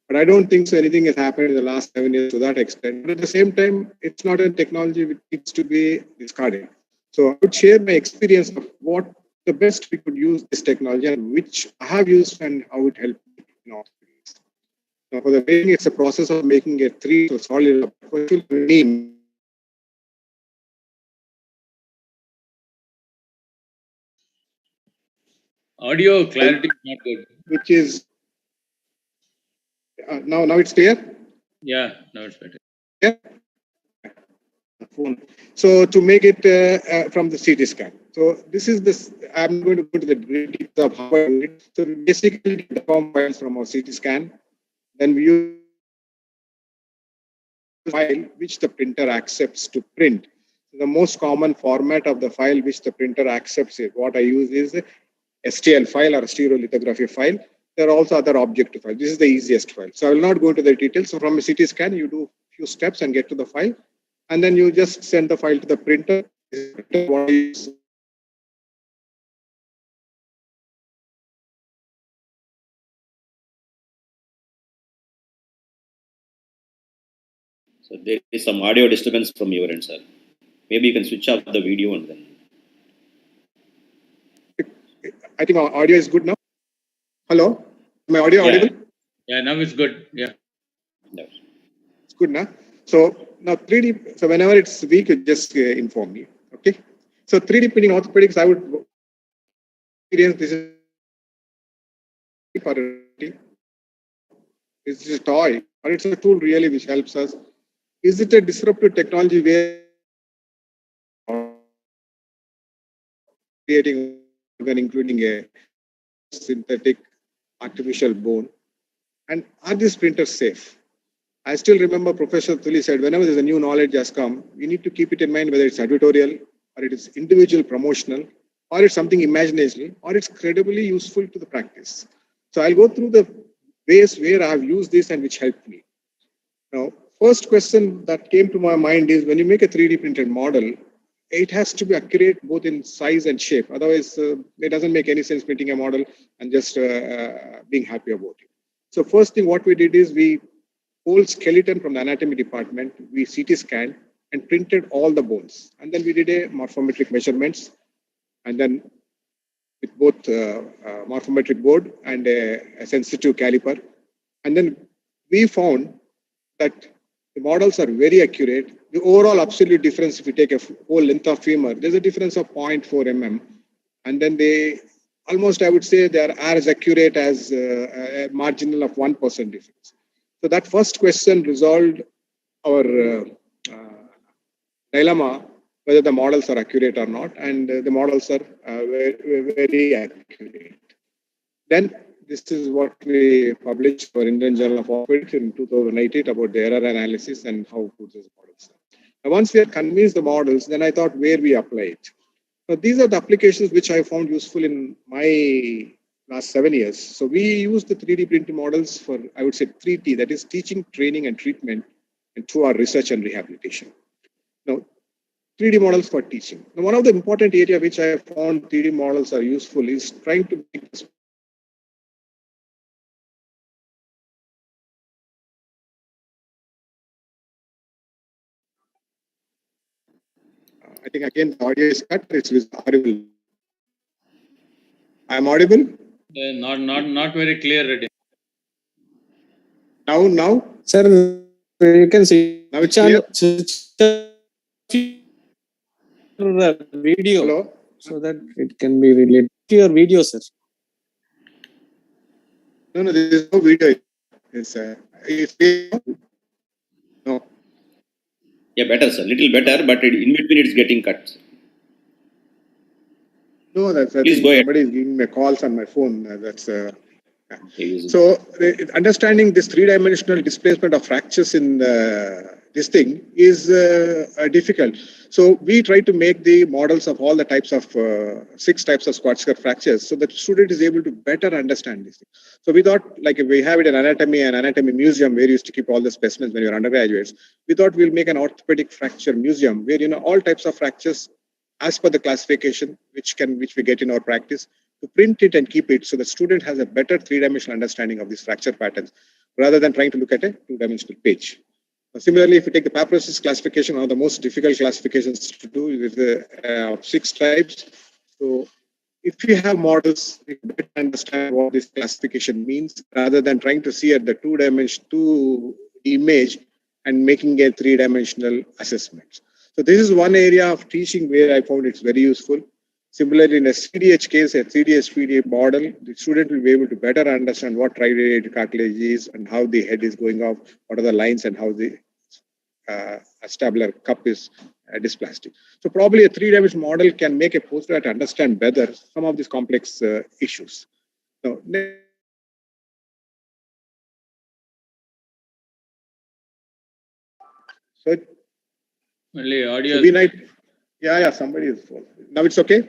But I don't think so anything has happened in the last 7 years to that extent. But at the same time, it's not a technology which needs to be discarded. So I would share my experience of what the best we could use this technology and which I have used and how it helped me in all. Now, for the beginning, it's a process of making a 3 solid name. Audio clarity is not good. Which is now it's clear. Yeah, now it's better. Yeah. So to make it from the CT scan. So this is this. I'm going to go to the details of how I do it. So basically, the form files from our CT scan. Then we use file which the printer accepts to print. So the most common format of the file which the printer accepts is what I use is a STL file or a stereolithography file. There are also other objective files. This is the easiest file. So I will not go into the details. So from a CT scan, you do a few steps and get to the file. And then you just send the file to the printer. So there is some audio disturbance from your end, sir. Maybe you can switch off the video and then. I think our audio is good now. Hello? My audio audible? Yeah, now it's good. Yeah. No. It's good now. So now 3D, so whenever it's weak, you just inform me. Okay. So 3D printing orthopedics, I would experience this is it's a toy, or it's a tool really which helps us. Is it a disruptive technology where creating including a synthetic artificial bone? And are these printers safe? I still remember Professor Thuli said, whenever there's a new knowledge has come, we need to keep it in mind whether it's editorial, or it is individual promotional, or it's something imaginational, or it's credibly useful to the practice. So I'll go through the ways where I have used this and which helped me. Now, first question that came to my mind is when you make a 3D printed model, it has to be accurate both in size and shape. Otherwise, it doesn't make any sense printing a model and just being happy about it. So first thing what we did is we whole skeleton from the anatomy department, we CT scanned and printed all the bones. And then we did a morphometric measurements. And then with both morphometric board and a sensitive caliper. And then we found that the models are very accurate. The overall absolute difference, if you take a whole length of femur, there's a difference of 0.4 mm. And then they almost, I would say, they are as accurate as a marginal of 1% difference. So that first question resolved our dilemma, whether the models are accurate or not, and the models are very accurate. Then this is what we published for Indian Journal of Orthopaedics in 2018 about the error analysis and how good these models are. Now, once we had convinced the models, then I thought where we apply it. Now, these are the applications which I found useful in my last 7 years. So we use the 3D printing models for, I would say, 3T, that is teaching, training, and treatment, and through our research and rehabilitation. Now, 3D models for teaching. Now, one of the important areas which I found 3D models are useful is trying to make this I think again the audio is cut. It's audible. I'm audible. Not very clear. Ready. Now. Sir, you can see. Now it's clear. Video. Hello? So that it can be related to your video, sir. No, there is no video. It's no. Yeah, better, sir. Little better, but in between it's getting cut. No, that's. Please go ahead. Somebody is giving me calls on my phone. That's. So, understanding this three-dimensional displacement of fractures in this thing is difficult. So, we try to make the models of all the types of 6 types of squat skirt fractures so that the student is able to better understand this thing. So, we thought, like if we have it in an anatomy museum where you used to keep all the specimens when you're undergraduates, we thought we'll make an orthopedic fracture museum where, all types of fractures as per the classification, which we get in our practice, to print it and keep it so the student has a better 3-dimensional understanding of these fracture patterns rather than trying to look at a 2-dimensional page. Similarly, if you take the papyrosis classification, one of the most difficult classifications to do is the 6 types. So if you have models, you can better understand what this classification means rather than trying to see at the 2 image and making a 3-dimensional assessment. So this is one area of teaching where I found it's very useful. Similarly, in a CDH case, a 3D HPD model, the student will be able to better understand what trilateral cartilage is and how the head is going off, what are the lines and how the acetabular cup is dysplastic. So probably a 3-dimensional model can make a postgrad understand better some of these complex issues. Now, so only audio. Yeah, somebody is full. Now it's okay?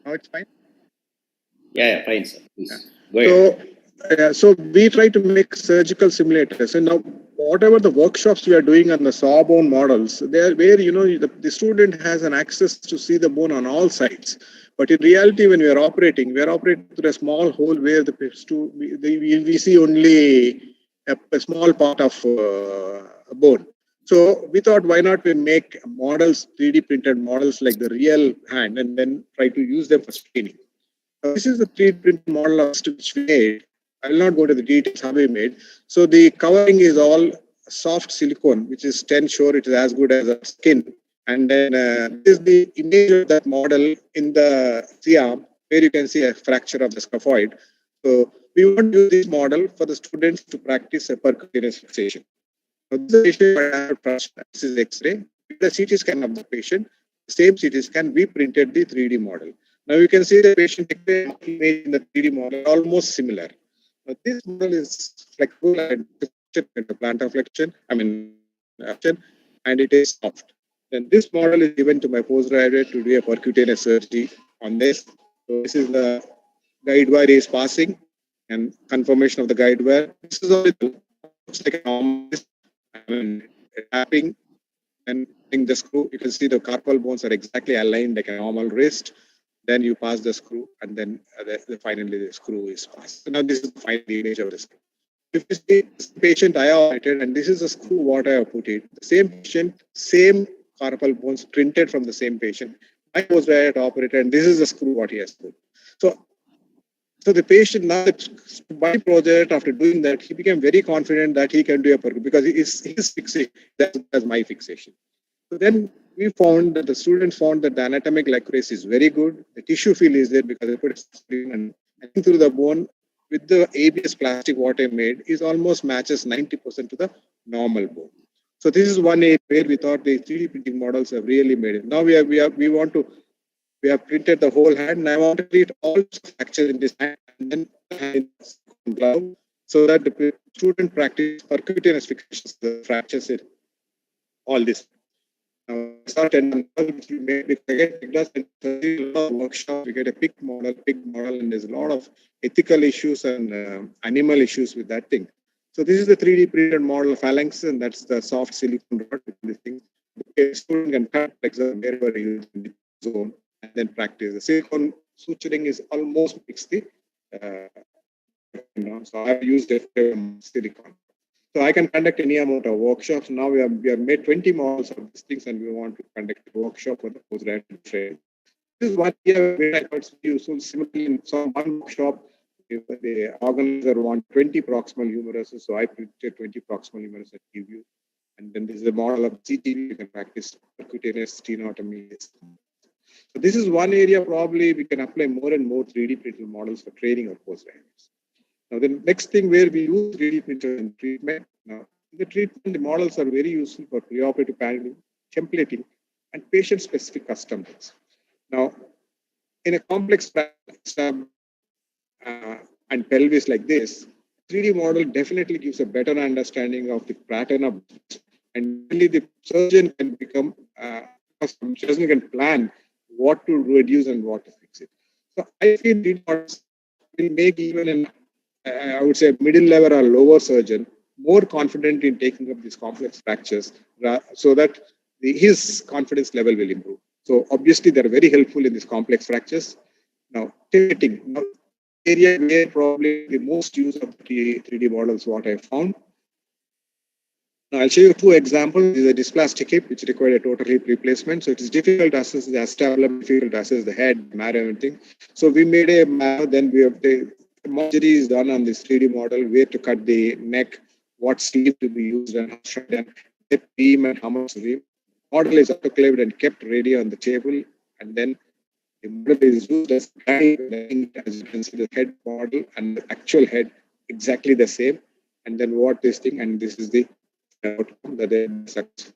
Now it's fine? Yeah, fine, sir. Please. Go ahead. So we try to make surgical simulators. And now, whatever the workshops we are doing on the sawbone models, where the student has an access to see the bone on all sides. But in reality, when we are operating through a small hole where we see only a small part of bone. So we thought, why not we make models, 3D printed models like the real hand, and then try to use them for screening. This is the 3D printed model of which we made. I will not go to the details how we made. So the covering is all soft silicone, which is 10 sure it is as good as a skin. And then this is the image of that model in the C-arm, where you can see a fracture of the scaphoid. So we want to use this model for the students to practice a percutaneous fixation. Now, this is X-ray. The CT scan of the patient, the same CT scan, we printed the 3D model. Now you can see the patient image in the 3D model almost similar. Now, this model is flexible and plantar flexion, and it is soft. Then this model is given to my postgraduate to do a percutaneous surgery on this. So this is the guide wire is passing and confirmation of the guide wire. This is all it looks like tapping and the screw. You can see the carpal bones are exactly aligned like a normal wrist. Then you pass the screw, and then finally the screw is passed. So now this is the final image of the screw. If you see this patient I operated, and this is the screw what I have put it. The same patient, same carpal bones printed from the same patient. I was right operator, and this is the screw what he has put. So the patient now, by project, after doing that, he became very confident that he can do a percussion because his fixation, that's my fixation. So then we found that the students found that the anatomical accuracy is very good. The tissue feel is there because I put a screen and through the bone with the ABS plastic what I made is almost matches 90% to the normal bone. So this is one area where we thought the 3D printing models have really made it. Now we have printed the whole hand, and I want to treat all fractures in this hand and then hand in glove so that the student practice percutaneous fixations, the fractures in all this. Now, we made a workshop. We get a pig model, and there's a lot of ethical issues and animal issues with that thing. So this is the 3D printed model of phalanx, and that's the soft silicone rod. This thing, a student can cut wherever he is in the zone and then practice. The silicone suturing is almost mixed the. So I've used silicone. So I can conduct any amount of workshops. Now we have made 20 models of these things, and we want to conduct a workshop for the postgraduate training. This is one year where I thought useful. Similarly, in some one workshop, the organizer want 20 proximal humeruses, so I printed 20 proximal humerus and give you. And then this is a model of CTV. You can practice percutaneous stenotomy. So this is one area probably we can apply more and more 3D printed models for training of postgraduates. Now, the next thing where we use 3D printer in treatment. Now, in the treatment, the models are very useful for preoperative paneling, templating, and patient-specific custom things. Now, in a complex and pelvis like this, 3D model definitely gives a better understanding of the pattern of, and really the surgeon can become, surgeon can plan what to reduce and what to fix it. So I feel 3D models will make even an I would say middle level or lower surgeon more confident in taking up these complex fractures so that his confidence level will improve. So obviously they're very helpful in these complex fractures. Now, templating, area where probably the most use of 3D models what I found. Now I'll show you two examples. This is a dysplastic hip which required a total hip replacement. So it is difficult to assess the acetabulum, difficult to assess the head, marrow, everything. So we made a marrow, then we have the surgery is done on this 3D model, where to cut the neck, what sleeve to be used, and the beam and how much ream. Model is autoclaved and kept ready on the table, and then the model is used as guide. As you can see, the head model and the actual head exactly the same. And then what this thing, and this is the outcome that they success.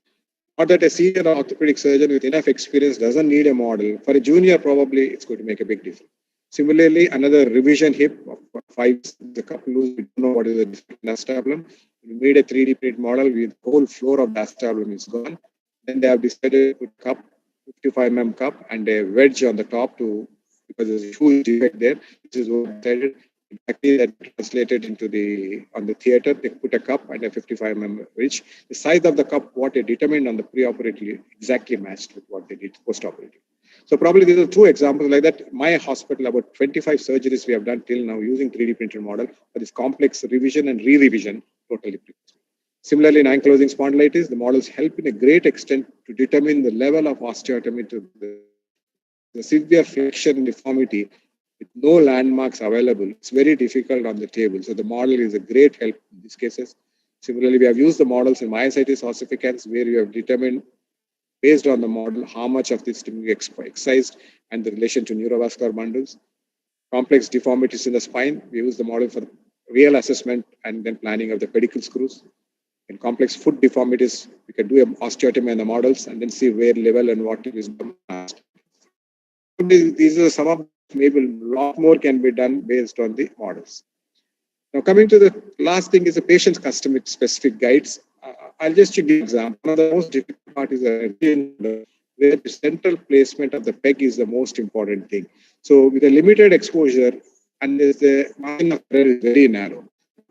Not that a senior orthopedic surgeon with enough experience doesn't need a model. For a junior, probably it's going to make a big difference. Similarly, another revision hip of 5, the couple loose, we don't know what is the acetabulum. We made a 3D print model with the whole floor of the acetabulum is gone. Then they have decided to put cup, 55 mm cup, and a wedge on the top because there's a huge defect there. This is what decided. Exactly that translated into on the theater, they put a cup and a 55 mm wedge. The size of the cup, what they determined on the pre-operatively, exactly matched with what they did post-operatively. So probably these are two examples like that. My hospital, about 25 surgeries we have done till now using 3D printed model for this complex revision and re-revision totally. Similarly, in ankylosing spondylitis, the models help in a great extent to determine the level of osteotomy to the severe flexion and deformity with no landmarks available. It's very difficult on the table. So the model is a great help in these cases. Similarly, we have used the models in myositis ossificans where we have determined based on the model how much of this to be excised and the relation to neurovascular bundles. Complex deformities in the spine, we use the model for real assessment and then planning of the pedicle screws. In complex foot deformities, we can do an osteotomy in the models and then see where level and what is done. These are some of, maybe a lot more can be done based on the models. Now coming to the last thing is the patient's custom specific guides. I'll just give you an example. One of the most difficult part is where the central placement of the peg is the most important thing. So with a limited exposure, and the margin of error is very narrow.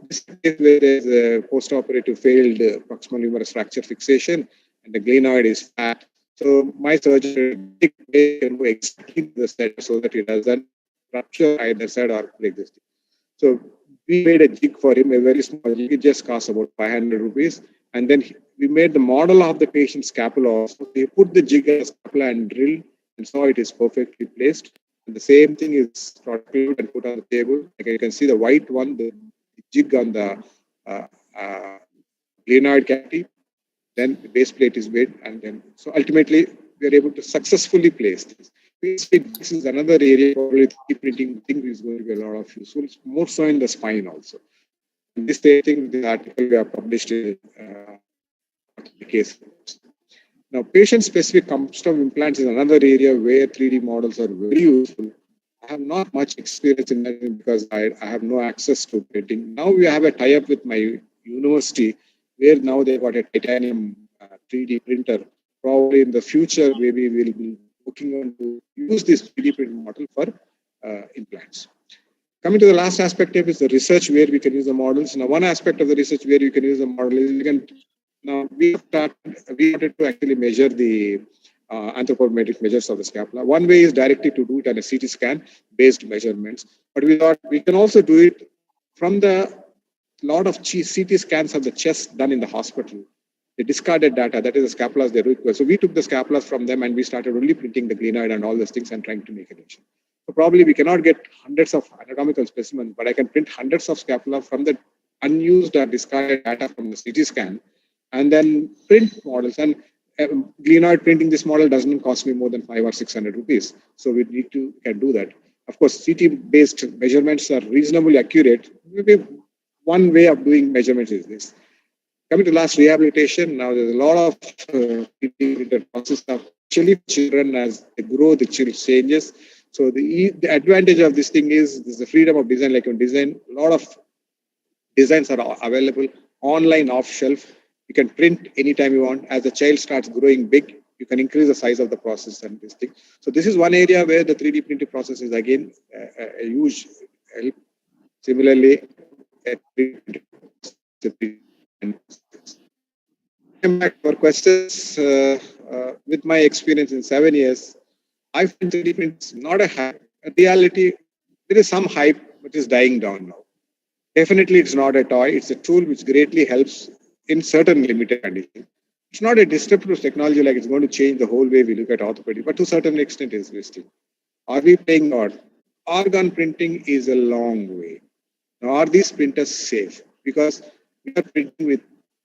This is where there's a post-operative failed proximal humerus fracture fixation, and the glenoid is fat. So my surgeon can do exactly the set so that it doesn't rupture either side or break this thing. So we made a jig for him, a very small jig. It just cost about 500 rupees. And then we made the model of the patient's scapula also. He put the jig as scapula and drilled and saw it is perfectly placed. And the same thing is loaded and put on the table. Like you can see the white one, the jig on the glenoid cavity. Then the base plate is made, and then so ultimately we are able to successfully place this. This is another area probably 3D printing thing is going to be a lot of useful, more so in the spine also. And this thing, the article we have published in the case. Now, patient-specific custom implants is another area where 3D models are very useful. I have not much experience in that because I have no access to printing. Now we have a tie-up with my university where now they've got a titanium 3D printer. Probably in the future, maybe we'll be looking on to use this 3D printing model for implants. Coming to the last aspect of is the research where we can use the models. Now, one aspect of the research where you can use the model is you can. Now we wanted to actually measure the anthropometric measures of the scapula. One way is directly to do it on a CT scan based measurements, but we thought we can also do it from the lot of CT scans of the chest done in the hospital. The discarded data, that is the scapulas they require. So we took the scapulas from them and we started only printing the glenoid and all those things and trying to make a lesion. So probably we cannot get hundreds of anatomical specimens, but I can print hundreds of scapula from the unused or discarded data from the CT scan and then print models. And glenoid printing this model doesn't cost me more than 500 or 600 rupees. So we can do that. Of course, CT-based measurements are reasonably accurate. Maybe one way of doing measurements is this. Coming to last, rehabilitation. Now there's a lot of process of actually children as they grow, the child changes. So the advantage of this thing is there's the freedom of design. Like on design, a lot of designs are available online off shelf. You can print anytime you want. As the child starts growing big, you can increase the size of the process and this thing. So this is one area where the 3D printing process is again a huge help. Similarly, back for questions. With my experience in 7 years, I find 3D printing not a hype. In reality, there is some hype which is dying down now. Definitely, it's not a toy. It's a tool which greatly helps in certain limited conditions. It's not a disruptive technology like it's going to change the whole way we look at orthopedic, but to a certain extent is listed. Are we playing God? Organ printing is a long way. Now, are these printers safe? Because we are printing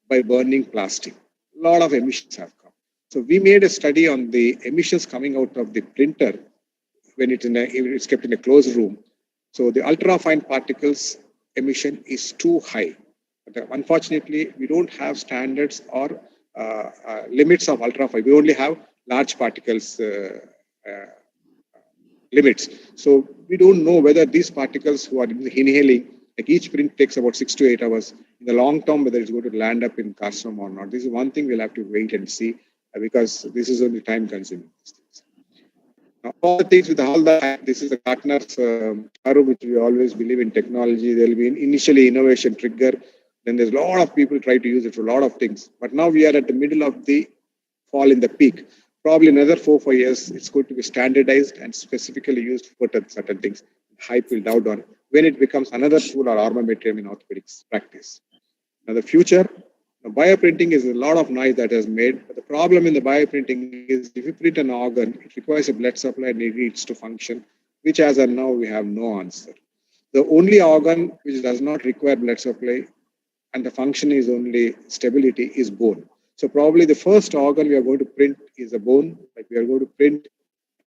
by burning plastic. A lot of emissions have come. So we made a study on the emissions coming out of the printer when it's kept in a closed room. So the ultrafine particles emission is too high. But unfortunately, we don't have standards or limits of ultrafine. We only have large particles limits. So we don't know whether these particles who are inhaling, like each print takes about 6 to 8 hours. In the long term, whether it's going to land up in carcinoma or not. This is one thing we'll have to wait and see because this is only time consuming. Now, all the things with all the, this is the Gartner's arrow, which we always believe in technology. There will be an initially innovation trigger. Then there's a lot of people try to use it for a lot of things. But now we are at the middle of the fall in the peak. Probably another 4 or 5 years, it's going to be standardized and specifically used for certain things. Hype will down on when it becomes another tool or armamentarium in orthopedics practice. Now, the future, bioprinting is a lot of noise that has made. But the problem in the bioprinting is if you print an organ, it requires a blood supply and it needs to function, which as of now, we have no answer. The only organ which does not require blood supply and the function is only stability is bone. So probably the first organ we are going to print is a bone. Like we are going to print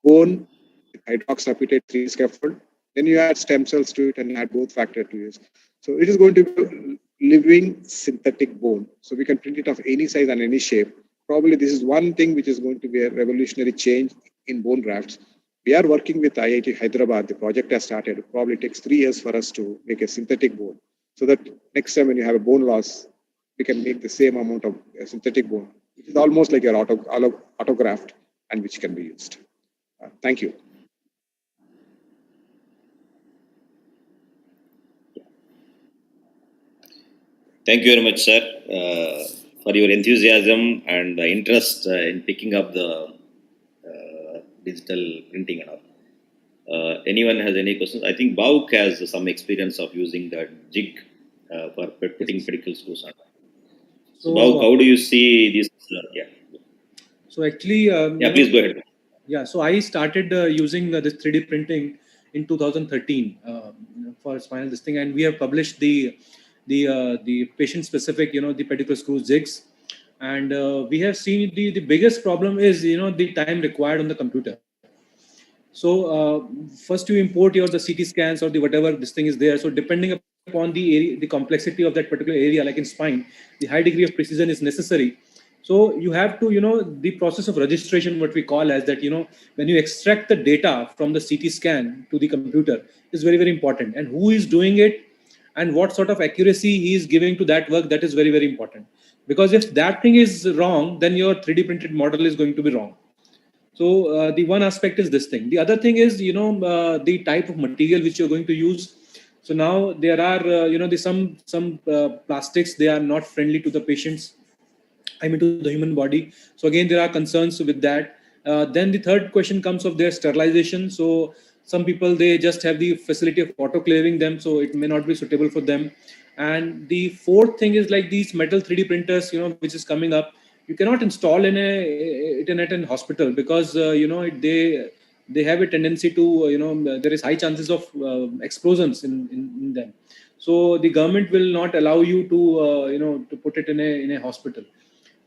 bone with hydroxyapatite 3 scaffold. Then you add stem cells to it and add both factor to it. So it is going to be living synthetic bone. So we can print it of any size and any shape. Probably this is one thing which is going to be a revolutionary change in bone grafts. We are working with IIT Hyderabad. The project has started. It probably takes 3 years for us to make a synthetic bone. So that next time when you have a bone loss, we can make the same amount of synthetic bone, which is almost like your autograft and which can be used. Thank you. Thank you very much, sir, for your enthusiasm and interest in picking up the digital printing and all. Anyone has any questions? I think Bauk has some experience of using the jig for putting pedicle screws on. So, Bauk, how do you see this? So actually, please go ahead. Yeah, so I started using this 3D printing in 2013 for spinal this thing, and we have published the patient specific, the pedicle screw jigs, and we have seen the biggest problem is the time required on the computer. So first you import the CT scans or the whatever this thing is there. So depending upon the area, the complexity of that particular area, like in spine, the high degree of precision is necessary. So you have to, the process of registration, what we call as that, when you extract the data from the CT scan to the computer is very, very important. And who is doing it and what sort of accuracy he is giving to that work, that is very, very important. Because if that thing is wrong, then your 3D printed model is going to be wrong. So the one aspect is this thing. The other thing is, the type of material which you're going to use. So now there are, some plastics, they are not friendly to the patients, to the human body. So again, there are concerns with that. Then the third question comes of their sterilization. So some people, they just have the facility of autoclaving them, so it may not be suitable for them. And the fourth thing is like these metal 3D printers, which is coming up. You cannot install in a hospital because they have a tendency to there is high chances of explosions in them. So the government will not allow you to to put it in a hospital.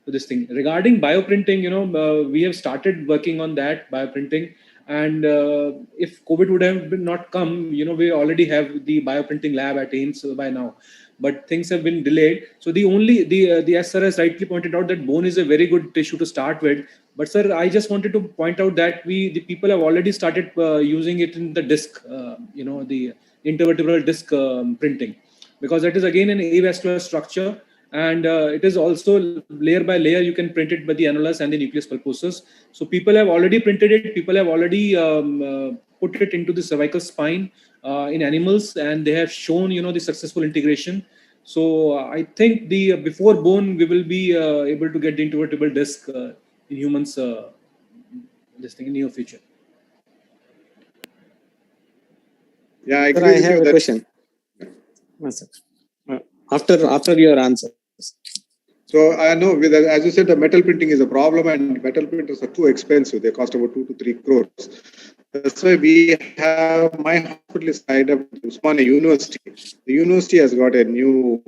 To this thing regarding bioprinting, we have started working on that bioprinting, and if COVID would have not come, we already have the bioprinting lab at AIIMS by now, but things have been delayed. So the as sir has rightly pointed out that bone is a very good tissue to start with. But sir, I just wanted to point out that the people have already started using it in the disc, the intervertebral disc printing, because that is again an avascular structure. And it is also layer by layer, you can print it by the annulus and the nucleus pulposus. So people have already printed it. People have already put it into the cervical spine in animals, and they have shown, the successful integration. So I think the before bone, we will be able to get the intervertebral disc in humans this thing in near future. Yeah, I agree Sir, I with have you a question. After your answer. So I know, as you said, the metal printing is a problem, and metal printers are too expensive. They cost about 2 to 3 crores. That's why we have, my hospital is tied up with Usmania University. The university has got a new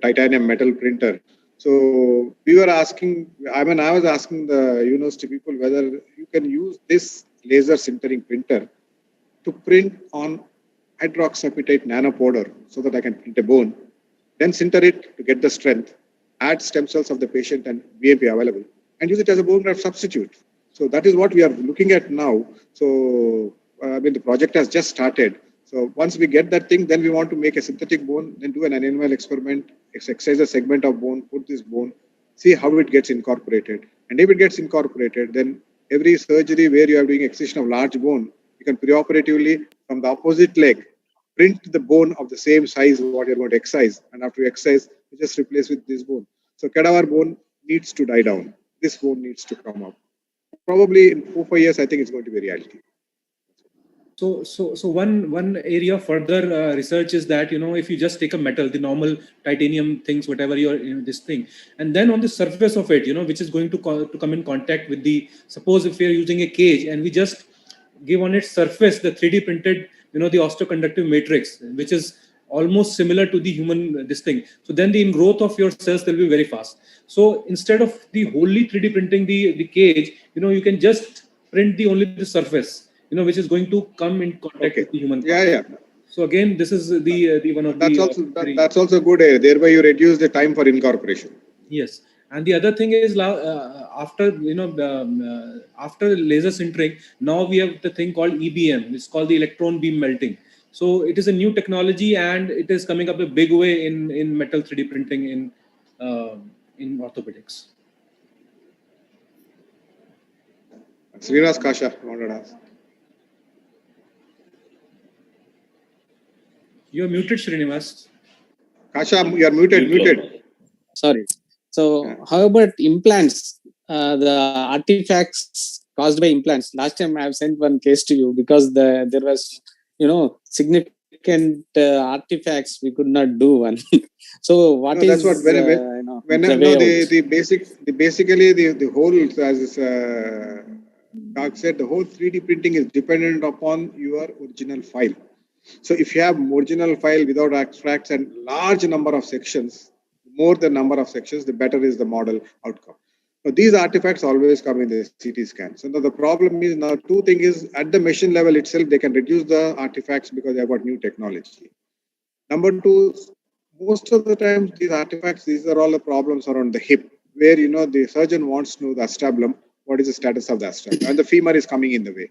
titanium metal printer. So we were asking, I was asking the university people whether you can use this laser sintering printer to print on hydroxyapatite nanopowder so that I can print a bone, then sinter it to get the strength, add stem cells of the patient and BMP available, and use it as a bone graft substitute. So that is what we are looking at now. So the project has just started. So once we get that thing, then we want to make a synthetic bone, then do an animal experiment, excise a segment of bone, put this bone, see how it gets incorporated. And if it gets incorporated, then every surgery where you are doing excision of large bone, you can preoperatively from the opposite leg print the bone of the same size what you're going to excise, and after you excise, you just replace with this bone. So cadaver bone needs to die down. This bone needs to come up. Probably in 4-5 years, I think it's going to be reality. So one area of further research is that, if you just take a metal, the normal titanium things, whatever this thing, and then on the surface of it, which is going to come in contact with suppose if we are using a cage and we just give on its surface the 3D printed, the osteoconductive matrix, which is almost similar to the human this thing. So then the ingrowth of your cells will be very fast. So instead of the wholly 3D printing the cage, you can just print only the surface, which is going to come in contact with the human part. Yeah. So again, this is the one of that's also good. Thereby you reduce the time for incorporation. Yes. And the other thing is after after laser sintering, now we have the thing called EBM. It's called the electron beam melting. So it is a new technology, and it is coming up a big way in metal 3D printing in orthopedics. Srinivas Kasha wanted to ask. You are muted, Srinivas. Kasha, you are muted. Sorry. So how about implants? The artifacts caused by implants. Last time I have sent one case to you because there was, significant artifacts we could not do one. So that's what very basically the whole, as Doug said, the whole 3D printing is dependent upon your original file. So if you have original file without extracts and large number of sections, more the number of sections, the better is the model outcome. So these artifacts always come in the CT scan. So now the problem is now two things is at the machine level itself, they can reduce the artifacts because they have got new technology. Number two, most of the times these artifacts, these are all the problems around the hip, where the surgeon wants to know the acetabulum, what is the status of the acetabulum, and the femur is coming in the way.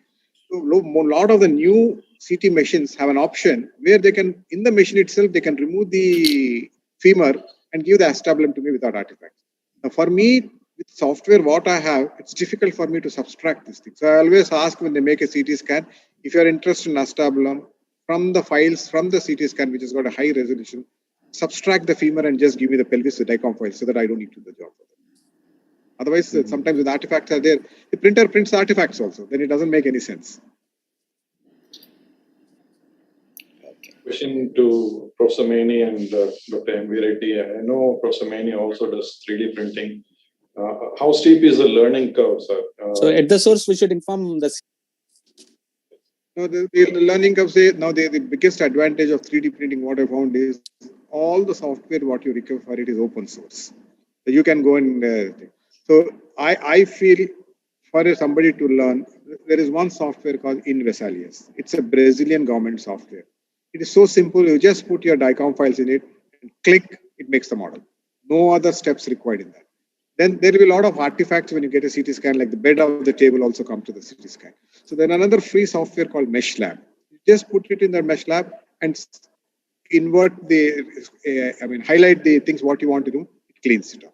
So a lot of the new CT machines have an option where they can, in the machine itself, they can remove the femur and give the acetabulum to me without artifacts. Now for me, with software, what I have, it's difficult for me to subtract this thing. So I always ask when they make a CT scan, if you're interested in acetabulum, from the files from the CT scan, which has got a high resolution, subtract the femur and just give me the pelvis with DICOM file so that I don't need to do the job. Otherwise, sometimes the artifacts are there. The printer prints artifacts also. Then it doesn't make any sense. Question to Professor Mani and Dr. M. V. Reddy. I know Professor Mani also does 3D printing. How steep is the learning curve, sir? So at the source, we should inform the. No, the learning curve say now the biggest advantage of 3D printing, what I found is all the software what you require for it is open source. So you can go and so I feel for somebody to learn, there is one software called Invesalius. It's a Brazilian government software. It is so simple. You just put your DICOM files in it and click, it makes the model. No other steps required in that. Then there will be a lot of artifacts when you get a CT scan, like the bed of the table also come to the CT scan. So then another free software called Mesh Lab. You just put it in the Mesh Lab and invert highlight the things what you want to do, it cleans it off.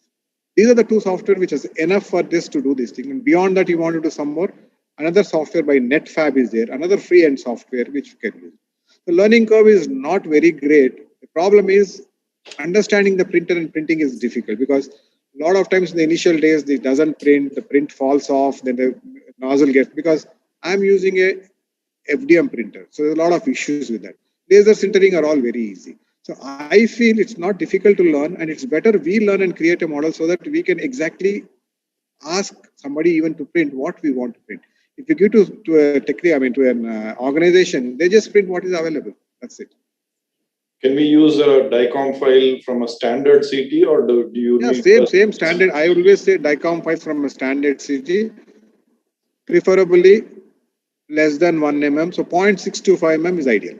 These are the two software which is enough for this to do this thing. And beyond that, you want to do some more. Another software by NetFab is there, another free end software which you can use. The learning curve is not very great. The problem is understanding the printer and printing is difficult because a lot of times in the initial days, it doesn't print, the print falls off, then the nozzle gets, because I'm using a FDM printer. So there's a lot of issues with that. Laser sintering are all very easy. So I feel it's not difficult to learn, and it's better we learn and create a model so that we can exactly ask somebody even to print what we want to print. If you give to an organization, they just print what is available. That's it. Can we use a DICOM file from a standard CT, or do you need same standard? I always say DICOM files from a standard CT, preferably less than 1 mm. So 0.625 mm is ideal.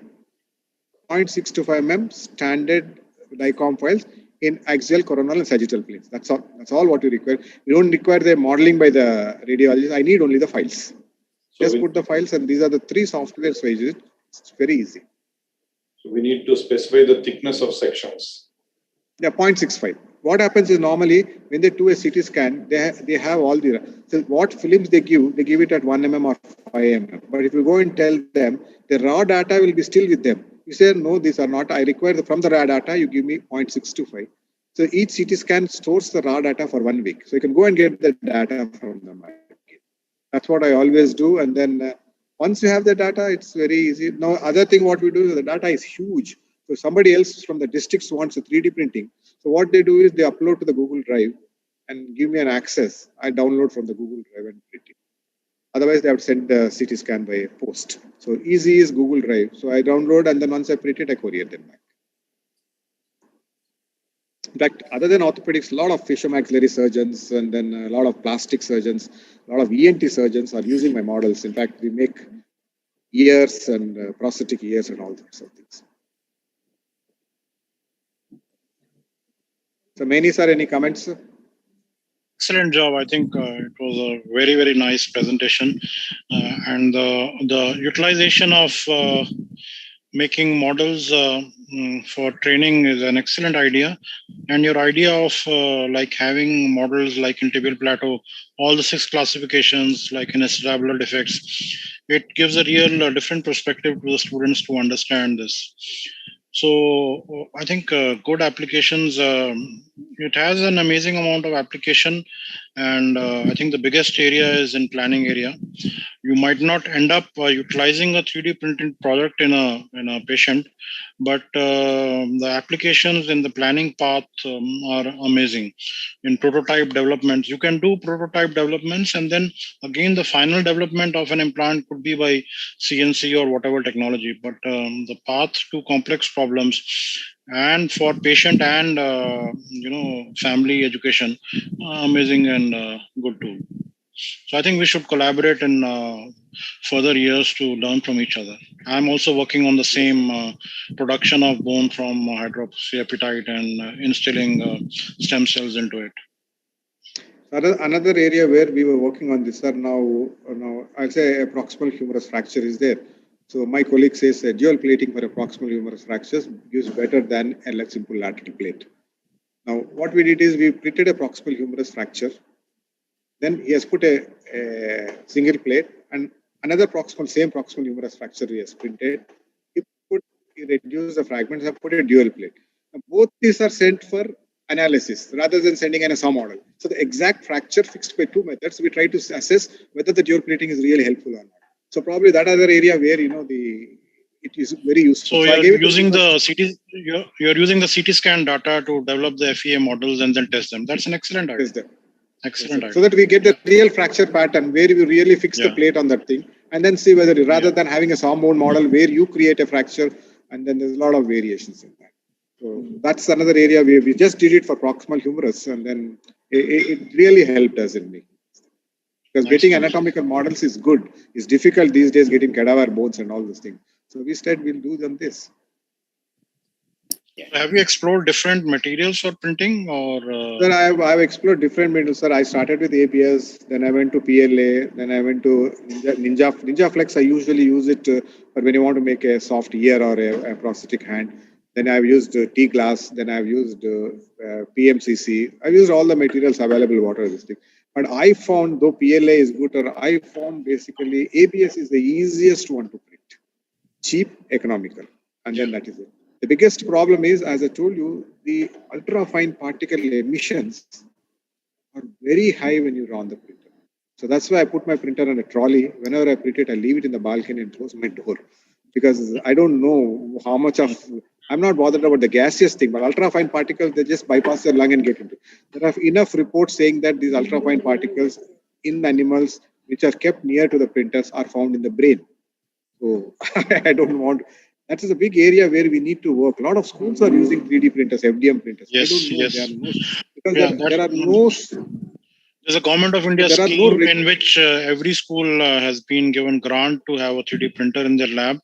0.625 mm standard DICOM files in axial, coronal, and sagittal planes. That's all. That's all what you require. You don't require the modeling by the radiologist. I need only the files. So just put the files, and these are the 3 softwares for it. It's very easy. So we need to specify the thickness of sections. Yeah, 0.65. What happens is normally when they do a CT scan, they have all the, so what films they give it at 1 mm or 5 mm. But if you go and tell them, the raw data will be still with them. You say, no, these are not. I require from the raw data, you give me 0.625. So each CT scan stores the raw data for 1 week. So you can go and get the data from them. That's what I always do. And then once you have the data, it's very easy. Now, other thing what we do is the data is huge. So somebody else from the districts wants a 3D printing. So what they do is they upload to the Google Drive and give me an access. I download from the Google Drive and print it. Otherwise, they have to send the CT scan by post. So easy is Google Drive. So I download, and then once I print it, I courier them back. In fact, other than orthopedics, a lot of facial maxillary surgeons and then a lot of plastic surgeons, a lot of ENT surgeons are using my models. In fact, we make ears and prosthetic ears and all sorts of things. So, Mani sir, any comments? Excellent job. I think it was a very, very nice presentation. And the utilization of making models for training is an excellent idea. And your idea of like having models like in tibial plateau, all the 6 classifications like in acetabular defects, it gives a real different perspective to the students to understand this. So I think good applications, it has an amazing amount of application, and I think the biggest area is in planning area. you might not end up utilizing a 3D printed product in a patient, but the applications in the planning path are amazing. In prototype developments, you can do prototype developments, and then again the final development of an implant could be by CNC or whatever technology. But the path to complex problems and for patient and family education, amazing and good tool. So I think we should collaborate in further years to learn from each other. I'm also working on the same production of bone from hydroxyapatite and instilling stem cells into it. Another area where we were working on this, sir, now I'll say a proximal humerus fracture is there. So my colleague says dual plating for a proximal humerus fractures gives better than a simple lateral plate. Now, what we did is we printed a proximal humerus fracture. Then he has put a single plate and another same proximal humerus fracture he has printed. He reduced the fragments and put a dual plate. Now, both these are sent for analysis rather than sending in a SAW model. So the exact fracture fixed by two methods, we try to assess whether the dual plating is really helpful or not. So probably that other area where it is very useful. So you're using the CT scan data to develop the FEA models and then test them. That's an excellent idea. Excellent idea. So that we get the real fracture pattern where we really fix the plate on that thing and then see whether rather than having a SAW mode model where you create a fracture and then there's a lot of variations in that. So that's another area where we just did it for proximal humerus and then it really helped us in me. Because getting anatomical models is good. It's difficult these days getting cadaver bones and all those things. So we said we'll do them this. Have you explored different materials for printing or? Sir, I've explored different materials, sir. I started with ABS, then I went to PLA, then I went to Ninja Flex. I usually use it for when you want to make a soft ear or a prosthetic hand. Then I've used T-glass, then I've used PMCC. I've used all the materials available, whatever this thing. But I found, though PLA is good, I found basically ABS is the easiest one to print. Cheap, economical, and then that is it. The biggest problem is, as I told you, the ultra-fine particle emissions are very high when you run the printer. So that's why I put my printer on a trolley. Whenever I print it, I leave it in the balcony and close my door. Because I don't know how much of, I'm not bothered about the gaseous thing, but ultra-fine particles, they just bypass your lung and get into it. There are enough reports saying that these ultra-fine particles in animals which are kept near to the printers are found in the brain. So I don't want, that is a big area where we need to work. A lot of schools are using 3D printers, FDM printers. Yes, I don't know. yes. There are no. There's a Government of India scheme in which every school has been given grant to have a 3D printer in their lab.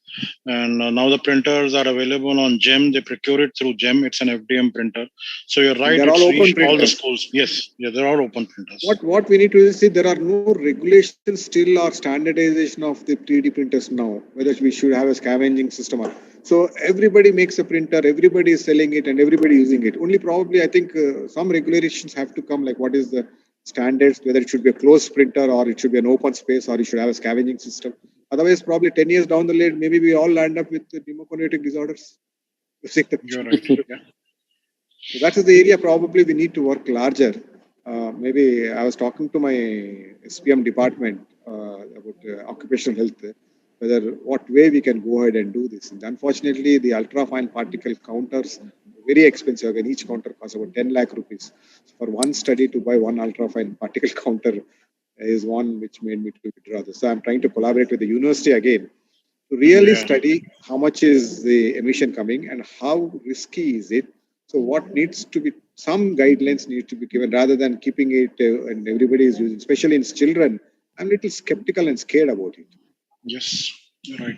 And now the printers are available on GEM. They procure it through GEM. It's an FDM printer. So you're right. They're all open printers. All the schools. Yes, yeah, they're all open printers. What we need to see, there are no regulations still or standardization of the 3D printers now, whether we should have a scavenging system or. So everybody makes a printer, everybody is selling it and everybody using it. Only probably I think some regulations have to come, like what is the standards, whether it should be a closed printer or it should be an open space or it should have a scavenging system. Otherwise, probably 10 years down the line, maybe we all land up with pneumoconiotic disorders. You're right. Yeah. So that is the area probably we need to work larger. Maybe I was talking to my SPM department about occupational health, whether what way we can go ahead and do this. And unfortunately, the ultra-fine particle counters are very expensive. Again, each counter costs about 10 lakh rupees. So for one study to buy one ultra-fine particle counter is one which made me to withdraw this. So I'm trying to collaborate with the university again to really study how much is the emission coming and how risky is it. So what needs to be, some guidelines need to be given rather than keeping it and everybody is using, especially in children. I'm a little skeptical and scared about it. Yes, you're right.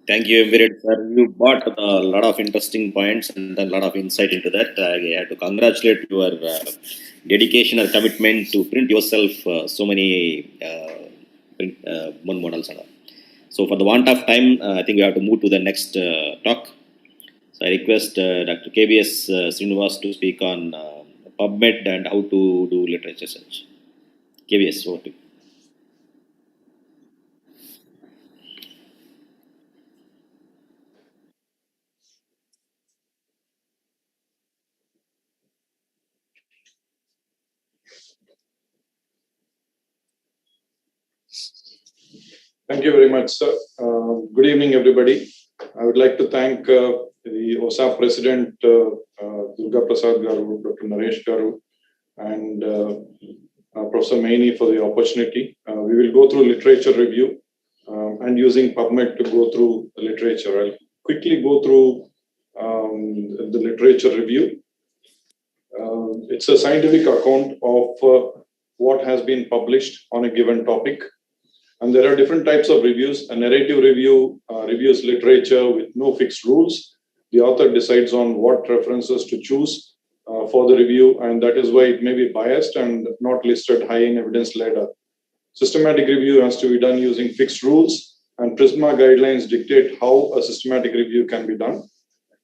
Thank you, Virat, sir. You brought a lot of interesting points and a lot of insight into that. I have to congratulate your dedication or commitment to print yourself so many bone models. So for the want of time, I think we have to move to the next talk. So I request Dr. KBS Srinivas to speak on PubMed and how to do literature search. KBS, over to you. Thank you very much, sir. Good evening, everybody. I would like to thank the OSSAP President, Durga Prasad Garu, Dr. Naresh Garu, and Professor Maini for the opportunity. We will go through literature review and using PubMed to go through the literature. I'll quickly go through the literature review. It's a scientific account of what has been published on a given topic. And there are different types of reviews. A narrative review reviews literature with no fixed rules. The author decides on what references to choose for the review, and that is why it may be biased and not listed high in evidence ladder. Systematic review has to be done using fixed rules, and PRISMA guidelines dictate how a systematic review can be done.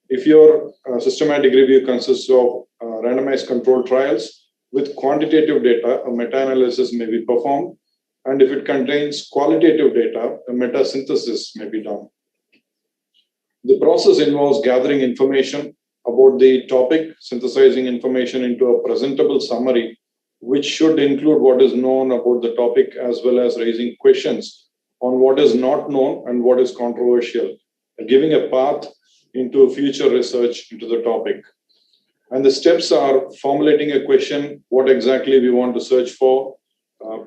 If your systematic review consists of randomized controlled trials with quantitative data, a meta-analysis may be performed. And if it contains qualitative data, a meta-synthesis may be done. The process involves gathering information about the topic, synthesizing information into a presentable summary, which should include what is known about the topic, as well as raising questions on what is not known and what is controversial, giving a path into future research into the topic. And the steps are formulating a question, what exactly we want to search for,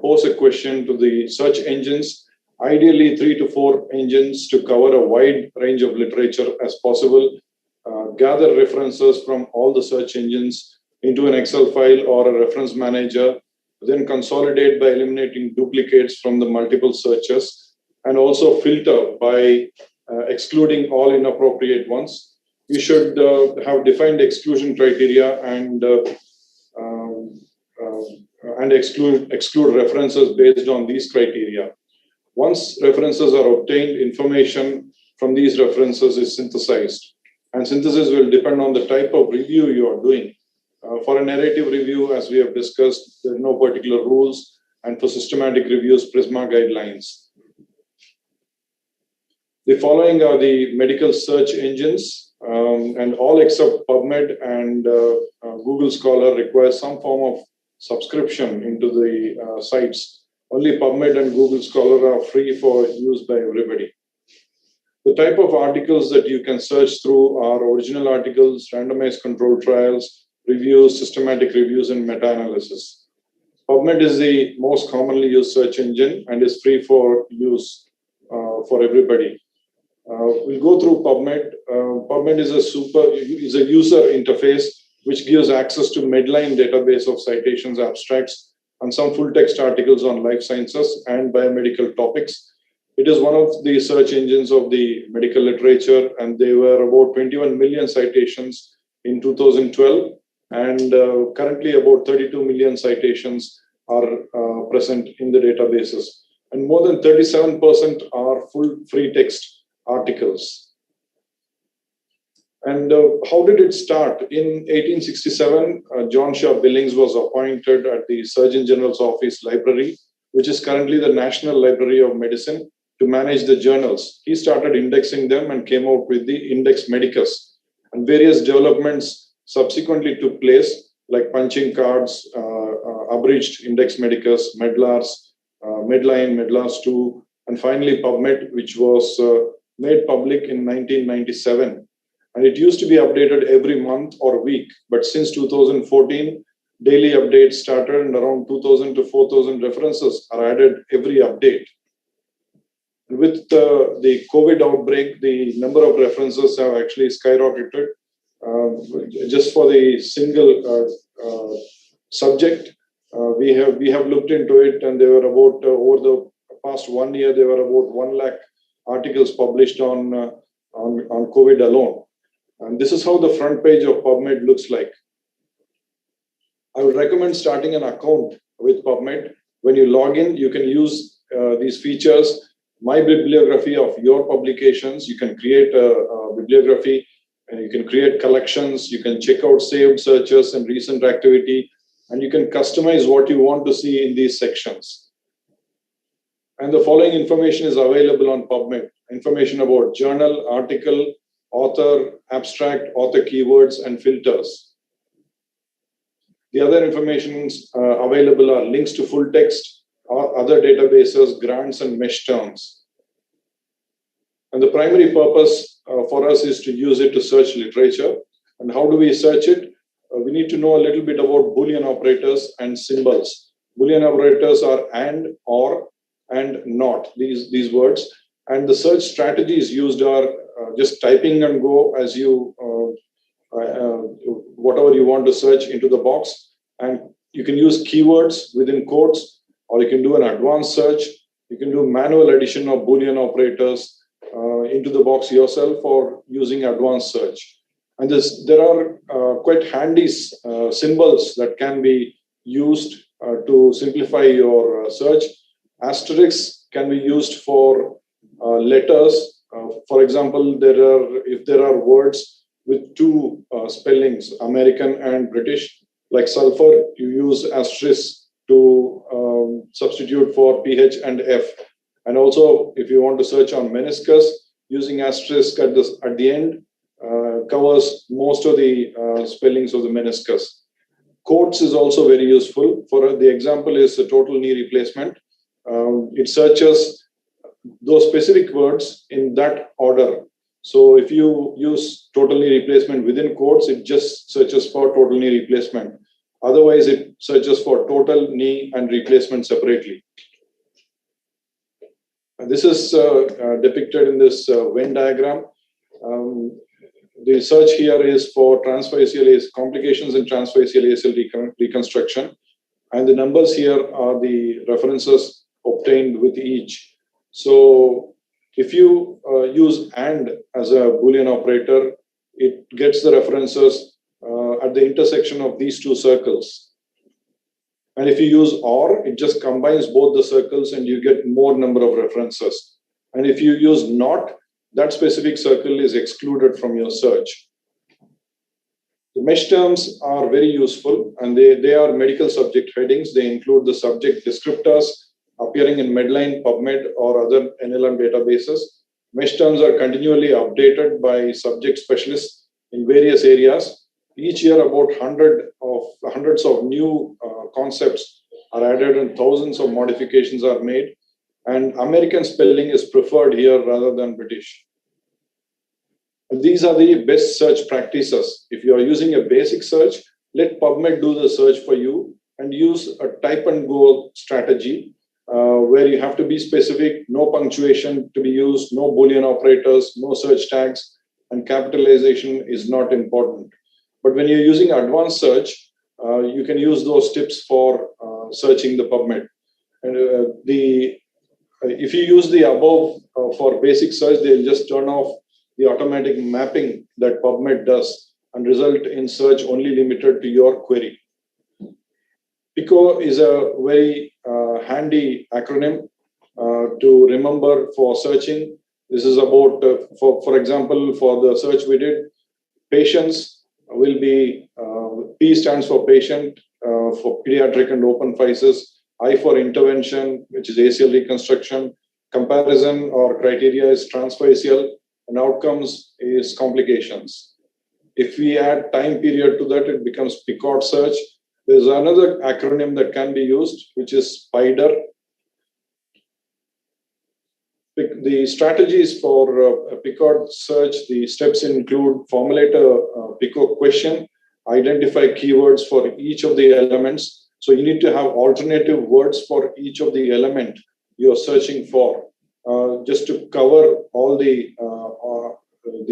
pose a question to the search engines, ideally 3 to 4 engines to cover a wide range of literature as possible, gather references from all the search engines into an Excel file or a reference manager, then consolidate by eliminating duplicates from the multiple searches, and also filter by excluding all inappropriate ones. You should have defined exclusion criteria and exclude references based on these criteria. Once references are obtained, information from these references is synthesized. And synthesis will depend on the type of review you are doing. For a narrative review, as we have discussed, there are no particular rules. And for systematic reviews, PRISMA guidelines. The following are the medical search engines, and all except PubMed and Google Scholar require some form of subscription into the sites. Only PubMed and Google Scholar are free for use by everybody. The type of articles that you can search through are original articles, randomized controlled trials, reviews, systematic reviews, and meta-analysis. PubMed is the most commonly used search engine and is free for use for everybody. We'll go through PubMed. PubMed is a user interface which gives access to Medline database of citations, abstracts, and some full text articles on life sciences and biomedical topics. It is one of the search engines of the medical literature, and there were about 21 million citations in 2012, and currently about 32 million citations are present in the databases. And more than 37% are full free text articles. And how did it start? In 1867, John Shaw Billings was appointed at the Surgeon General's Office Library, which is currently the National Library of Medicine, to manage the journals. He started indexing them and came out with the Index Medicus. And various developments subsequently took place, like punching cards, abridged Index Medicus, Medlars, Medline, Medlars 2, and finally PubMed, which was made public in 1997. And it used to be updated every month or week. But since 2014, daily updates started, and around 2,000 to 4,000 references are added every update. With the COVID outbreak, the number of references have actually skyrocketed. Just for the single subject, we have looked into it, and there were about over the past 1 year, there were about 1 lakh articles published on COVID alone. And this is how the front page of PubMed looks like. I would recommend starting an account with PubMed. When you log in, you can use these features. My bibliography of your publications. You can create a bibliography, and you can create collections. You can check out saved searches and recent activity, and you can customize what you want to see in these sections. And the following information is available on PubMed. Information about journal, article, author, abstract, author keywords, and filters. The other information available are links to full text, or other databases, grants, and mesh terms. And the primary purpose for us is to use it to search literature. And how do we search it? We need to know a little bit about Boolean operators and symbols. Boolean operators are and, or, and not, these words. And the search strategies used are just typing and go as you, whatever you want to search into the box. And you can use keywords within quotes, or you can do an advanced search. You can do manual addition of Boolean operators into the box yourself or using advanced search. And there are quite handy symbols that can be used to simplify your search. Asterisks can be used for letters. For example, if there are words with two spellings, American and British, like sulfur, you use asterisk to substitute for PH and F. And also, if you want to search on meniscus, using asterisk at the end covers most of the spellings of the meniscus. Quotes is also very useful. For the example is a total knee replacement. It searches those specific words in that order. So if you use total knee replacement within quotes, it just searches for total knee replacement. Otherwise, it searches for total knee and replacement separately. And this is depicted in this Venn diagram. The search here is for transfacial complications in transfacial ACL reconstruction. And the numbers here are the references obtained with each. So if you use AND as a Boolean operator, it gets the references at the intersection of these two circles. And if you use OR, it just combines both the circles and you get more number of references. And if you use NOT, that specific circle is excluded from your search. The mesh terms are very useful, and they are medical subject headings. They include the subject descriptors appearing in Medline, PubMed, or other NLM databases. Mesh terms are continually updated by subject specialists in various areas. Each year, about hundreds of new concepts are added and thousands of modifications are made. And American spelling is preferred here rather than British. And these are the best search practices. If you are using a basic search, let PubMed do the search for you and use a type and go strategy where you have to be specific, no punctuation to be used, no Boolean operators, no search tags, and capitalization is not important. But when you're using advanced search, you can use those tips for searching the PubMed. And if you use the above for basic search, they'll just turn off the automatic mapping that PubMed does and result in search only limited to your query. PICO is a very handy acronym to remember for searching. This is about, for example, for the search we did, patients will be, P stands for patient for pediatric and open physis, I for intervention, which is ACL reconstruction, comparison or criteria is transfacial, and outcomes is complications. If we add time period to that, it becomes PICOT search. There's another acronym that can be used, which is SPIDER. The strategies for a PICOT search, the steps include formulate a PICO question, identify keywords for each of the elements. So you need to have alternative words for each of the element you're searching for, just to cover all the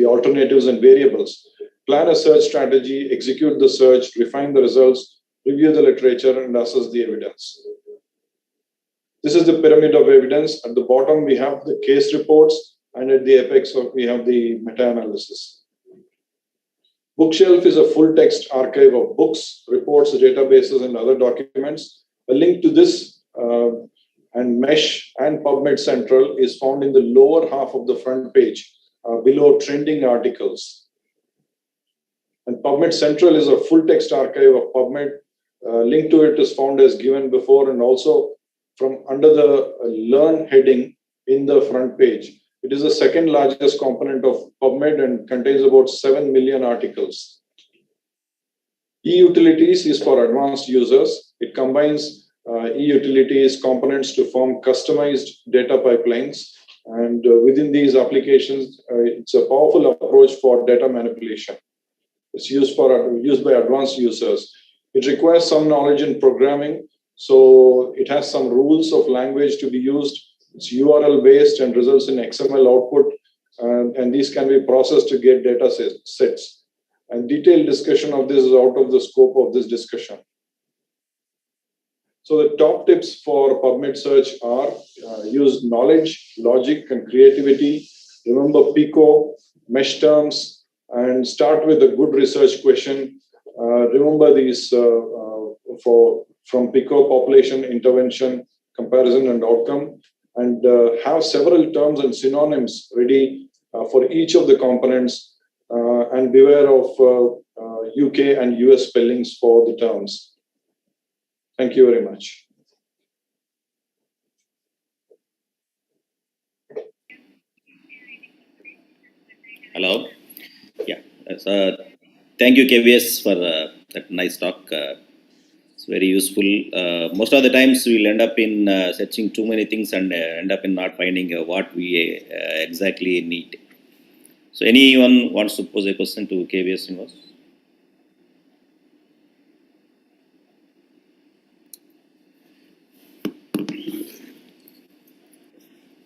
alternatives and variables. Plan a search strategy, execute the search, refine the results, review the literature, and assess the evidence. This is the pyramid of evidence. At the bottom, we have the case reports, and at the apex, we have the meta-analysis. Bookshelf is a full-text archive of books, reports, databases, and other documents. A link to this and Mesh and PubMed Central is found in the lower half of the front page, below trending articles. And PubMed Central is a full-text archive of PubMed. Link to it is found as given before, and also from under the Learn heading in the front page. It is the second largest component of PubMed and contains about 7 million articles. E-Utilities is for advanced users. It combines E-Utilities components to form customized data pipelines. And within these applications, it's a powerful approach for data manipulation. It's used by advanced users. It requires some knowledge in programming, so it has some rules of language to be used. It's URL based and results in XML output, and these can be processed to get data sets. And detailed discussion of this is out of the scope of this discussion. So the top tips for PubMed search are use knowledge, logic, and creativity. Remember PICO, mesh terms, and start with a good research question. Remember these from PICO, population, intervention, comparison, and outcome, and have several terms and synonyms ready for each of the components, and beware of UK and US spellings for the terms. Thank you very much. Hello. Yeah. Thank you, KVS, for that nice talk. It's very useful. Most of the times we'll end up in searching too many things and end up in not finding what we exactly need. So anyone wants to pose a question to KVS Srinivas?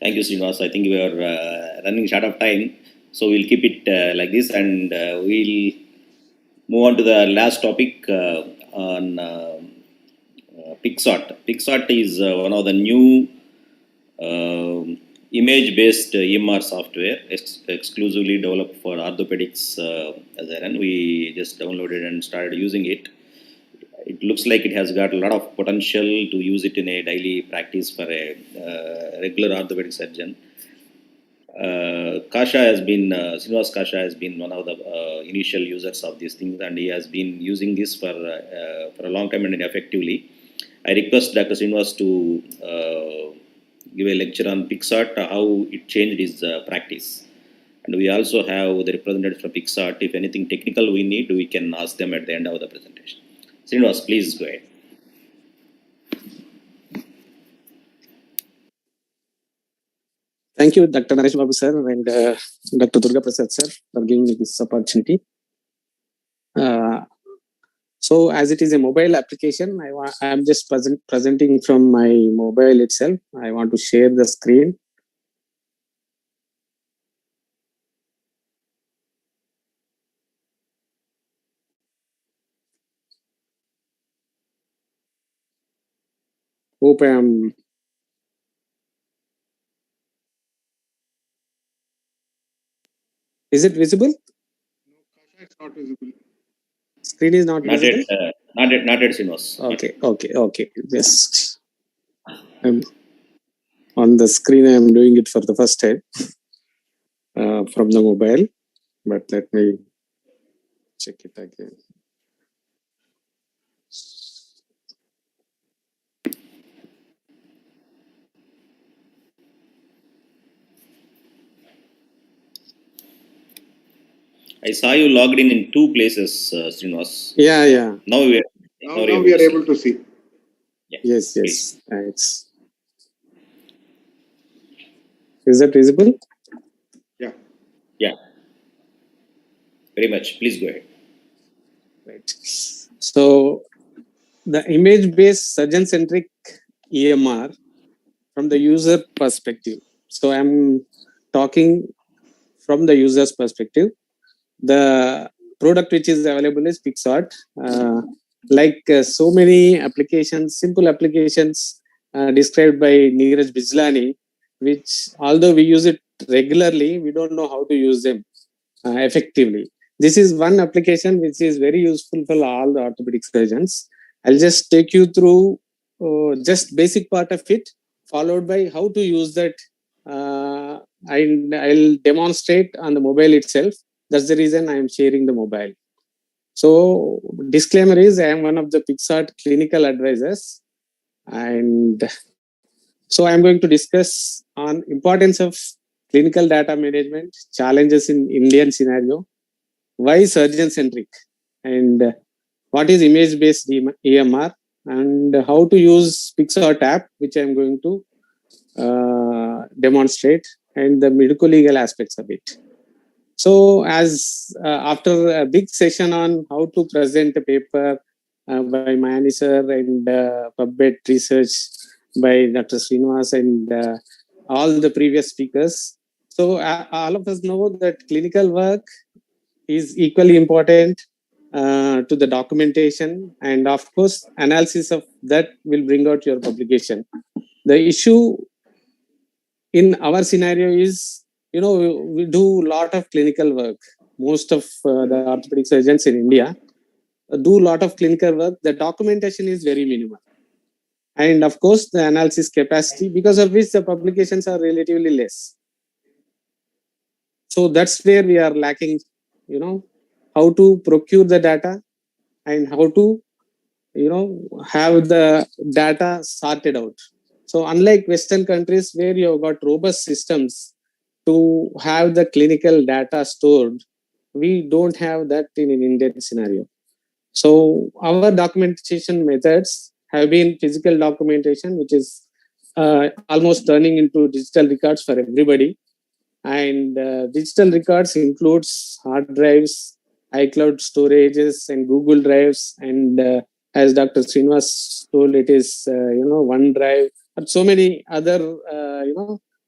Thank you, Srinivas. I think we are running short of time, so we'll keep it like this, and we'll move on to the last topic on PicsArt. PicsArt is one of the new image-based EMR software exclusively developed for orthopedics. We just downloaded and started using it. It looks like it has got a lot of potential to use it in a daily practice for a regular orthopedic surgeon. Srinivas Kasha has been one of the initial users of these things, and he has been using this for a long time and effectively. I request Dr. Srinivas to give a lecture on PicsArt, how it changed his practice. And we also have the representatives from PicsArt. If anything technical we need, we can ask them at the end of the presentation. Srinivas, please go ahead. Thank you, Dr. Naresh Babu sir and Dr. Durga Prasad sir for giving me this opportunity. So as it is a mobile application, I am just presenting from my mobile itself. I want to share the screen. Hope I am. Is it visible? No, it's not visible. Screen is not visible? Not yet, Srinivas. Okay. Just on the screen, I am doing it for the first time from the mobile. But let me check it again. I saw you logged in two places, Srinivas. Yeah. Now we are able to see. Yeah. Yes. Thanks. Is that visible? Yeah. Very much. Please go ahead. Right. So the image-based surgeon-centric EMR from the user perspective. So I'm talking from the user's perspective. The product which is available is PicsArt. So many applications, simple applications described by Neeraj Bijlani, which although we use it regularly, we don't know how to use them effectively. This is one application which is very useful for all the orthopedic surgeons. I'll just take you through just basic part of it, followed by how to use that. I'll demonstrate on the mobile itself. That's the reason I am sharing the mobile. So disclaimer is I am one of the PicsArt clinical advisors, and so I'm going to discuss on importance of clinical data management, challenges in Indian scenario, why surgeon-centric, and what is image-based EMR, and how to use PicsArt app, which I'm going to demonstrate, and the medico-legal aspects of it. So as after a big session on how to present a paper by Mayani sir and PubMed research by Dr. Srinivas and all the previous speakers. So all of us know that clinical work is equally important to the documentation, and of course, analysis of that will bring out your publication. The issue in our scenario is, we do a lot of clinical work. Most of the orthopedic surgeons in India do a lot of clinical work. The documentation is very minimal. And of course, the analysis capacity, because of which the publications are relatively less. So that's where we are lacking, how to procure the data and how to, have the data sorted out. So unlike Western countries where you have got robust systems to have the clinical data stored, we don't have that in an Indian scenario. So our documentation methods have been physical documentation, which is almost turning into digital records for everybody. And digital records includes hard drives, iCloud storages, and Google Drives. And as Dr. Srinivas told, it is, OneDrive, and so many other,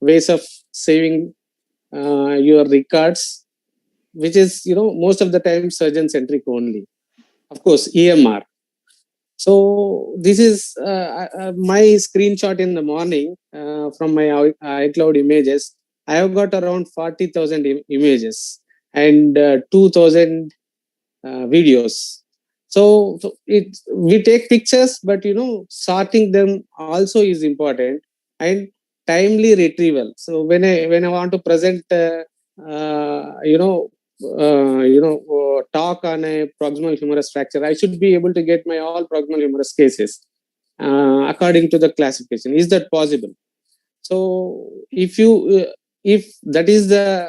ways of saving your records, which is, most of the time surgeon-centric only. Of course, EMR. So this is my screenshot in the morning from my iCloud images. I have got around 40,000 images and 2,000 videos. So we take pictures, but sorting them also is important, and timely retrieval. So when I want to present, talk on a proximal humerus fracture, I should be able to get my all proximal humerus cases according to the classification. Is that possible? So if that is the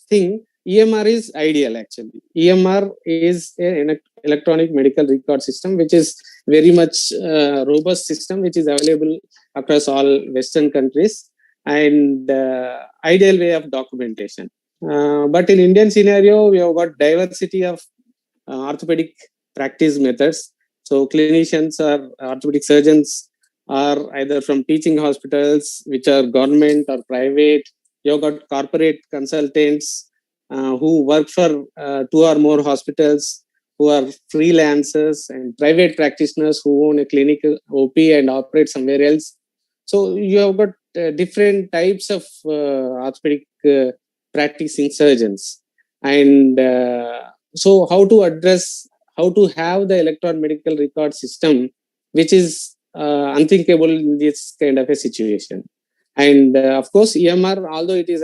thing, EMR is ideal actually. EMR is an electronic medical record system, which is very much robust system, which is available across all Western countries, and ideal way of documentation. But in Indian scenario, we have got diversity of orthopedic practice methods. So clinicians or orthopedic surgeons are either from teaching hospitals, which are government or private. You have got corporate consultants who work for 2 or more hospitals, who are freelancers, and private practitioners who own a clinical OP and operate somewhere else. So you have got different types of orthopedic practicing surgeons. And so how to have the electronic medical record system, which is unthinkable in this kind of a situation. And of course, EMR, although it is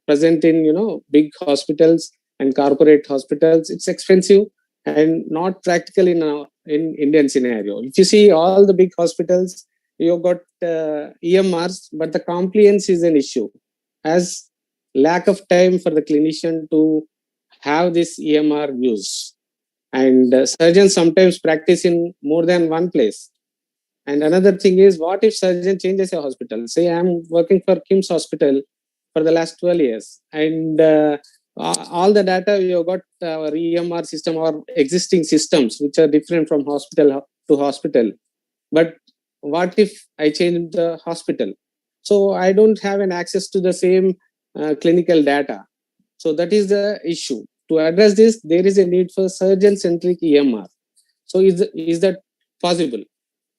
present in big hospitals and corporate hospitals, it's expensive and not practical in Indian scenario. If you see all the big hospitals, you've got EMRs, but the compliance is an issue, as lack of time for the clinician to have this EMR use. And surgeons sometimes practice in more than one place. And another thing is, what if surgeon changes a hospital? Say I'm working for KIMS Hospital for the last 12 years, and all the data we have got our EMR system or existing systems, which are different from hospital to hospital. But what if I change the hospital? So I don't have an access to the same clinical data. So that is the issue. To address this, there is a need for surgeon-centric EMR. So is that possible?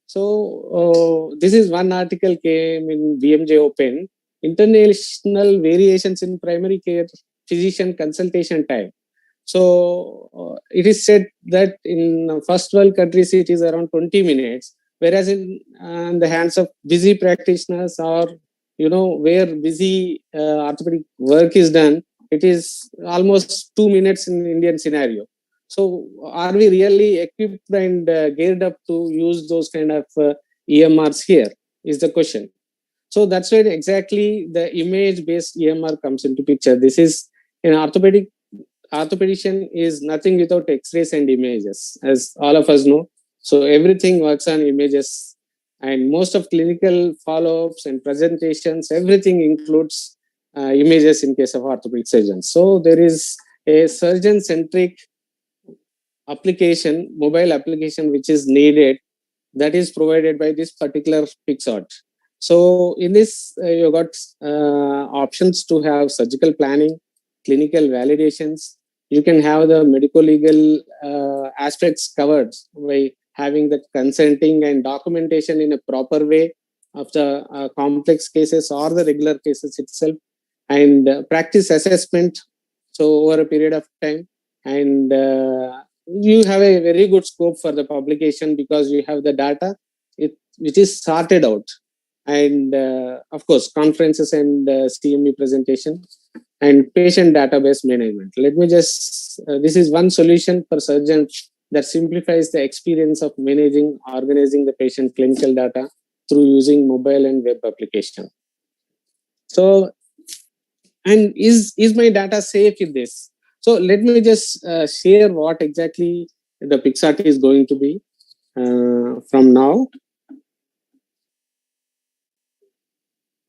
So this is one article came in BMJ Open, International Variations in Primary Care Physician Consultation Time. So it is said that in first world countries, it is around 20 minutes, whereas in the hands of busy practitioners or, where busy orthopedic work is done, it is almost 2 minutes in Indian scenario. So are we really equipped and geared up to use those kind of EMRs here is the question. So that's where exactly the image-based EMR comes into picture. This is an orthopedician is nothing without X-rays and images, as all of us know. So everything works on images, and most of clinical follow-ups and presentations, everything includes images in case of orthopedic surgeons. So there is a surgeon-centric application, mobile application, which is needed, that is provided by this particular PixArt. So in this, you got options to have surgical planning, clinical validations. You can have the medical legal aspects covered by having the consenting and documentation in a proper way of the complex cases or the regular cases itself, and practice assessment. So over a period of time, and you have a very good scope for the publication because you have the data, which is sorted out. And of course, conferences and CME presentation and patient database management. Let me just, this is one solution for surgeons that simplifies the experience of managing, organizing the patient clinical data through using mobile and web application. So, and is my data safe in this? So let me just share what exactly the PixArt is going to be from now.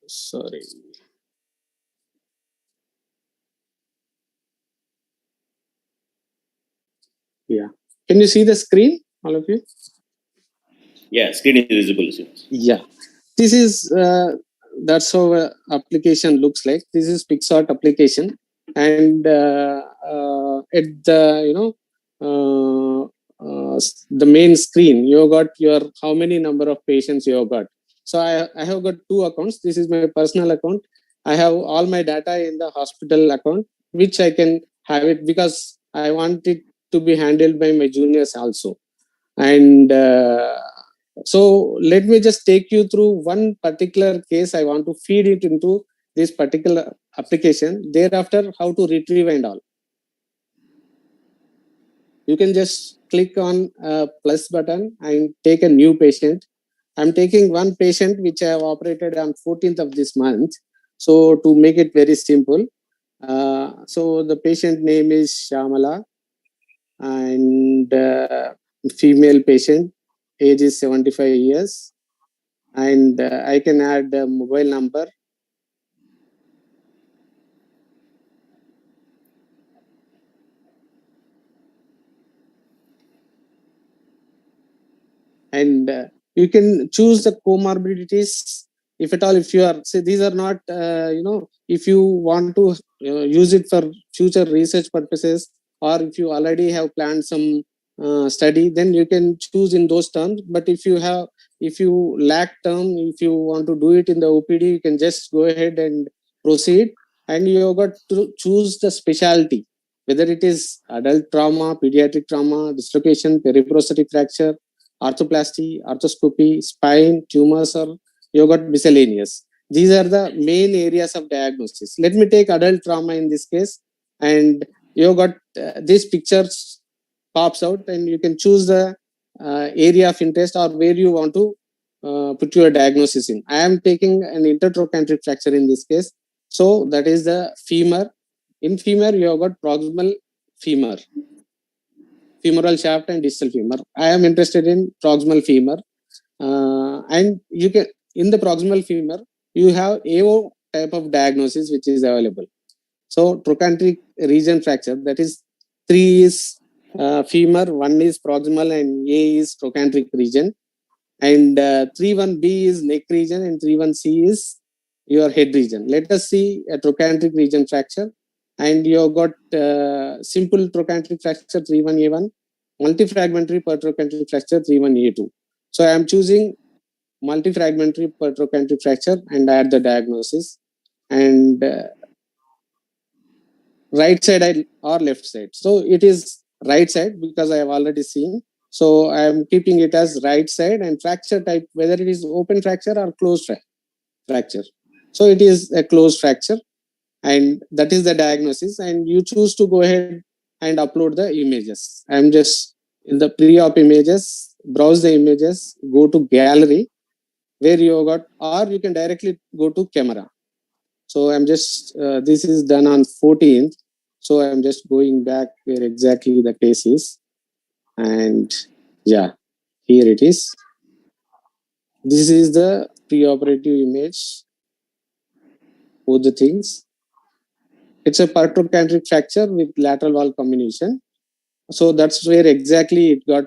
Sorry. Yeah. Can you see the screen, all of you? Yeah, screen is visible. Yeah. This is, that's how application looks like. This is PixArt application. And at the, the main screen, you got your, how many number of patients you have got. So I have got two accounts. This is my personal account. I have all my data in the hospital account, which I can have it because I want it to be handled by my juniors also. And so let me just take you through one particular case. I want to feed it into this particular application. Thereafter, how to retrieve and all. You can just click on plus button and take a new patient. I'm taking one patient which I have operated on 14th of this month. So to make it very simple, so the patient name is Shamala, and female patient, age is 75 years, and I can add a mobile number. And you can choose the comorbidities, if at all, if you are, say, these are not, if you want to use it for future research purposes, or if you already have planned some study, then you can choose in those terms. But if you lack term, if you want to do it in the OPD, you can just go ahead and proceed. And you got to choose the specialty, whether it is adult trauma, pediatric trauma, dislocation, periprosthetic fracture, arthroplasty, arthroscopy, spine, tumors, or you got miscellaneous. These are the main areas of diagnosis. Let me take adult trauma in this case, and you got these pictures pops out, and you can choose the area of interest or where you want to put your diagnosis in. I am taking an intertrochanteric fracture in this case, so that is the femur. In femur, you have got proximal femur, femoral shaft and distal femur. I am interested in proximal femur, and you can, in the proximal femur, you have AO type of diagnosis which is available. So trochanteric region fracture, that is 3 is femur, 1 is proximal, and A is trochanteric region, and 3-1B is neck region, and 3-1C is your head region. Let us see a trochanteric region fracture, and you have got simple trochanteric fracture 3-1A1, multifragmentary pertrochanteric fracture 3-1A2. So I am choosing multifragmentary pertrochanteric fracture and add the diagnosis, and right side or left side. So it is right side because I have already seen. So I am keeping it as right side, and fracture type, whether it is open fracture or closed fracture. So it is a closed fracture, and that is the diagnosis, and you choose to go ahead and upload the images. I'm just in the pre-op images, browse the images, go to gallery where you got, or you can directly go to camera. So I'm just, this is done on 14th. So I'm just going back where exactly the case is. And yeah, here it is. This is the preoperative image, both the things. It's a paratocantric fracture with lateral wall combination. So that's where exactly it got,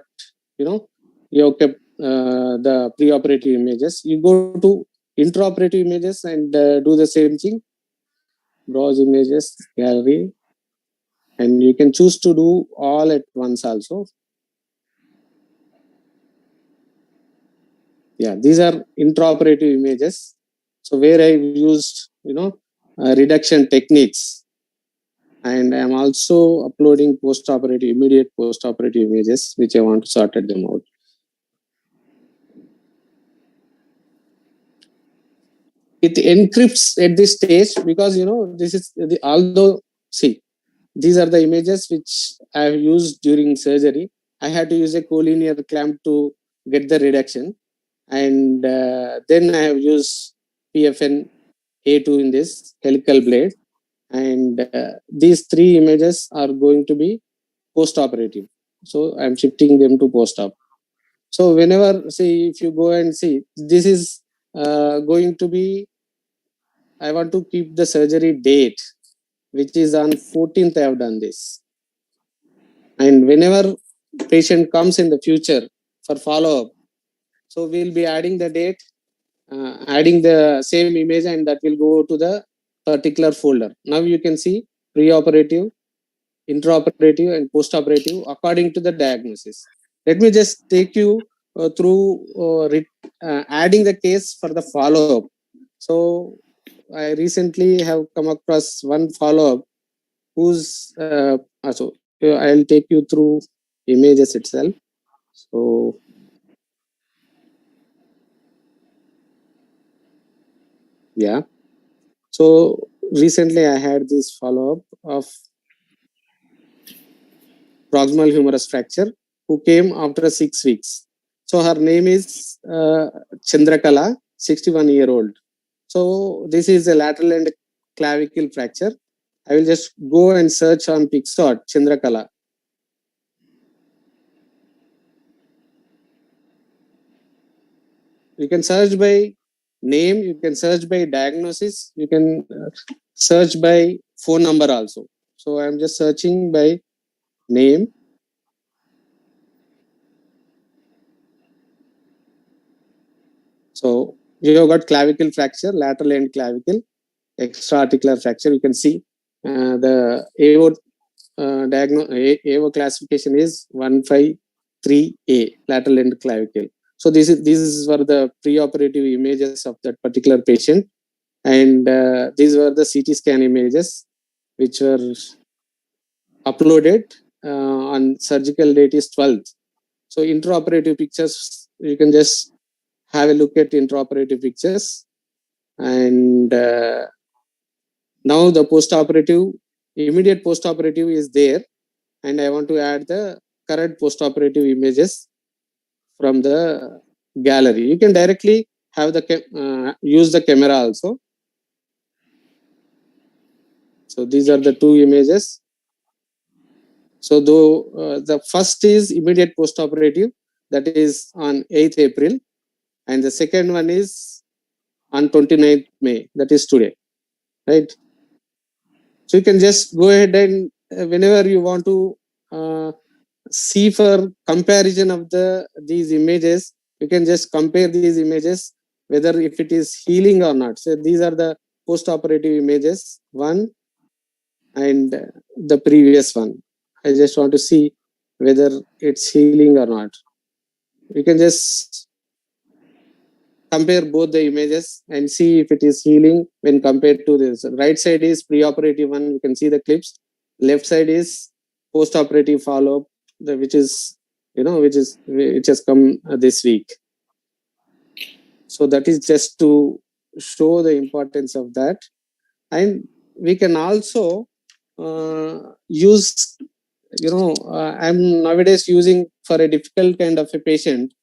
you kept the preoperative images. You go to intraoperative images and do the same thing. Browse images, gallery, and you can choose to do all at once also. Yeah, these are intraoperative images. So where I used, reduction techniques, and I'm also uploading immediate post-operative images, which I want to sort them out. It encrypts at this stage because, this is these are the images which I have used during surgery. I had to use a collinear clamp to get the reduction. And then I have used PFN A2 in this helical blade. And these three images are going to be post-operative. So I'm shifting them to post-op. So whenever, if you go and see, this is going to be, I want to keep the surgery date, which is on 14th. I have done this. And whenever patient comes in the future for follow-up, so we'll be adding the date, adding the same image, and that will go to the particular folder. Now you can see preoperative, intraoperative, and postoperative according to the diagnosis. Let me just take you through adding the case for the follow-up. So I recently have come across one follow-up whose I'll take you through images itself. So yeah. So recently I had this follow-up of proximal humerus fracture who came after 6 weeks. So her name is Chandrakala, 61-year-old. So this is a lateral end clavicle fracture. I will just go and search on Pixart, Chandrakala. You can search by name, you can search by diagnosis, you can search by phone number also. So I'm just searching by name. So you have got clavicle fracture, lateral end clavicle, extra-articular fracture. You can see the AO AO classification is 153A, lateral end clavicle. So these were the preoperative images of that particular patient, and these were the CT scan images which were uploaded on surgical date is 12th. So intraoperative pictures, you can just have a look at intraoperative pictures. And now the postoperative, immediate postoperative is there. And I want to add the current postoperative images from the gallery. You can directly have the use the camera also. So these are the two images. So though the first is immediate postoperative, that is on 8th April, and the second one is on 29th May, that is today, right? So you can just go ahead and whenever you want to see for comparison of these images, you can just compare these images whether if it is healing or not. So these are the post-operative images, one and the previous one. I just want to see whether it's healing or not. You can just compare both the images and see if it is healing when compared to this. Right side is preoperative one, you can see the clips. Left side is post-operative follow-up, which has come this week. So that is just to show the importance of that. And we can also use, I'm nowadays using for a difficult kind of a patient,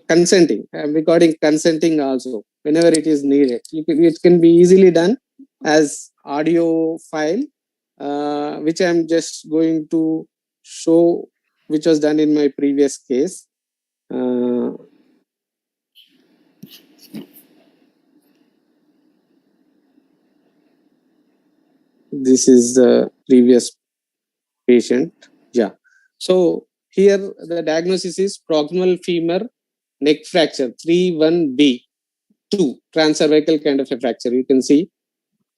consenting. I'm recording consenting also whenever it is needed. It can be easily done as audio file, which I'm just going to show, which was done in my previous case. This is the previous patient. Yeah. So here the diagnosis is proximal femur neck fracture 3-1B 2 transcervical kind of a fracture. You can see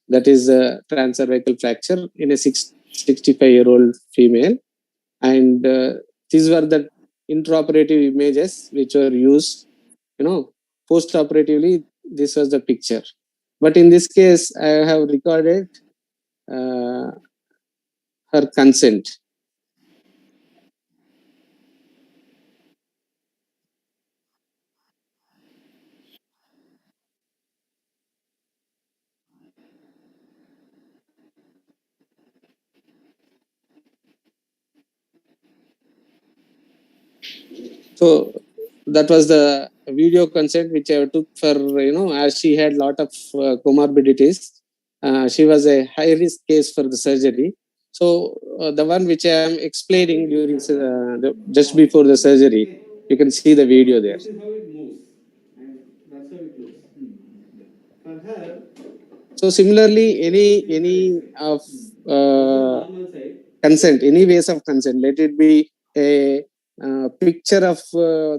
that is a transcervical fracture in a 65-year-old female, and these were the intraoperative images which were used. Post-operatively, this was the picture. But in this case, I have recorded her consent. So that was the video consent which I took for, as she had a lot of comorbidities. She was a high risk case for the surgery. So the one which I am explaining during just before the surgery, you can see the video there. This is how it moves, and that's how it looks. For her. So similarly, any of consent, any ways of consent, let it be a picture of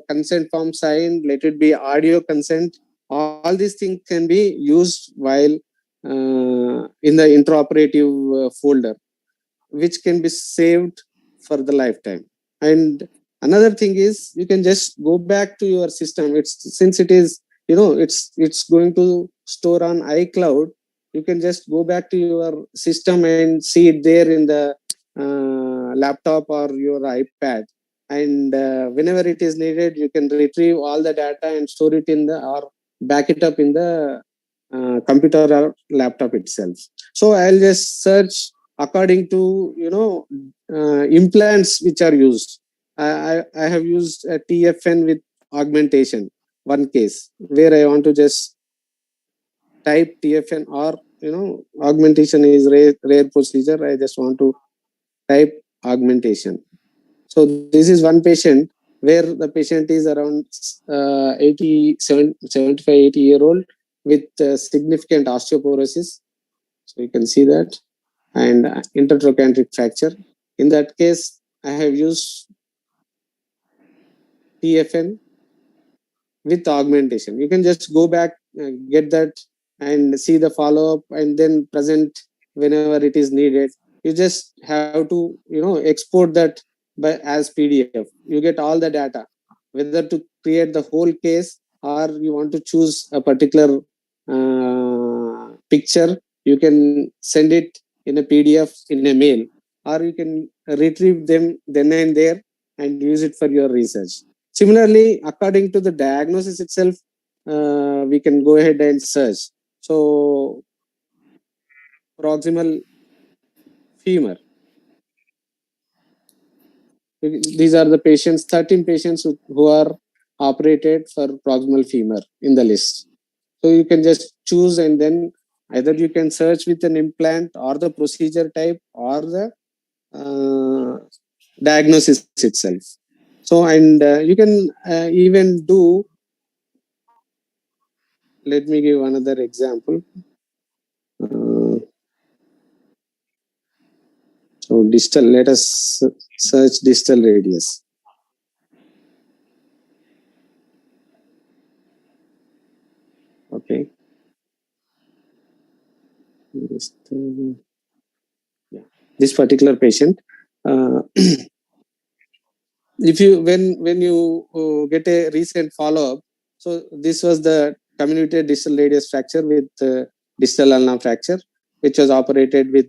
consent form signed, let it be audio consent, all these things can be used while in the intraoperative folder, which can be saved for the lifetime. And another thing is you can just go back to your system. Since it is, it's going to store on iCloud, you can just go back to your system and see it there in the laptop or your iPad. And whenever it is needed, you can retrieve all the data and store it or back it up in the computer or laptop itself. So I'll just search according to implants which are used. I have used a TFN with augmentation, one case where I want to just type TFN, or augmentation is rare procedure. I just want to type augmentation. So this is one patient where the patient is around 75-80-year-old with significant osteoporosis. So you can see that, and intertrochanteric fracture. In that case, I have used TFN with augmentation. You can just go back, get that, and see the follow-up, and then present whenever it is needed. You just have to, export that as PDF. You get all the data, whether to create the whole case or you want to choose a particular picture. You can send it in a PDF in a mail, or you can retrieve them then and there and use it for your research. Similarly, according to the diagnosis itself, we can go ahead and search. So, proximal femur. These are the patients, 13 patients who are operated for proximal femur in the list. So you can just choose, and then either you can search with an implant or the procedure type or the diagnosis itself. So, and you can even do, let me give another example. So distal, let us search distal radius. Okay. Yeah. This particular patient, if you when you get a recent follow-up, so this was the comminuted distal radius fracture with distal ulna fracture, which was operated with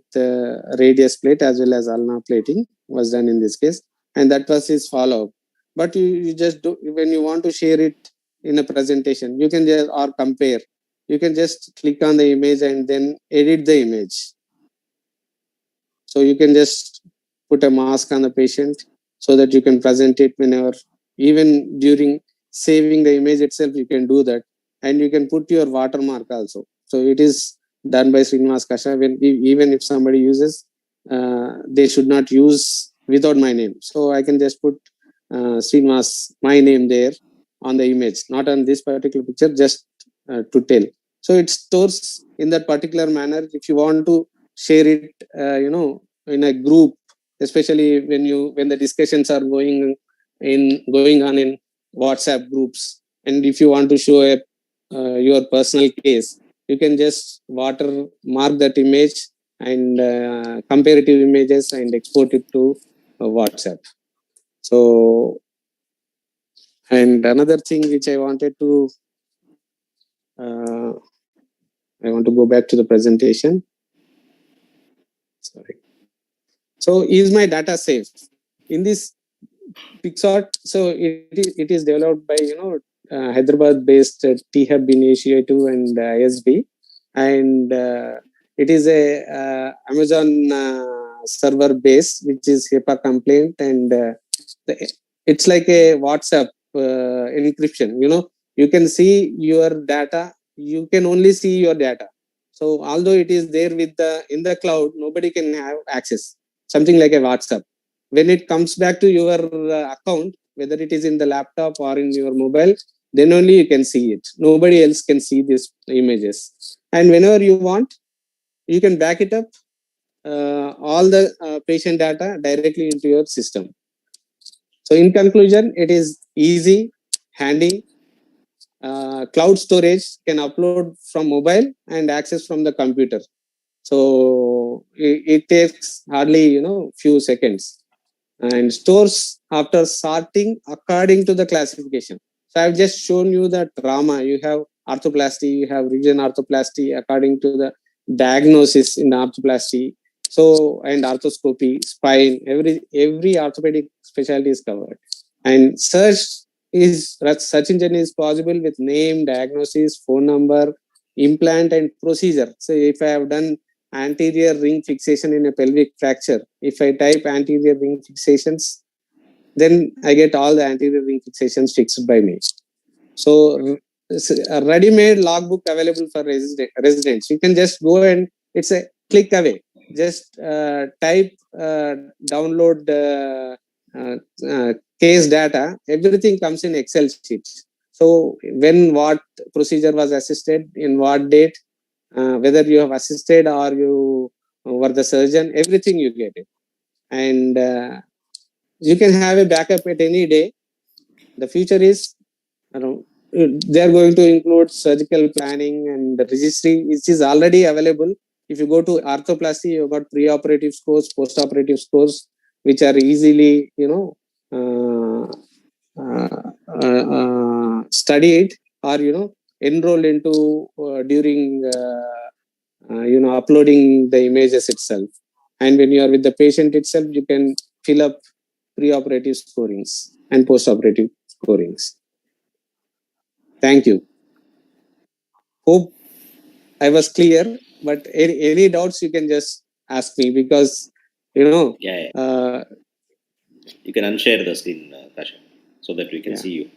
radius plate as well as ulna plating was done in this case, and that was his follow-up. But you just do, when you want to share it in a presentation, you can just, or compare, you can just click on the image and then edit the image. So you can just put a mask on the patient so that you can present it whenever, even during saving the image itself, you can do that. And you can put your watermark also. So it is done by Srinivas Kasha. Even if somebody uses, they should not use without my name. So I can just put Srinivas, my name there on the image, not on this particular picture, just to tell. So it stores in that particular manner. If you want to share it, in a group, especially when the discussions are going on in WhatsApp groups. And if you want to show your personal case, you can just mark that image and comparative images and export it to WhatsApp. So, and another thing which I want to go back to the presentation. Sorry. So, is my data safe? In this PixArt, so it is developed by Hyderabad-based T-Hub Initiative and ISB, and it is a Amazon server base which is HIPAA compliant, and it's like a WhatsApp encryption. You can see your data. You can only see your data. So although it is there in the cloud, nobody can have access. Something like a WhatsApp. When it comes back to your account, whether it is in the laptop or in your mobile, then only you can see it. Nobody else can see these images. And whenever you want, you can back it up, all the patient data directly into your system. So in conclusion, it is easy, handy. Cloud storage can upload from mobile and access from the computer. So it takes hardly few seconds. And stores after sorting according to the classification. So I've just shown you the trauma. You have arthroplasty, you have region arthroplasty according to the diagnosis in the arthroplasty. So, and arthroscopy, spine, every orthopedic specialty is covered. And search engine is possible with name, diagnosis, phone number, implant, and procedure. So if I have done anterior ring fixation in a pelvic fracture, if I type anterior ring fixations, then I get all the anterior ring fixations fixed by me. So a ready-made logbook available for residents. You can just go and it's a click away. Just type, download case data. Everything comes in Excel sheets. So when what procedure was assisted, in what date, whether you have assisted or you were the surgeon, everything you get it. And you can have a backup at any day. The future is, they are going to include surgical planning and the registry, which is already available. If you go to arthroplasty, you've got pre-operative scores, post-operative scores, which are easily, studied or, enrolled into during uploading the images itself. And when you are with the patient itself, you can fill up pre-operative scorings and post-operative scorings. Thank you. Hope I was clear, but any doubts you can just ask me, because you can unshare the screen, Kasha, so that we can see you.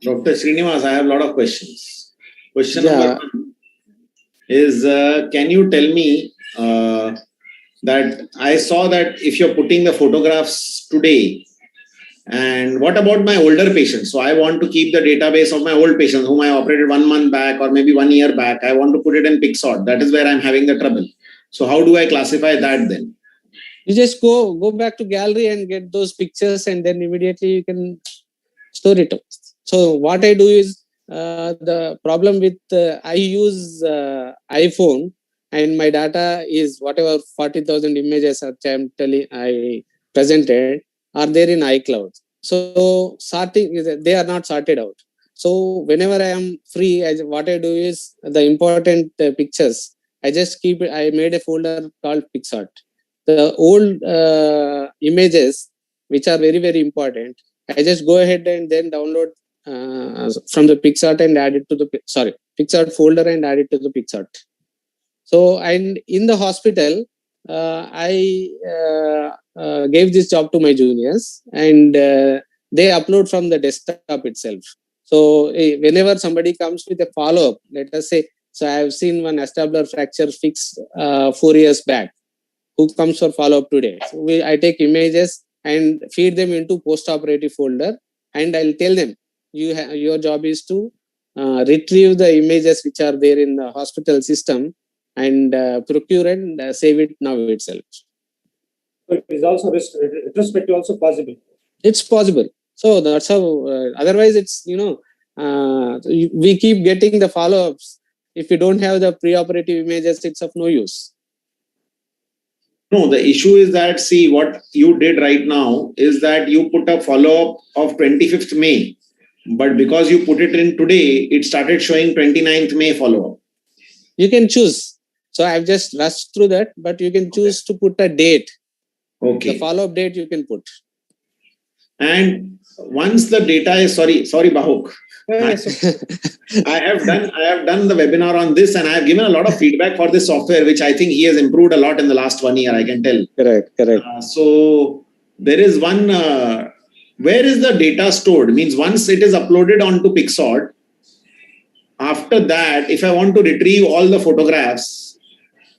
Dr. Srinivas, I have a lot of questions. Question number one is, can you tell me that I saw that if you're putting the photographs today, and what about my older patients? So I want to keep the database of my old patients whom I operated 1 month back or maybe 1 year back. I want to put it in PixArt. That is where I'm having the trouble. So how do I classify that then? You just go back to gallery and get those pictures, and then immediately you can store it up. So what I do is, the problem with I use iPhone, and my data is whatever 40,000 images I presented are there in iCloud. So they are not sorted out. So whenever I am free, what I do is the important pictures, I just keep it. I made a folder called PixArt. The old images, which are very, very important, I just go ahead and then download from the PixArt and add it to the PixArt folder and add it to the PixArt. So, and in the hospital, I gave this job to my juniors, and they upload from the desktop itself. So whenever somebody comes with a follow-up, let us say, so I have seen one acetabular fracture fixed 4 years back, who comes for follow-up today. So I take images and feed them into post-operative folder, and I'll tell them, your job is to retrieve the images which are there in the hospital system and procure and save it now itself. So it is also retrospective also possible. It's possible. So that's how. Otherwise, it's we keep getting the follow-ups. If you don't have the preoperative images, it's of no use. No, the issue is that, see, what you did right now is that you put a follow-up of 25th May, but because you put it in today, it started showing 29th May follow-up. You can choose. So I've just rushed through that, but you can choose to put a date. Okay. The follow-up date you can put. And once the data is, sorry, Bahuk. I have done the webinar on this, and I have given a lot of feedback for this software, which I think he has improved a lot in the last 1 year, I can tell. Correct. So there is one, where is the data stored? Means once it is uploaded onto Pixart, after that, if I want to retrieve all the photographs,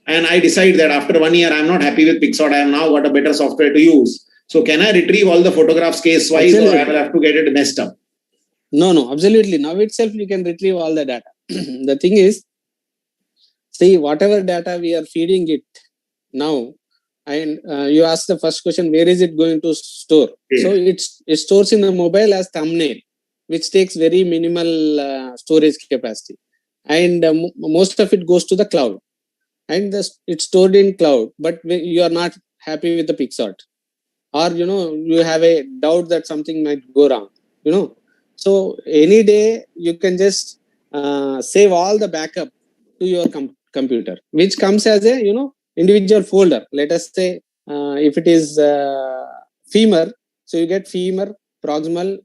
and I decide that after 1 year, I'm not happy with Pixart, I have now got a better software to use. So can I retrieve all the photographs case-wise, or I will have to get it messed up? No, absolutely. Now itself you can retrieve all the data. The thing is, see, whatever data we are feeding it now, and you asked the first question, where is it going to store? Yeah. So it stores in the mobile as thumbnail, which takes very minimal storage capacity. And most of it goes to the cloud. And it's stored in cloud, but you are not happy with the Pixart. Or, you have a doubt that something might go wrong, So any day you can just save all the backup to your computer, which comes as a, individual folder. Let us say if it is femur, so you get femur, proximal,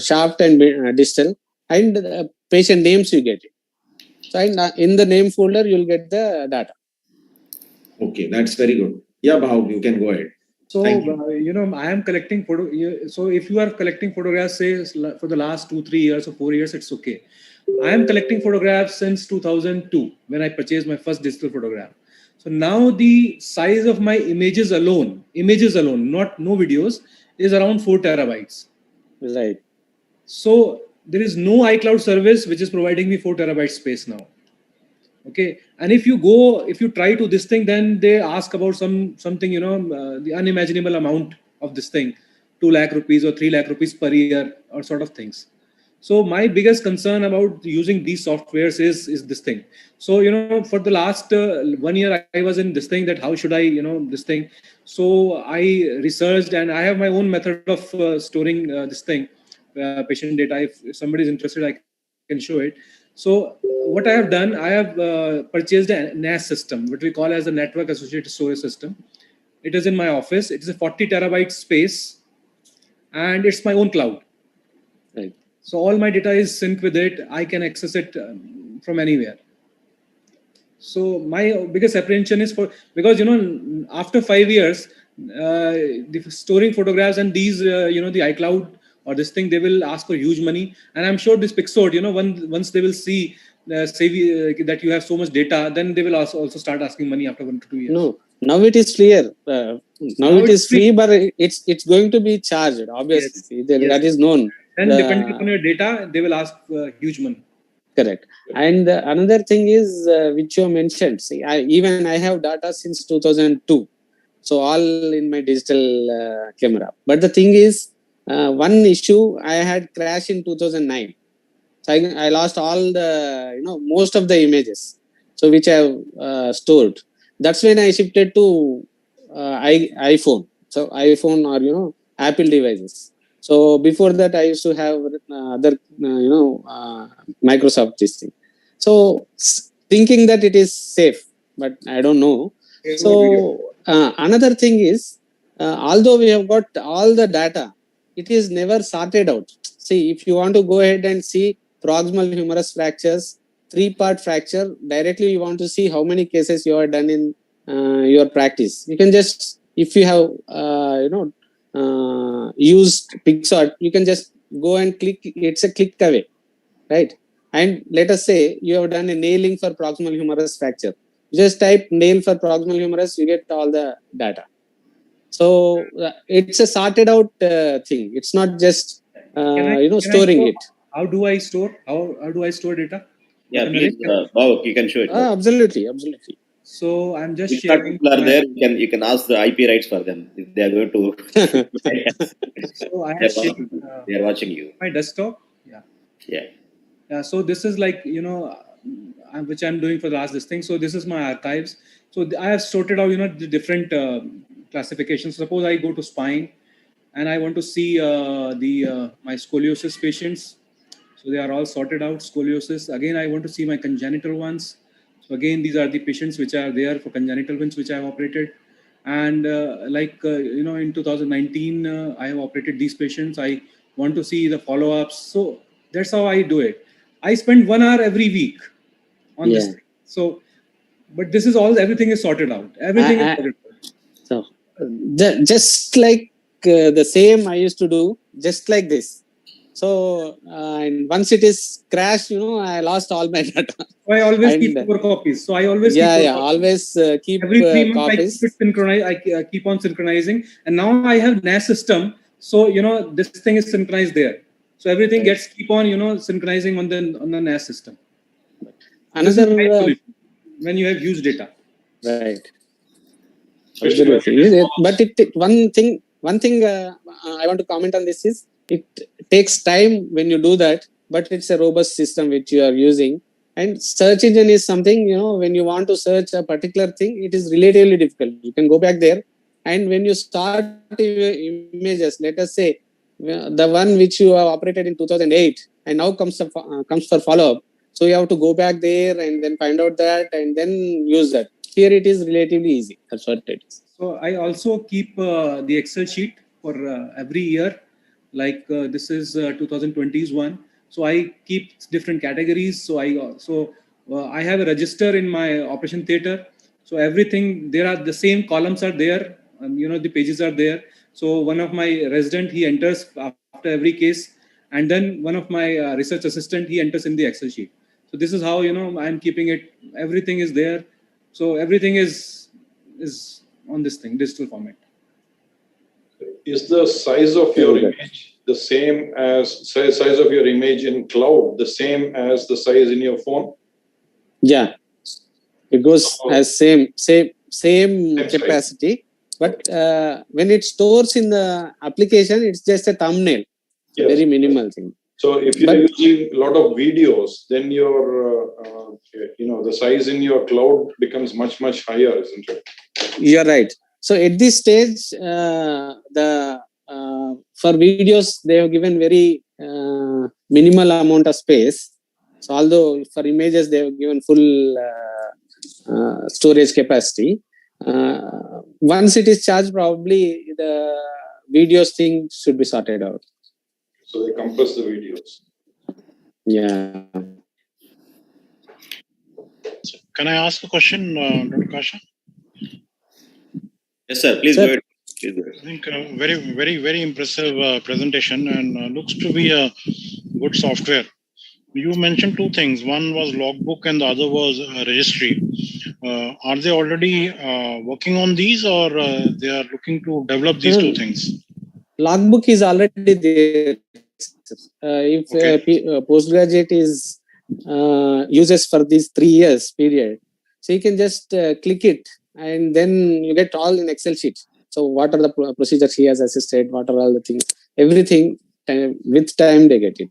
shaft and distal, and patient names you get it. So in the name folder, you'll get the data. Okay, that's very good. Yeah, Bhav, you can go ahead. So, I am collecting so if you are collecting photographs, say for the last 2-3 years or 4 years, it's okay. I am collecting photographs since 2002 when I purchased my first digital photograph. So now the size of my images alone, no videos, is around 4 terabytes. Right. So there is no iCloud service which is providing me 4 terabytes space now. Okay, and if you try to this thing, then they ask about something, the unimaginable amount of this thing, 2 lakh rupees or 3 lakh rupees per year or sort of things. So my biggest concern about using these softwares is this thing. So, for the last 1 year, I was in this thing that how should I, this thing. So I researched, and I have my own method of storing this thing, patient data. If somebody is interested, I can show it. So what I have done, I have purchased a NAS system, what we call as a Network Associated Storage System. It is in my office. It is a 40 terabyte space, and it's my own cloud. Right. So all my data is synced with it. I can access it from anywhere. So my biggest apprehension is because after 5 years, the storing photographs and these the iCloud or this thing, they will ask for huge money. And I'm sure this Pixart, once they will see that you have so much data, then they will also start asking money after 1 to 2 years. No, now it is clear. Now it is free, but it's going to be charged, obviously. Yes. That is known. And depending upon your data, they will ask huge money. Correct. And another thing is, which you mentioned, see, I have data since 2002. So all in my digital camera. But the thing is, one issue, I had crashed in 2009. So I lost all the, most of the images, so which I have stored. That's when I shifted to iPhone. So iPhone or, Apple devices. So before that, I used to have other, Microsoft this thing. So thinking that it is safe, but I don't know. So another thing is, although we have got all the data, it is never sorted out. See, if you want to go ahead and see proximal humerus fractures, 3-part fracture, directly you want to see how many cases you have done in your practice. You can just, if you have, used Pixart, you can just go and click. It's a click away, right? And let us say you have done a nailing for proximal humerus fracture. Just type nail for proximal humerus, you get all the data. So it's a sorted out thing. It's not just storing it. How do I store? How do I store data? Yeah, please, Bhavik, you can show it. Absolutely. So I'm just If sharing. people are there, you can ask the IP rights for them if they are going to. So I have they are watching you. My desktop. Yeah. So this is like, which I'm doing for the last this thing. So this is my archives. So I have sorted out, the different classifications. Suppose I go to spine and I want to see my scoliosis patients. So they are all sorted out, scoliosis. Again, I want to see my congenital ones. So again, these are the patients which are there for congenital ones, which I have operated. And in 2019, I have operated these patients. I want to see the follow-ups. So that's how I do it. I spend 1 hour every week on this thing. So, but this is all, everything is sorted out. Everything is sorted out. So just like the same I used to do, just like this. So, and once it is crashed, I lost all my data. So I always keep 4 copies. So I always keep always keep every 3 months copies. I keep it synchronized. I keep on synchronizing, and now I have NAS system. So this thing is synchronized there. So everything gets keep on synchronizing on the NAS system. Another when you have huge data, right? Absolutely. But one thing I want to comment on this is it takes time when you do that, but it's a robust system which you are using. And search engine is something, when you want to search a particular thing, it is relatively difficult. You can go back there, and when you start images, let us say the one which you have operated in 2008 and now comes for follow-up. So you have to go back there and then find out that and then use that. Here it is relatively easy. That's what it is. So I also keep the Excel sheet for every year. Like this is 2020's one. So I keep different categories. So I have a register in my operation theater. So everything, there are the same columns are there. The pages are there. So one of my resident, he enters after every case. And then one of my research assistant, he enters in the Excel sheet. So this is how, I'm keeping it. Everything is there. So everything is on this thing, digital format. Is the size of your image the same as size of your image in cloud, the same as the size in your phone? Yeah, it goes as same capacity. But when it stores in the application, it's just a thumbnail. It's a very minimal thing. So if you're using a lot of videos, then your the size in your cloud becomes much higher, isn't it? You're right. So at this stage, for videos they have given very minimal amount of space. So although for images they have given full storage capacity, once it is charged, probably the videos thing should be sorted out. So they compress the videos. Yeah. So can I ask a question, Dr. Kasha? Yes, sir. Please go ahead. I think very impressive presentation and looks to be a good software. You mentioned 2 things. One was logbook and the other was registry. Are they already working on these, or they are looking to develop these 2 things? Logbook is already there. If postgraduate is uses for these 3 years period, so you can just click it and then you get all in Excel sheet. So what are the procedures he has assisted? What are all the things? Everything with time they get it.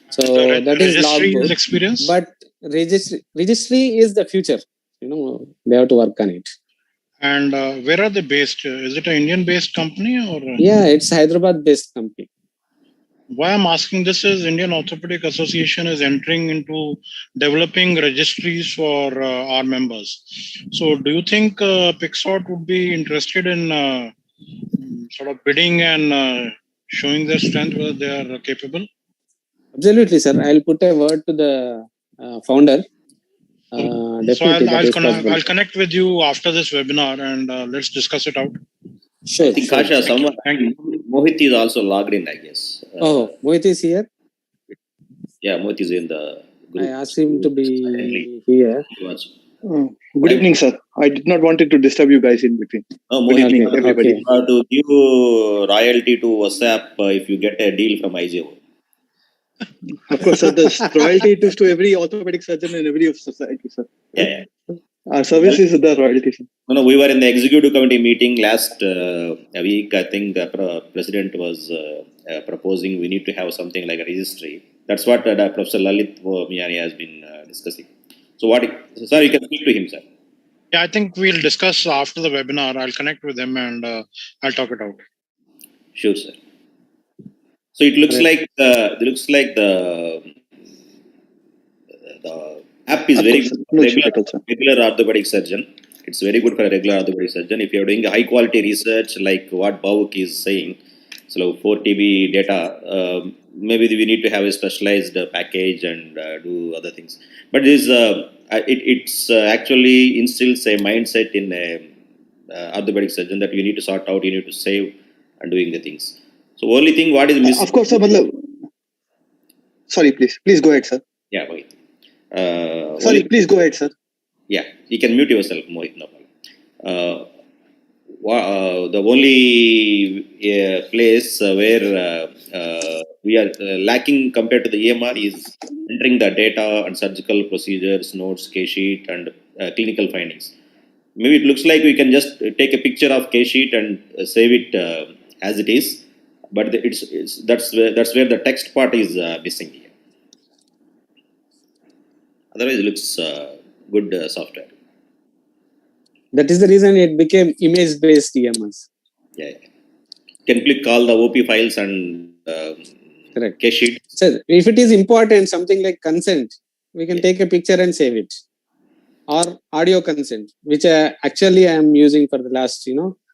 So that is logbook. Experience. But registry is the future. They have to work on it. And where are they based? Is it an Indian-based company or? Yeah, it's Hyderabad-based company. Why I'm asking this is Indian Orthopaedic Association is entering into developing registries for our members. So do you think Pixart would be interested in sort of bidding and showing their strength, whether they are capable? Absolutely, sir. I'll put a word to the founder. So I'll connect with you after this webinar and let's discuss it out. Sure. I think Kasha, Mohit is also logged in, I guess. Mohit is here? Yeah, Mohit is in the group. I asked him to be here. Good evening, sir. I did not wanted to disturb you guys in between. No, Mohit, evening, everybody. To give royalty to OSSAP if you get a deal from IGO. Of course, sir. The royalty it is to every orthopedic surgeon in every society, sir. Yeah. Our service is the royalty, sir. No, we were in the executive committee meeting last week. I think President was proposing we need to have something like a registry. That's what Professor Lalit Miyani has been discussing. So sir, you can speak to him, sir. Yeah, I think we'll discuss after the webinar. I'll connect with him and I'll talk it out. Sure, sir. So it looks like the app is very good for regular orthopedic surgeon. It's very good for a regular orthopedic surgeon. If you're doing a high quality research like what Bhavuk is saying, so 4 TB data, maybe we need to have a specialized package and do other things. But it's actually instills a mindset in a orthopedic surgeon that you need to sort out, you need to save and doing the things. So only thing what is missing. Of course, sir. Sorry, please go ahead, sir. Yeah, Mohit. Sorry, please go ahead, sir. Yeah, you can mute yourself, Mohit. No problem. The only place where we are lacking compared to the EMR is entering the data and surgical procedures, notes, case sheet, and clinical findings. Maybe it looks like we can just take a picture of case sheet and save it as it is, but that's where the text part is missing here. Otherwise, it looks good software. That is the reason it became image-based EMS. Yeah. You can click all the OP files and correct case sheet. So if it is important, something like consent, we can take a picture and save it. Or audio consent, which actually I am using for the last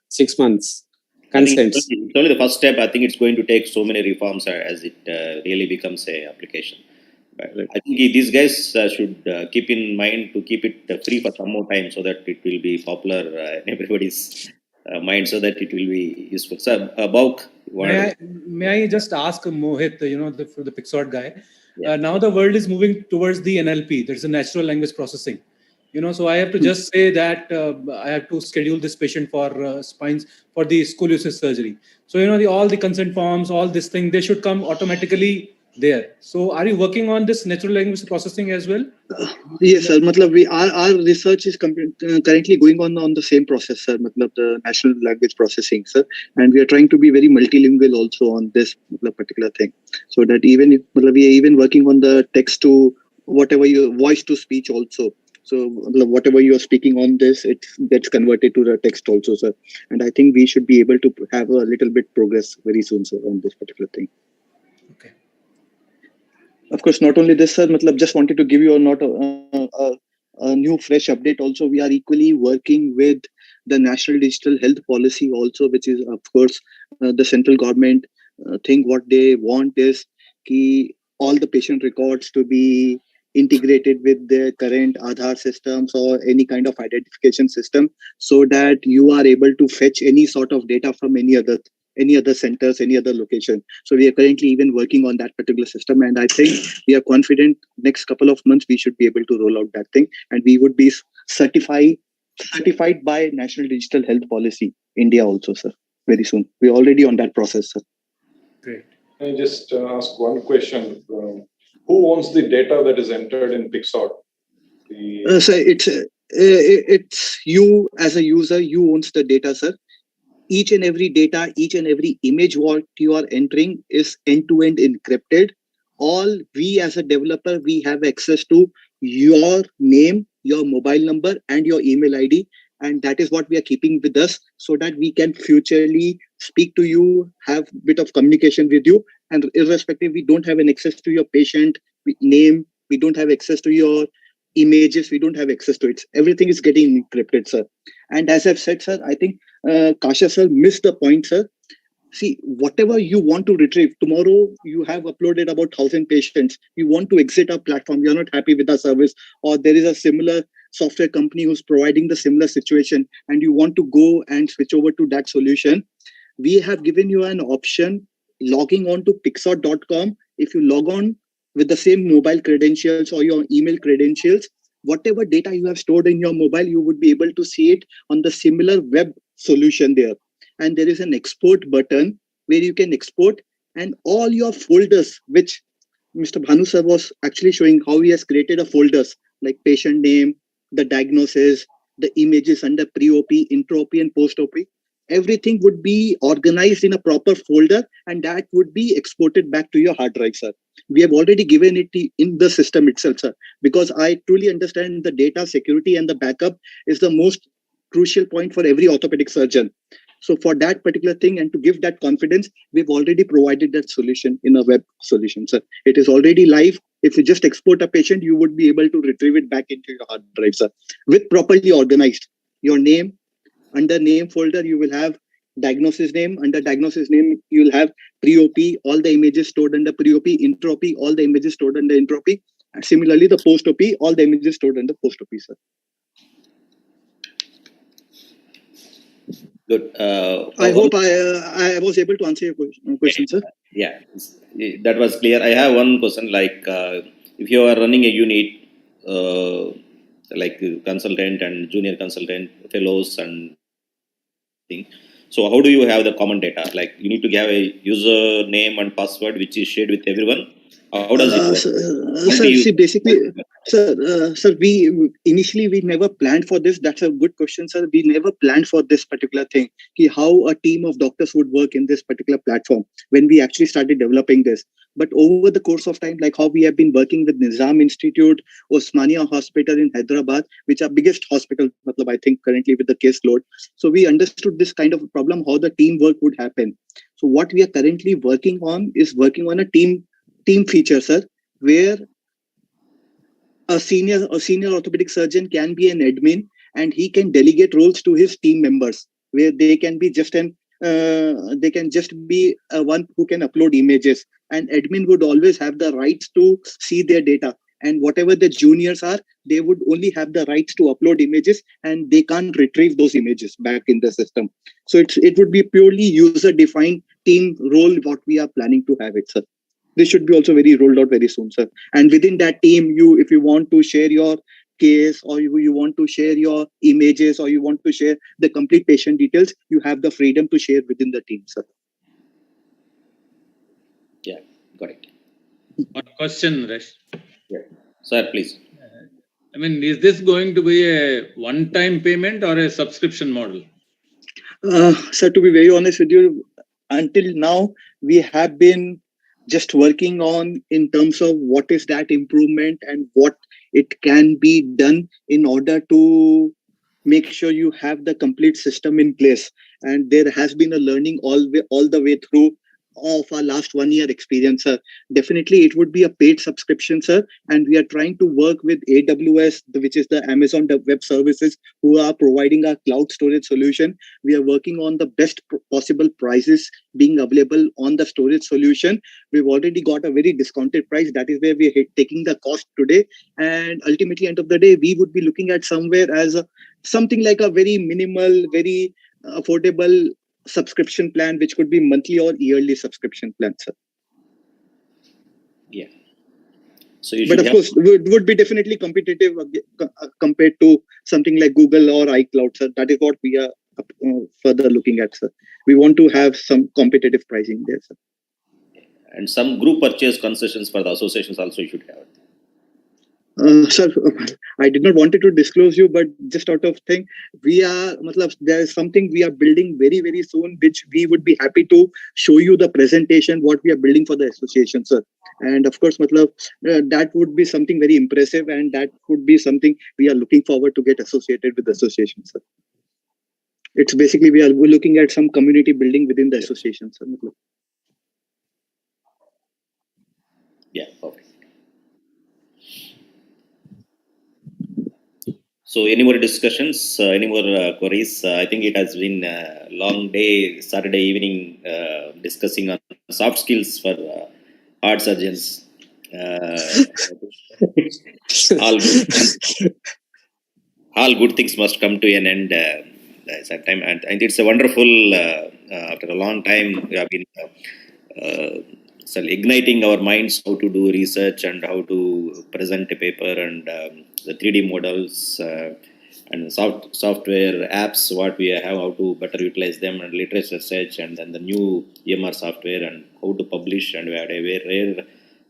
6 months. Consents. It's only the first step. I think it's going to take so many reforms as it really becomes a application. But I think these guys should keep in mind to keep it free for some more time so that it will be popular in everybody's mind, so that it will be useful. So, Bhavuk, may I just ask Mohit, the Pixart guy? Yeah. Now the world is moving towards the NLP. There's a natural language processing. So I have to just say that I have to schedule this patient for spines for the scoliosis surgery. So all the consent forms, all this thing, they should come automatically there. So are you working on this natural language processing as well? Yes, sir. Our research is currently going on the same process, sir. The natural language processing, sir. And we are trying to be very multilingual also on this particular thing. So that we are even working on the text to whatever your voice to speech also. So whatever you are speaking on this, it gets converted to the text also, sir. And I think we should be able to have a little bit progress very soon, sir, on this particular thing. Okay. Of course, not only this, sir, just wanted to give you a new fresh update also. We are equally working with the National Digital Health Policy also, which is, of course, the central government thing. What they want is all the patient records to be integrated with their current Aadhaar systems or any kind of identification system, so that you are able to fetch any sort of data from any other centers, any other location. So we are currently even working on that particular system, and I think we are confident next couple of months we should be able to roll out that thing, and we would be certified by National Digital Health Policy India also, sir, very soon. We're already on that process, sir. Great. Can I just ask one question? Who owns the data that is entered in Pixart? So it's you as a user. You owns the data, sir. Each and every data, each and every image what you are entering is end-to-end encrypted. All we as a developer, we have access to your name, your mobile number, and your email ID. And that is what we are keeping with us, so that we can futurely speak to you, have a bit of communication with you. And irrespective, we don't have an access to your patient name, we don't have access to your images, we don't have access to it. Everything is getting encrypted, sir. And as I've said, sir, I think Kasha sir missed the point, sir. See, whatever you want to retrieve, tomorrow you have uploaded about 1,000 patients. You want to exit our platform. You're not happy with our service, or there is a similar software company who's providing the similar situation, and you want to go and switch over to that solution. We have given you an option logging on to pixart.com. If you log on with the same mobile credentials or your email credentials, whatever data you have stored in your mobile, you would be able to see it on the similar web solution there. And there is an export button where you can export, and all your folders which Mr. Bhanu sir was actually showing how he has created a folders like patient name, the diagnosis, the images under pre-OP, intra-OP and post-OP. Everything would be organized in a proper folder and that would be exported back to your hard drive, sir. We have already given it in the system itself, sir, because I truly understand the data security and the backup is the most crucial point for every orthopedic surgeon. So for that particular thing and to give that confidence, we've already provided that solution in a web solution, sir. It is already live. If you just export a patient, you would be able to retrieve it back into your hard drive, sir, with properly organized. Your name, under name folder, you will have diagnosis name. Under diagnosis name, you will have pre-OP, all the images stored under pre-OP, intra-OP, all the images stored under intra-OP. And similarly, the post-OP, all the images stored under post-OP, sir. Good. I hope I was able to answer your question, sir. Yeah, that was clear. I have one question. Like, if you are running a unit, like consultant and junior consultant, fellows, and thing. So, how do you have the common data? Like, you need to have a user name and password which is shared with everyone. How does it work? Sir, see, basically, sir, we initially never planned for this. That's a good question, sir. We never planned for this particular thing. How a team of doctors would work in this particular platform when we actually started developing this. But over the course of time, like how we have been working with Nizam Institute, Osmania Hospital in Hyderabad, which are biggest hospital, I think currently with the caseload. So we understood this kind of a problem, how the teamwork would happen. So what we are currently working on is working on a team feature, sir, where a senior orthopedic surgeon can be an admin and he can delegate roles to his team members, where they can be just one who can upload images, and admin would always have the rights to see their data, and whatever the juniors are, they would only have the rights to upload images and they can't retrieve those images back in the system. So it would be purely user defined team role what we are planning to have it, sir. This should be also very rolled out very soon, sir. And within that team, if you want to share your case, or you want to share your images, or you want to share the complete patient details, you have the freedom to share within the team, sir. Yeah, got it. One question, Rash. Yeah. Sir, please. I mean, is this going to be a one-time payment or a subscription model? Sir, to be very honest with you, until now, we have been just working on in terms of what is that improvement and what it can be done in order to make sure you have the complete system in place. And there has been a learning all the way through of our last 1 year experience, sir. Definitely, it would be a paid subscription, sir. And we are trying to work with AWS, which is the Amazon Web Services, who are providing our cloud storage solution. We are working on the best possible prices being available on the storage solution. We've already got a very discounted price. That is where we are taking the cost today. And ultimately, end of the day, we would be looking at somewhere as something like a very minimal, very affordable subscription plan, which could be monthly or yearly subscription plan, sir. Yeah. So you but of course, would be definitely competitive compared to something like Google or iCloud, sir. That is what we are further looking at, sir. We want to have some competitive pricing there, sir. And some group purchase concessions for the associations also you should have. Sir, I did not want to disclose you, but just out of thing, there is something we are building very, very soon, which we would be happy to show you the presentation, what we are building for the association, sir. And of course, that would be something very impressive, and that would be something we are looking forward to get associated with the association, sir. It's basically, we're looking at some community building within the association, sir. Yeah, perfect. So, any more discussions, any more queries? I think it has been a long day, Saturday evening, discussing on soft skills for heart surgeons. All good things must come to an end sometime. And it's a wonderful, after a long time, we have been igniting our minds how to do research and how to present a paper and the 3D models and software apps, what we have, how to better utilize them, and literature research, and then the new EMR software and how to publish. And we had a very rare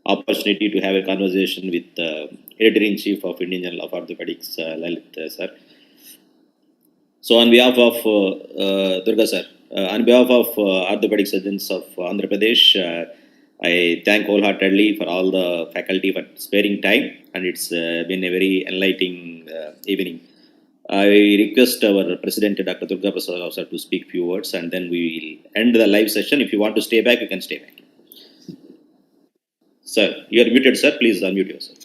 opportunity to have a conversation with Editor-in-Chief of Indian Journal of Orthopaedics, Lalit sir. So on behalf of Durga sir, on behalf of orthopedic surgeons of Andhra Pradesh, I thank wholeheartedly for all the faculty for sparing time, and it's been a very enlightening evening. I request our President Dr. Durga Prasad sir to speak few words, and then we will end the live session. If you want to stay back, you can stay back. Sir, you are muted, sir. Please unmute yourself.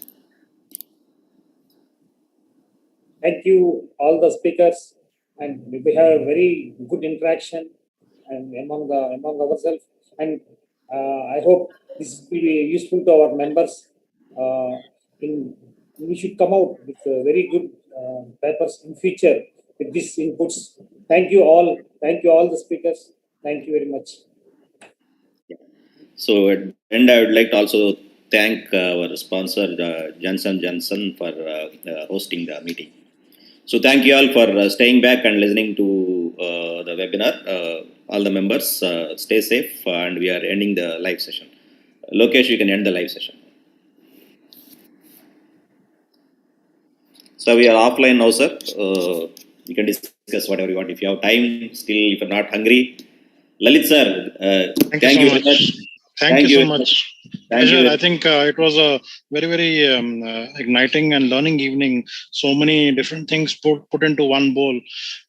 Thank you, all the speakers, and we have a very good interaction and among ourselves. And I hope this will be useful to our members. We should come out with very good papers in future with these inputs. Thank you all. Thank you all the speakers. Thank you very much. So at the end, I would like to also thank our sponsor Johnson for hosting the meeting. So thank you all for staying back and listening to the webinar. All the members, stay safe, and we are ending the live session. Lokesh, you can end the live session. So we are offline now, sir. You can discuss whatever you want. If you have time, still, if you're not hungry. Lalit sir, thank you so much. Thank you so much. Pleasure. I think it was a very, very igniting and learning evening. So many different things put into one bowl,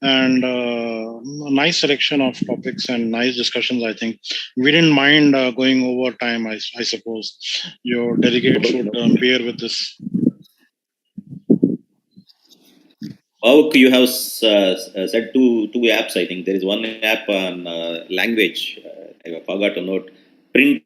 and a nice selection of topics and nice discussions. I think we didn't mind going over time. I suppose your delegates would bear with this. How you have said two apps? I think there is one app on language. I forgot to note. Print